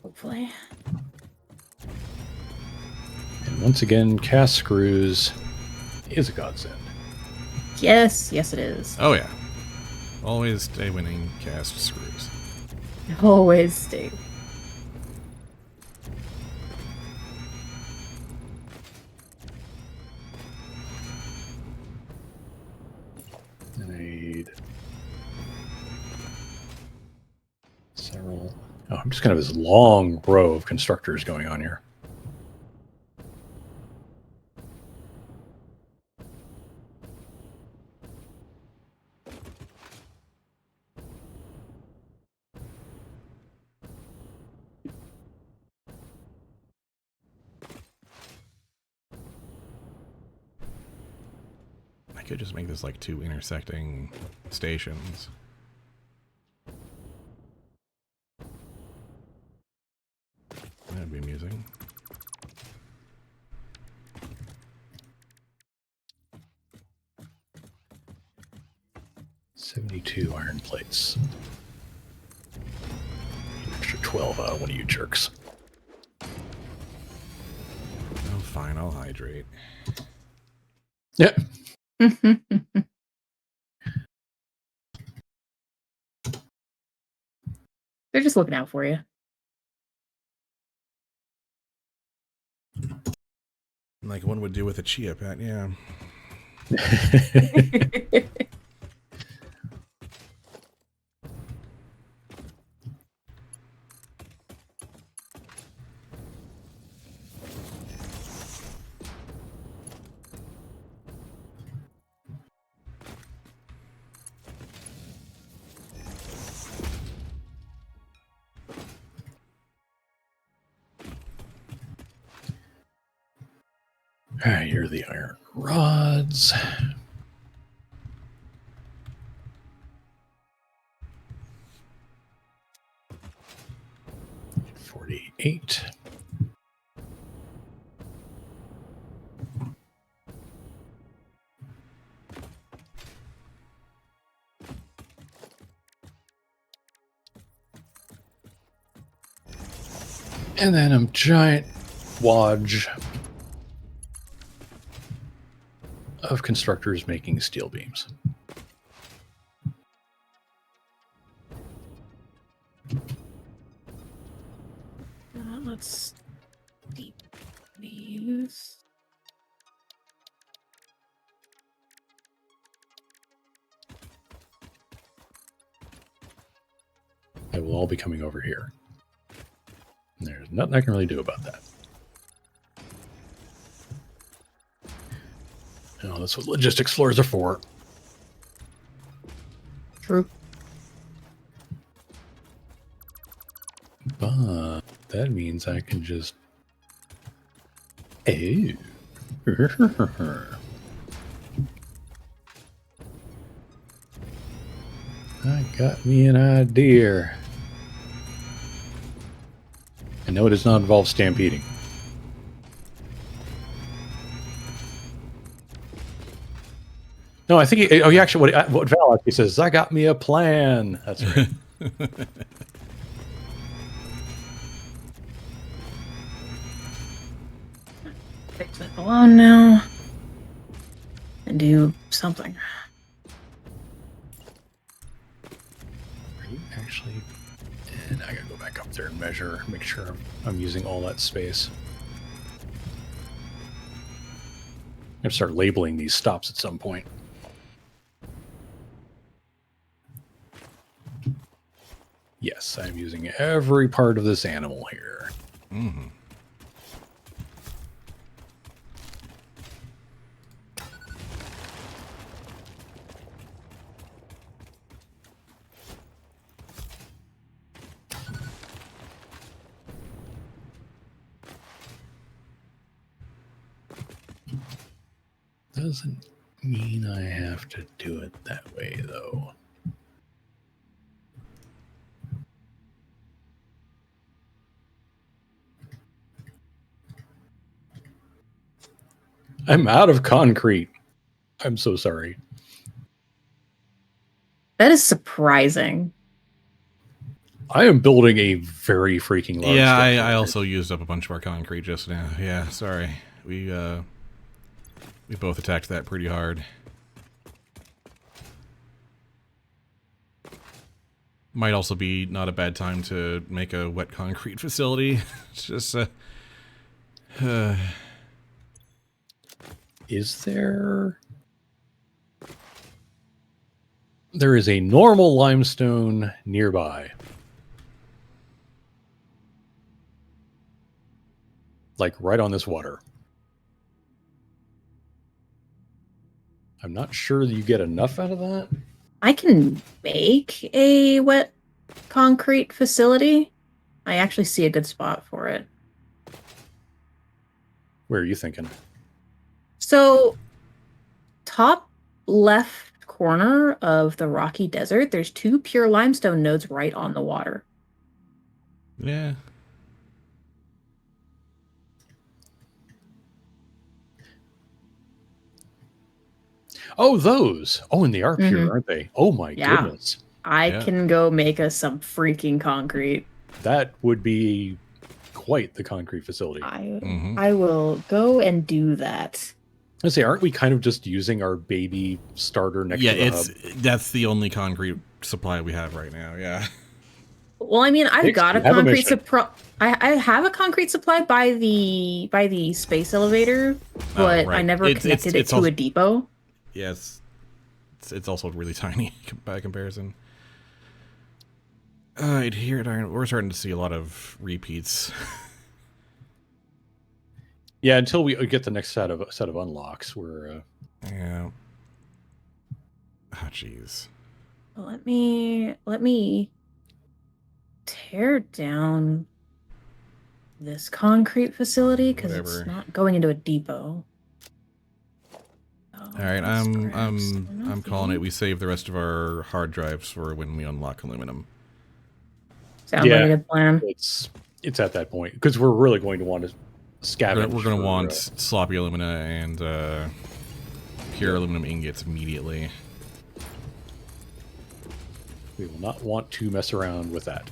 Hopefully. And once again, cast screws is a godsend. Yes, yes it is. Oh yeah. Always stay winning cast screws. Always stay. I need several. Oh, I'm just kind of this long row of constructors going on here. I could just make this like 2 intersecting stations. That'd be amusing. "72 iron plates. An extra 12 out of one of you jerks." Oh, fine, I'll hydrate. Yeah. They're just looking out for you. Like one would do with a chia pet, yeah. Alright, here are the iron rods. 48. And then a giant wodge of constructors making steel beams. Let's deep these. They will all be coming over here. There's nothing I can really do about that. Oh, that's what logistics floors are for. True. But that means I can just... Oh. I got me an idea. I know it does not involve stampeding. No, I think he actually, what Val actually says is, "I got me a plan." That's right. Fix it alone now. And do something. Are you actually... And I gotta go back up there and measure, make sure I'm using all that space. I'm gonna start labeling these stops at some point. Yes, I'm using every part of this animal here. Mm-hmm. Doesn't mean I have to do it that way, though. I'm out of concrete. I'm so sorry. That is surprising. I am building a very freaking large. Yeah, scale I concrete. also used up a bunch of our concrete just now. Yeah, sorry. We both attacked that pretty hard. Might also be not a bad time to make a wet concrete facility. It's just Is there? There is a normal limestone nearby. Like right on this water. I'm not sure that you get enough out of that. I can make a wet concrete facility. I actually see a good spot for it. Where are you thinking? So, top left corner of the rocky desert, there's 2 pure limestone nodes right on the water. yeah. Oh, those. Oh, and they are pure, Mhm. aren't they? Oh my Yeah. goodness. I Yeah. can go make us some freaking concrete. That would be quite the concrete facility. I will go and do that. I say, aren't we kind of just using our baby starter next Yeah, to the hub? that's the only concrete supply we have right now. Yeah. Well, I mean, I've Hicks, got a you have a concrete mission. supply. I have a concrete supply by the space elevator, but I right. never connected it it's to also- a depot. Yeah, it's also really tiny by comparison. Alright, here we're starting to see a lot of repeats. Yeah, until we get the next set of unlocks, we're Yeah. Oh, jeez. Let me tear down this concrete facility because it's Whatever. not going into a depot. All right, I'm calling it. We save the rest of our hard drives for when we unlock aluminum. Sounds like Yeah. a good plan. it's at that point because we're really going to want to scavenge. We're going to for, want sloppy alumina and pure aluminum ingots immediately. we will not want to mess around with that.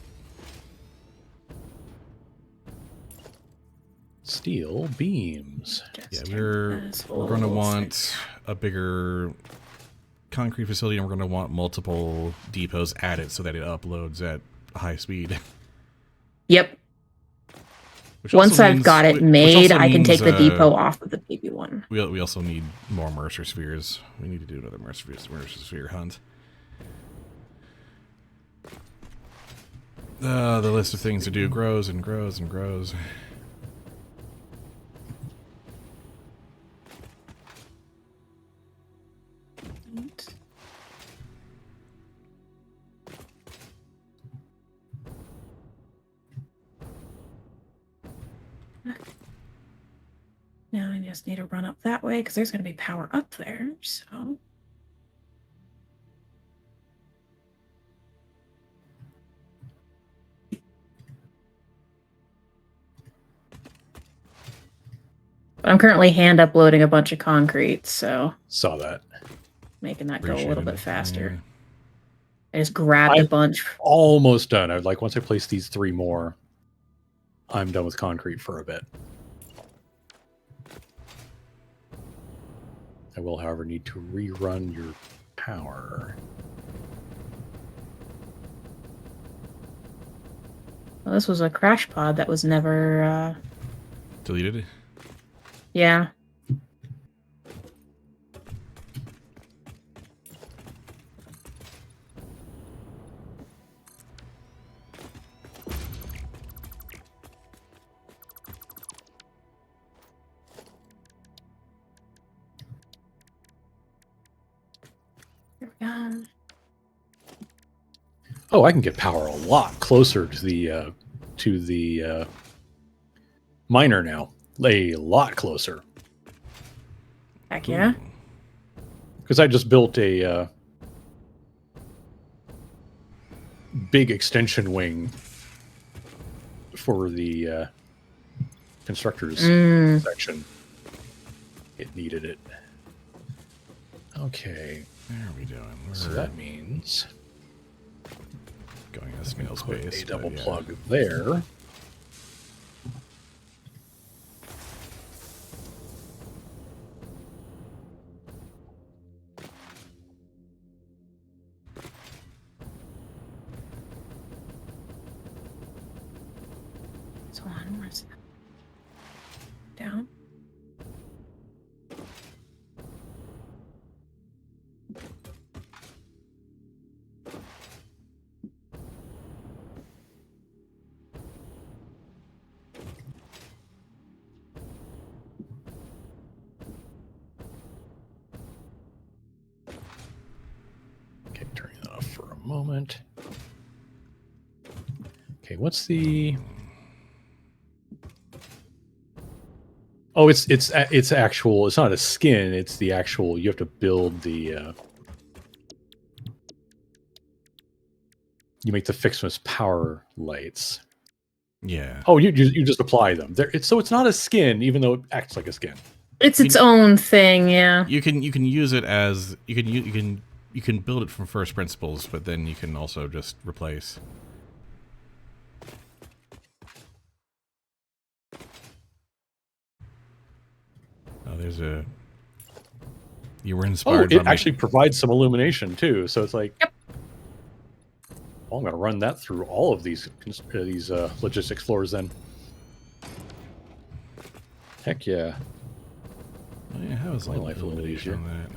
Steel beams. Yeah, Just we're as going to full want six. a bigger concrete facility, and we're going to want multiple depots added so that it uploads at high speed. Yep. Which Once also I've means- got it which made, also I can take means, the depot off of the baby one. We also need more Mercer spheres. We need to do another Mercer sphere hunt. The list of things to do grows and grows and grows. Now I just need to run up that way because there's going to be power up there. So I'm currently hand uploading a bunch of concrete, so Saw that. making that go a Appreciate little it. bit faster. Yeah. I just grabbed a I'm bunch. almost done. I'd like once I place these 3 more, I'm done with concrete for a bit. I will, however, need to rerun your power. Well, this was a crash pod that was never. Deleted? Yeah. There we go. Oh, I can get power a lot closer to the miner now. A lot closer Heck yeah. because I just built a big extension wing for the constructors Mm. section. It needed it. Okay. How are we doing? So that means going at snail put space. a double but yeah. plug there. So on, where's that? Down. Okay, turning that off for a moment. Okay, what's the? Oh, it's actual. It's not a skin. It's the actual. You have to build the. You make the Fixmas power lights. Yeah. Oh, you just apply them. So it's not a skin, even though it acts like a skin. It's its own thing, yeah. You can use it as you can build it from first principles, but then you can also just replace. Oh, there's a. You were Oh, inspired. it by actually provides some illumination too. So it's like, Yep. well, I'm going to run that through all of these logistics floors then. Heck yeah. Oh, yeah, how is My light life a little illumination easier. on that?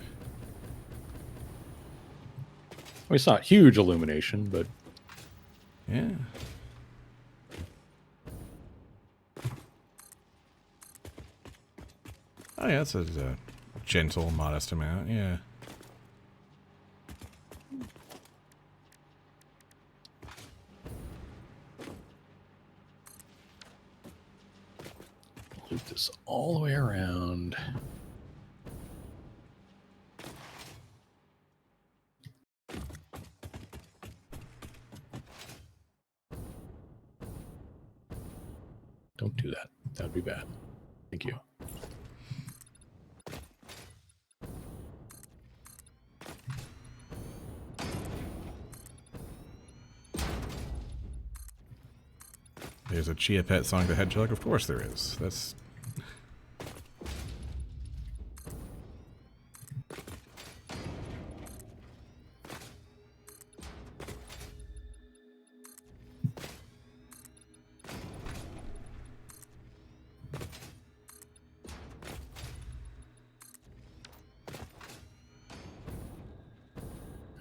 I mean, it's not huge illumination, but Yeah. Oh yeah, that's a gentle, modest amount. Yeah. loop this all the way around. Don't do that. That would be bad. Thank you. There's a Chia Pet Sonic the Hedgehog. Of course there is. That's.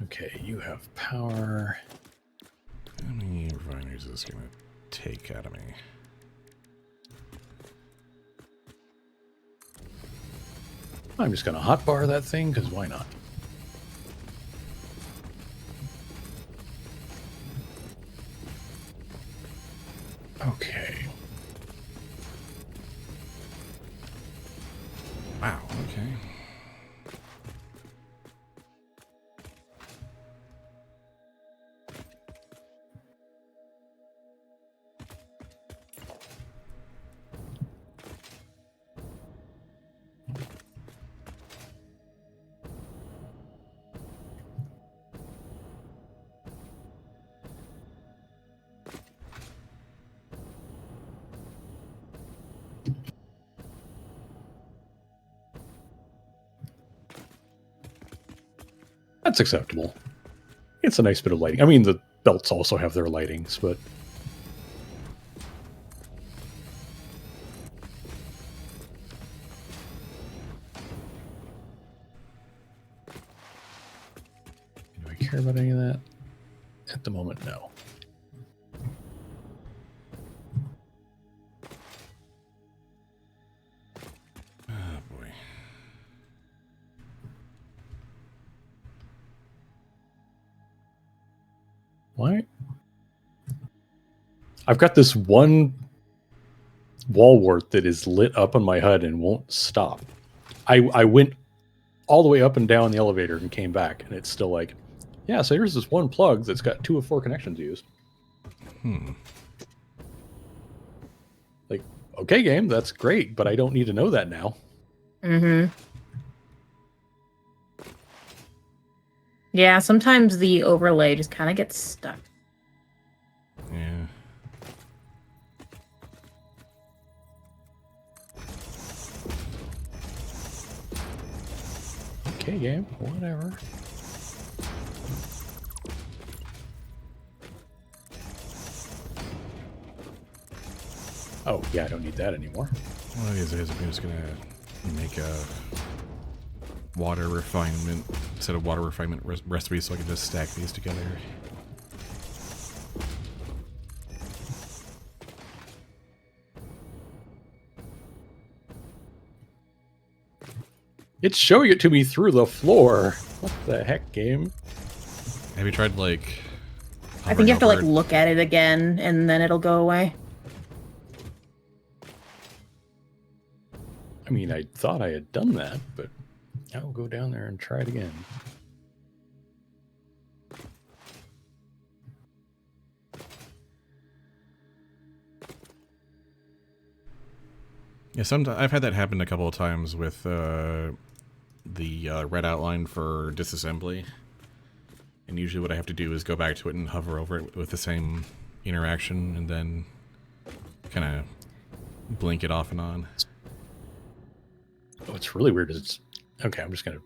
Okay, you have power. How many refineries is this going to take out of me? I'm just going to hotbar that thing, because why not? Okay. Wow, okay. That's acceptable. It's a nice bit of lighting. I mean, the belts also have their lightings, but... Do I care about any of that? At the moment, no. Oh boy. Why? I've got this one wall wart that is lit up on my HUD and won't stop. I went all the way up and down the elevator and came back, and it's still like, yeah, so here's this one plug that's got 2 of 4 connections used. Like, okay, game, that's great, but I don't need to know that now. Mm-hmm. Yeah, sometimes the overlay just kind of gets stuck. Yeah. Okay, game. Whatever. Oh, yeah, I don't need that anymore. One of these days, I'm just gonna make a water refinement set of water refinement recipes so I can just stack these together. It's showing it to me through the floor. What the heck, game? Have you tried like? I think you have to like hovering over look at it again, and then it'll go away. I mean, I thought I had done that, but I'll go down there and try it again. Yeah, sometimes I've had that happen a couple of times with the red outline for disassembly, and usually what I have to do is go back to it and hover over it with the same interaction, and then kind of blink it off and on. What's really weird is it's okay. I'm just gonna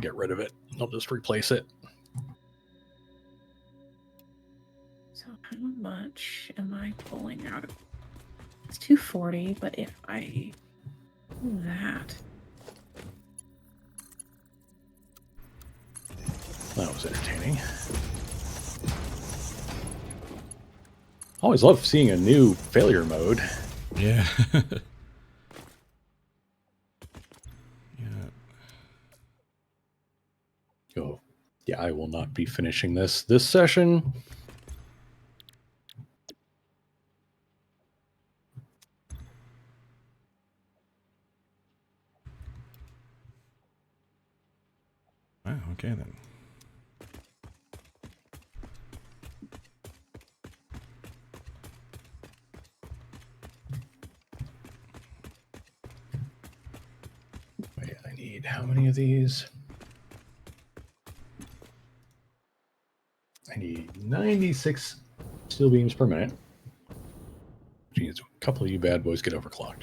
get rid of it. I'll just replace it. So how much am I pulling out of? It's 240, but if I do that, That was entertaining. Always love seeing a new failure mode. Yeah. Yeah. Oh, yeah, I will not be finishing this session. Wow, okay then. Wait, I need how many of these? I need 96 steel beams per minute. Jeez, a couple of you bad boys get overclocked.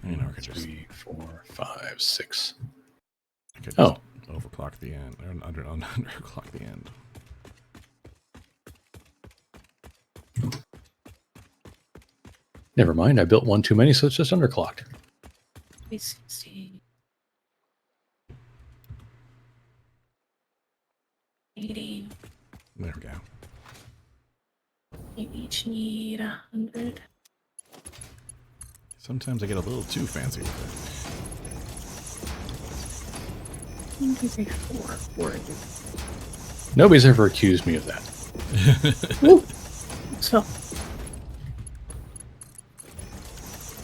You know, I could just 3, 4, 5, 6. I could just Oh. overclock the end, or underclock the end. Never mind, I built one too many, so it's just underclocked. 360, 80. There we go. You each need 100. Sometimes I get a little too fancy with 1, 2, 3, 4. 4. Nobody's ever accused me of that. Ooh. So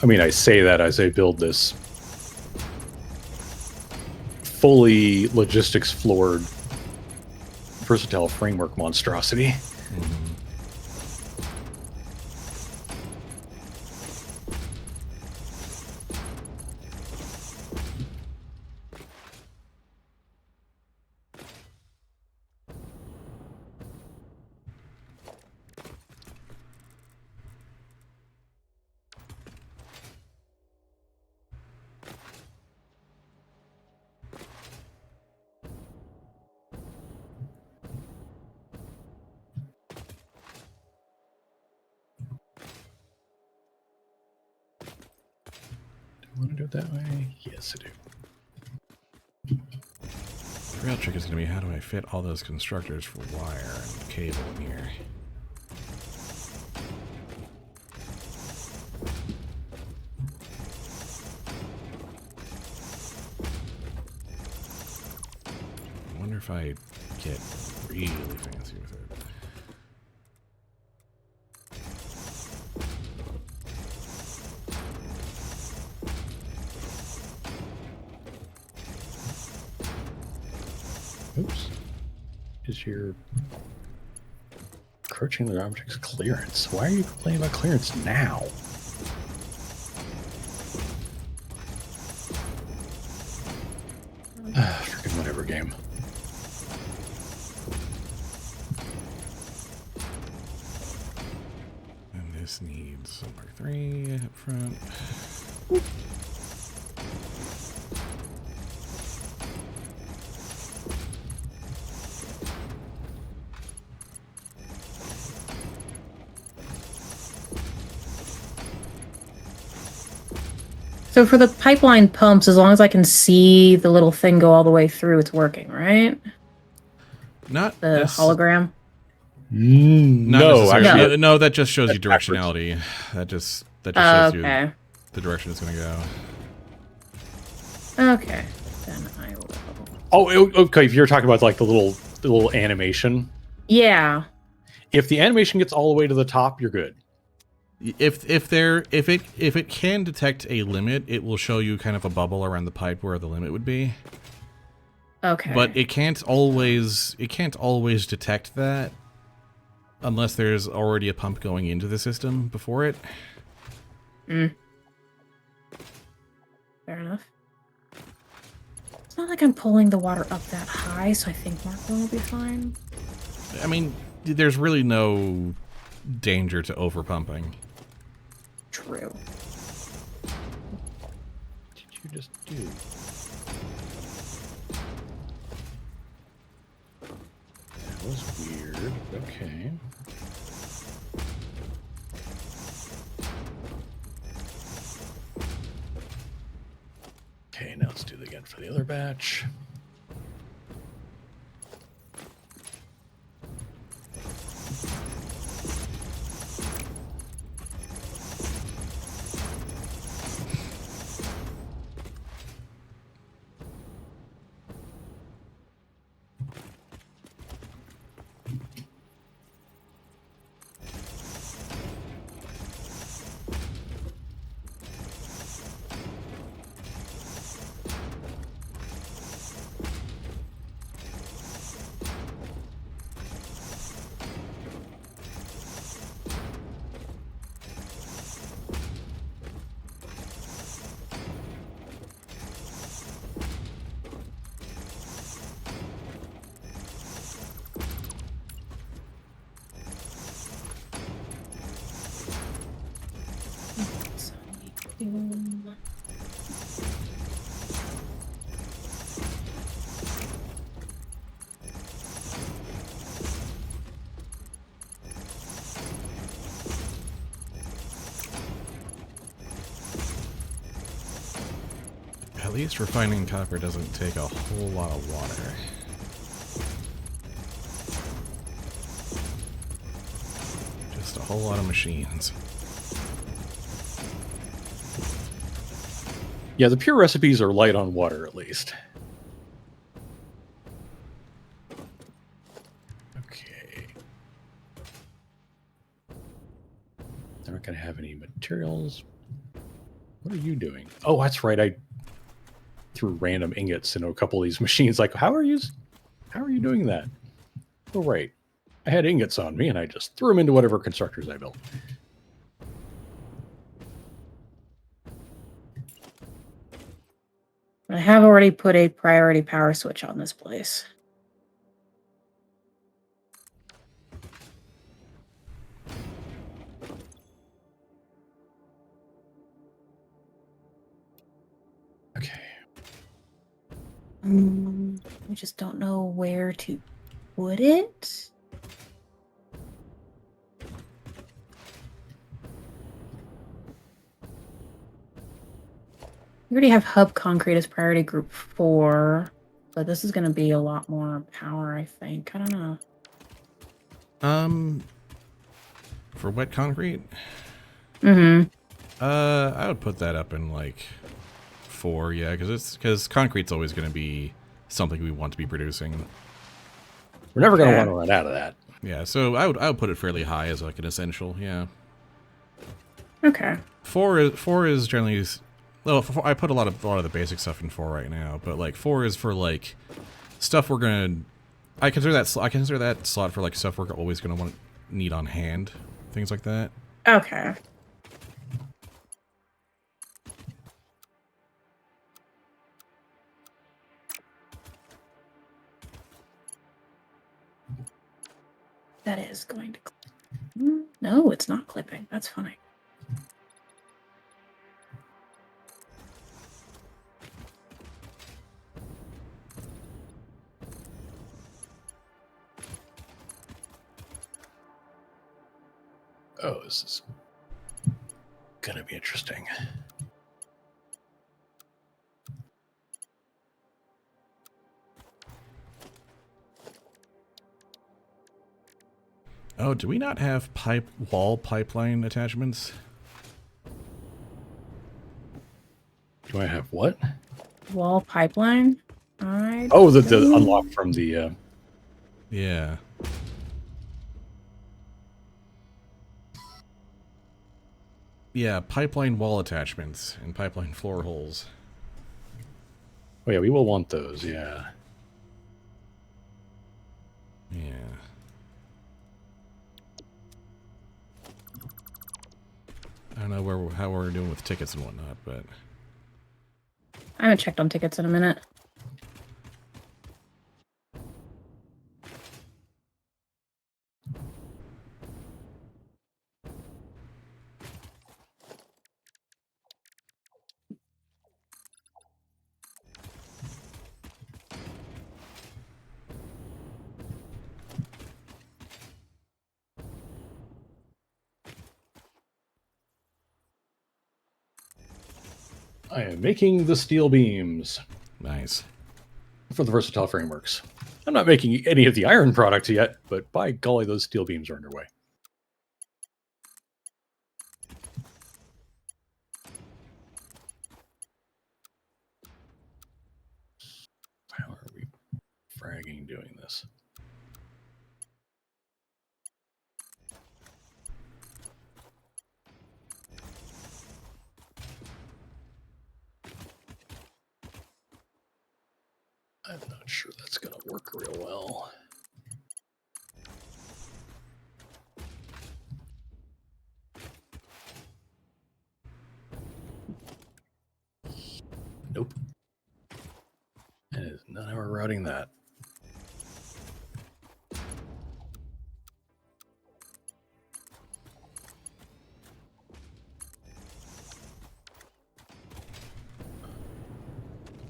I mean, I say that as I build this fully logistics floored versatile framework monstrosity. Want to do it that way? Yes, I do. The real trick is going to be how do I fit all those constructors for wire and cable in here. I wonder if I get really fancy with it. Oops. Is your encroaching the object's clearance? Why are you complaining about clearance now? this needs some Mark 3 up front. So for the pipeline pumps, as long as I can see the little thing go all the way through, it's working, right? Not The hologram. Not No, necessarily. actually, No, that just shows you that's backwards. directionality. That just shows you Okay. the direction it's going to go. Okay. Then I will. Oh, okay. If you're talking about like the little animation, Yeah. if the animation gets all the way to the top, you're good. If it can detect a limit, it will show you kind of a bubble around the pipe where the limit would be. Okay. But it can't always detect that unless there's already a pump going into the system before it. Fair enough. It's not like I'm pulling the water up that high, so I think Mark 1 will be fine. I mean, there's really no danger to overpumping. True. What did you just do? That was weird. Okay. Okay, now let's do it again for the other batch. At least refining copper doesn't take a whole lot of water. Just a whole lot of machines. Yeah, the pure recipes are light on water, at least. Okay. They're not going to have any materials. What are you doing? Oh, that's right. I threw random ingots into a couple of these machines. Like, how are you doing that? Oh, right. I had ingots on me, and I just threw them into whatever constructors I built. I have already put a priority power switch on this place. Okay. I just don't know where to put it. We already have hub concrete as priority group 4, but this is going to be a lot more power, I think. I don't know. For wet concrete, Mm-hmm. I would put that up in like 4, yeah, because concrete's always going to be something we want to be producing. We're never going to Yeah. want to run out of that. Yeah, so I would put it fairly high as like an essential. Yeah, Okay. 4 is generally. Well, I put a lot of the basic stuff in 4 right now, but like 4 is for like stuff we're gonna. I consider that slot for like stuff we're always gonna need on hand, things like that. Okay. That is going to... No, it's not clipping. That's funny. Oh, this is gonna be interesting. Oh, do we not have wall pipeline attachments? Do I have what? Wall pipeline? Oh, the unlock from the... Yeah. Yeah, pipeline wall attachments and pipeline floor holes. Oh, yeah, we will want those, yeah. Yeah. I don't know how we're doing with tickets and whatnot, but... I haven't checked on tickets in a minute. I am making the steel beams Nice. for the versatile frameworks. I'm not making any of the iron products yet, but by golly, those steel beams are underway. How are we fragging doing this? I'm not sure that's going to work real well. Nope. That is not how we're routing that.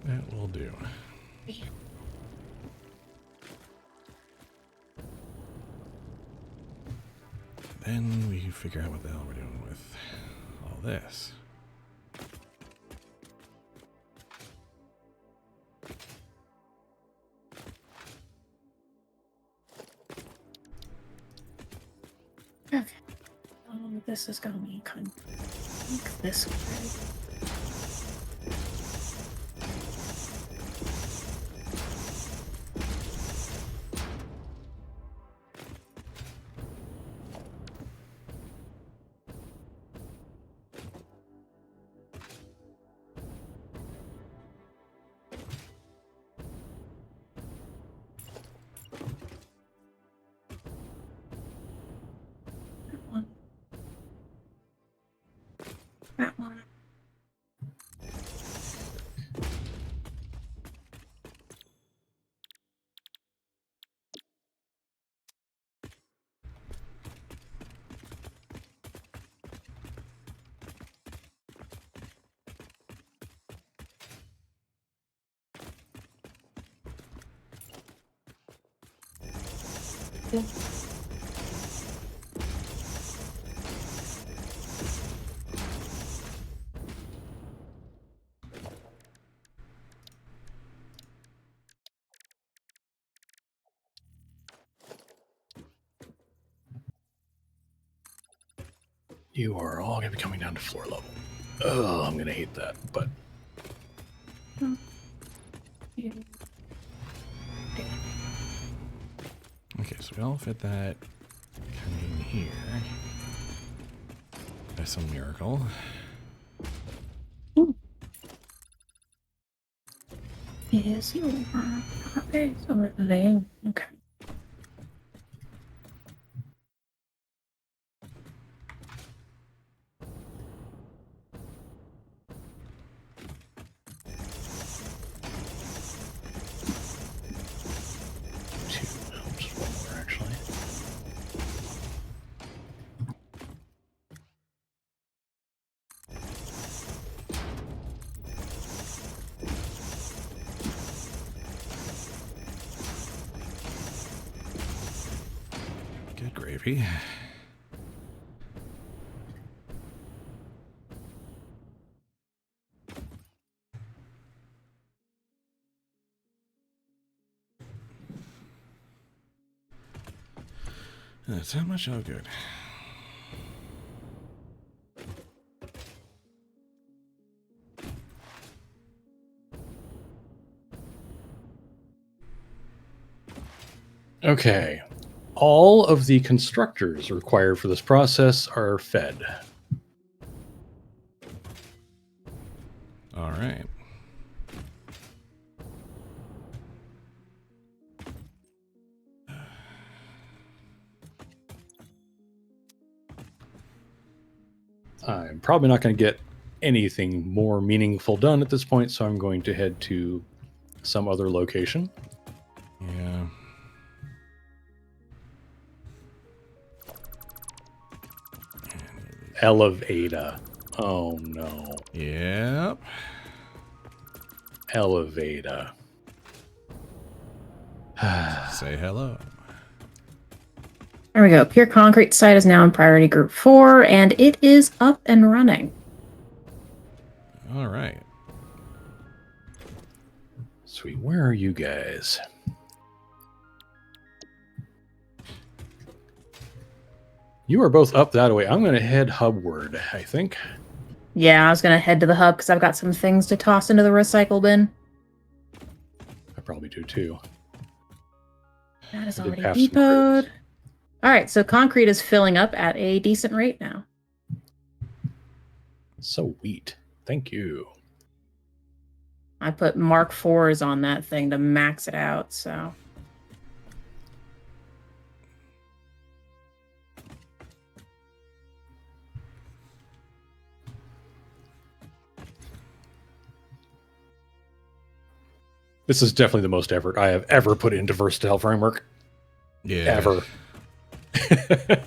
That will do. Then we can figure out what the hell we're doing with all this. Okay. This is gonna be kind of like this way. That one. Yeah. You are all going to be coming down to floor level. Oh, I'm going to hate that, but... Yeah. Okay, so we all fit that coming here. By some miracle. Yes, you are. Okay, over there. Okay. Two, no, just one more, actually. gravy. That's how much? Oh, good. Okay. All of the constructors required for this process are fed. All right. I'm probably not going to get anything more meaningful done at this point, so I'm going to head to some other location. Yeah. Elevata. Oh no. Yep. Elevata. Say hello. There we go. Pure concrete site is now in priority group 4, and it is up and running. All right. Sweet. Where are you guys? You are both up that way. I'm going to head hubward, I think. Yeah, I was gonna head to the hub because I've got some things to toss into the recycle bin. I probably do too. That is I did already have some depoted. crates. All right, so concrete is filling up at a decent rate now. So wheat. Thank you. I put Mark 4s on that thing to max it out, so. This is definitely the most effort I have ever put into Versatile Framework. Yeah. Ever. I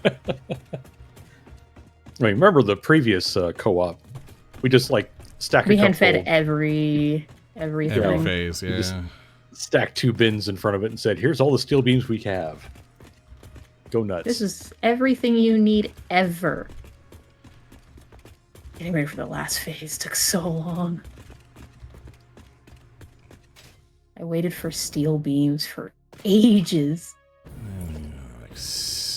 mean, remember the previous co-op? We just like stack We a hand couple, fed everything. Every phase, yeah. just- stacked 2 bins in front of it and said, "Here's all the steel beams we have. Go nuts." This is everything you need ever. Getting ready for the last phase took so long. I waited for steel beams for ages. Like 6.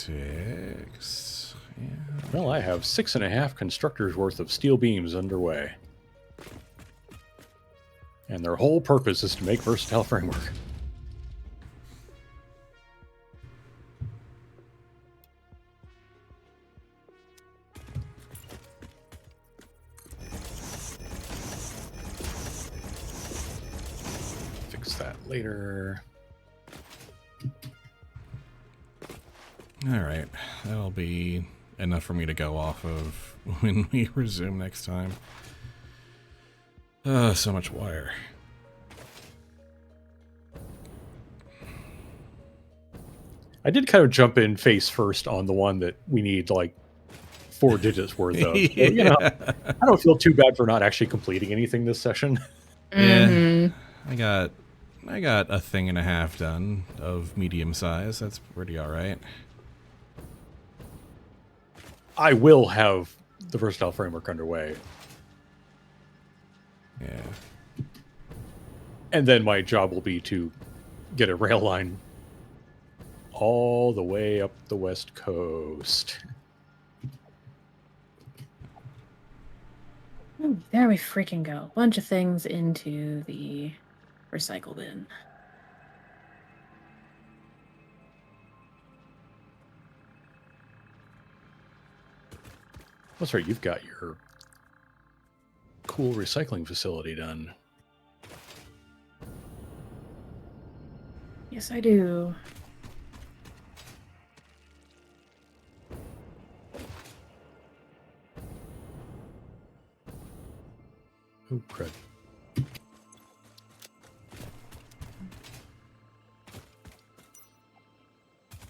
Yeah. Well, I have 6.5 constructors worth of steel beams underway. And their whole purpose is to make Versatile Framework. Fix that later. All right. That'll be enough for me to go off of when we resume next time. So much wire. I did kind of jump in face first on the one that we need like 4 digits worth of. Yeah. You know, I don't feel too bad for not actually completing anything this session. Yeah. Mhm. I got a thing and a half done of medium size. That's pretty all right. I will have the Versatile Framework underway. Yeah. And then my job will be to get a rail line all the way up the West Coast. Ooh, there we freaking go. Bunch of things into the recycle bin. That's right, you've got your cool recycling facility done. Yes, I do. Oh, crud.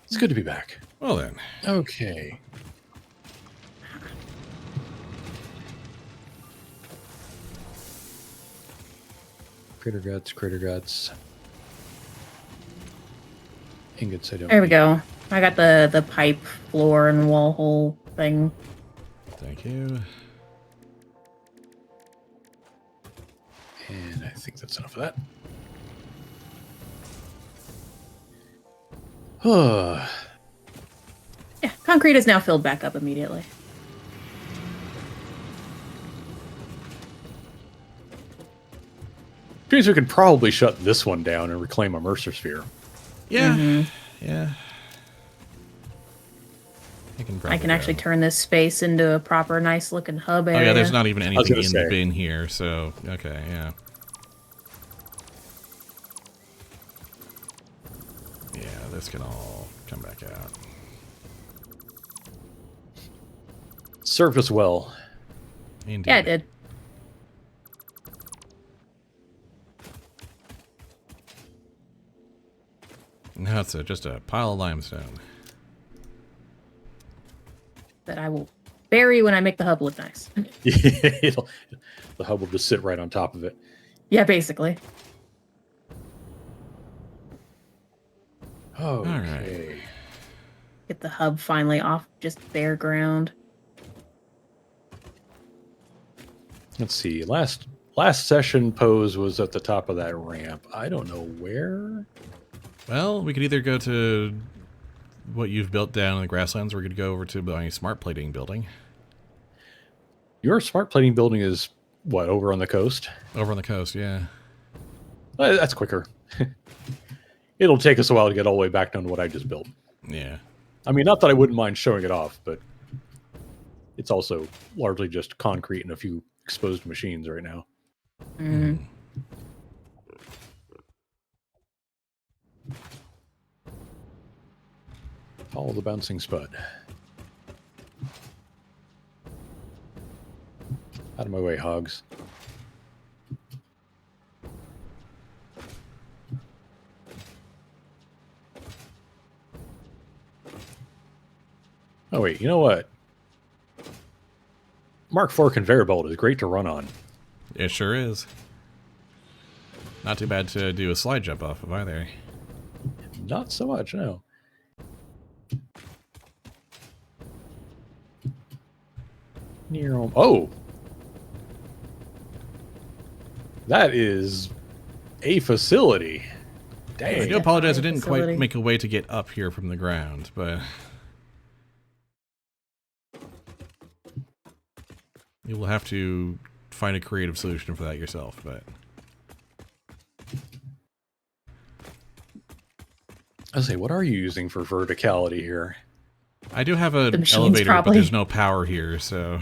It's good to be back. Well then. Okay. Critter guts, critter guts. Ingots I don't There we need. go. I got the pipe floor and wall hole thing. Thank you. And I think that's enough of that. Yeah, concrete is now filled back up immediately. Means we could probably shut this one down and reclaim a Mercer sphere. Yeah. Yeah. I can actually turn this space into a proper nice looking hub area. Oh yeah, there's not even anything in say. the bin here, so okay, yeah. Yeah, this can all come back out. Served us well. Indeed. Yeah, it did. Now it's just a pile of limestone. That I will bury when I make the hub look nice. The hub will just sit right on top of it. Yeah, basically. Oh, okay. Alright. Get the hub finally off just bare ground. Let's see. Last session pose was at the top of that ramp. I don't know where. Well, we could either go to what you've built down in the grasslands, or we could go over to my smart plating building. Your smart plating building is what, over on the coast? Over on the coast, yeah. That's quicker. It'll take us a while to get all the way back down to what I just built. Yeah. I mean, not that I wouldn't mind showing it off, but it's also largely just concrete and a few exposed machines right now. Mm. Follow the bouncing spud. Out of my way, hogs. Oh, wait, you know what? Mark IV conveyor belt is great to run on. It sure is. Not too bad to do a slide jump off of either. Not so much, no. Near home. Oh! That is a facility. Dang. I do apologize, I didn't Facility. quite make a way to get up here from the ground, but you will have to find a creative solution for that yourself, but I was say, what are you using for verticality here? I do have an The machines, elevator, but probably. there's no power here, so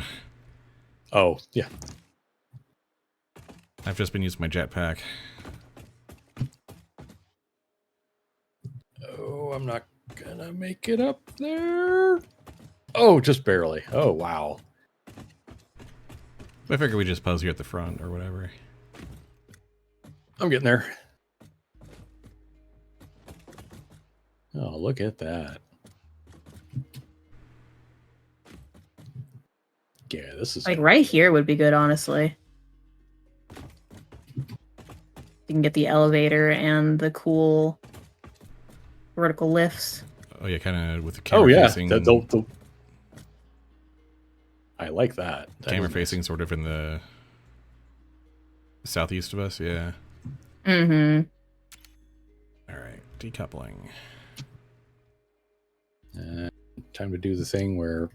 Oh, yeah. I've just been using my jetpack. Oh, I'm not gonna make it up there. Oh, just barely. Oh, wow. I figure we just pose here at the front or whatever. I'm getting there. Oh, look at that. Yeah, this is... Like right here would be good, honestly. You can get the elevator and the cool vertical lifts. Oh yeah, kind of with the Oh, camera yeah. facing. I like that. Camera facing, sort of in the southeast of us. Yeah. Mm-hmm. All right, decoupling. Time to do the thing where...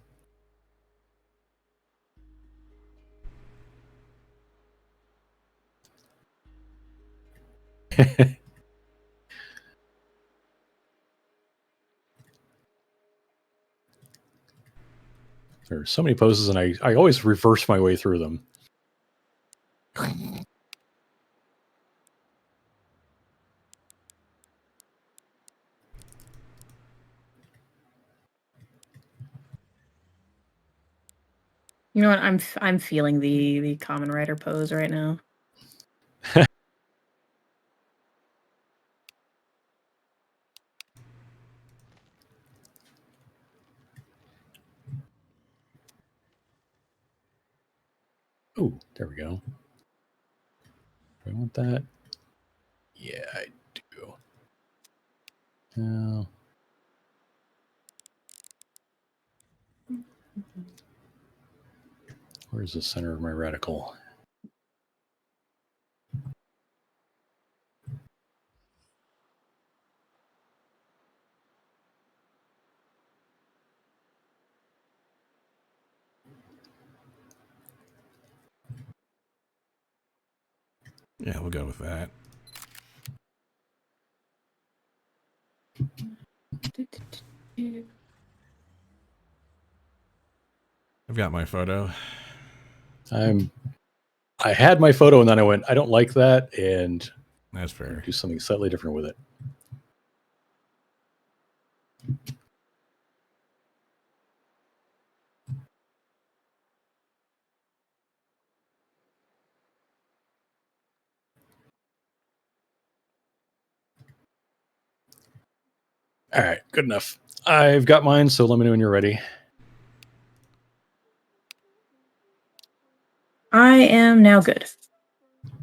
There are so many poses, and I always reverse my way through them. You know what? I'm feeling the common writer pose right now. Oh, there we go. Do I want that? Yeah, I do. No. Where's the center of my reticle? Yeah, we'll go with that. I've got my photo. I had my photo and then I went, I don't like that, and That's fair. do something slightly different with it. All right, good enough. I've got mine, so let me know when you're ready. I am now good.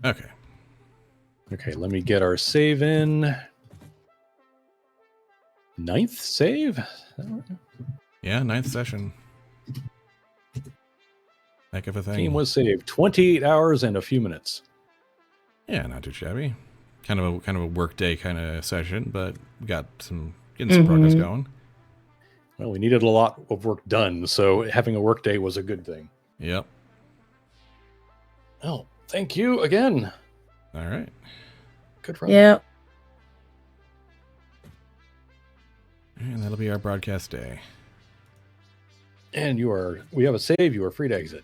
Okay. Okay, let me get our save in. 9th save? Yeah, 9th session. Heck of a thing. Team was saved. 28 hours and a few minutes. Yeah, not too shabby. Kind of a work day kind of session, but we got getting some progress going. Well, we needed a lot of work done, so having a work day was a good thing. Yep. Oh, thank you again. All right. Good run. Yep. And that'll be our broadcast day. And we have a save. You are free to exit.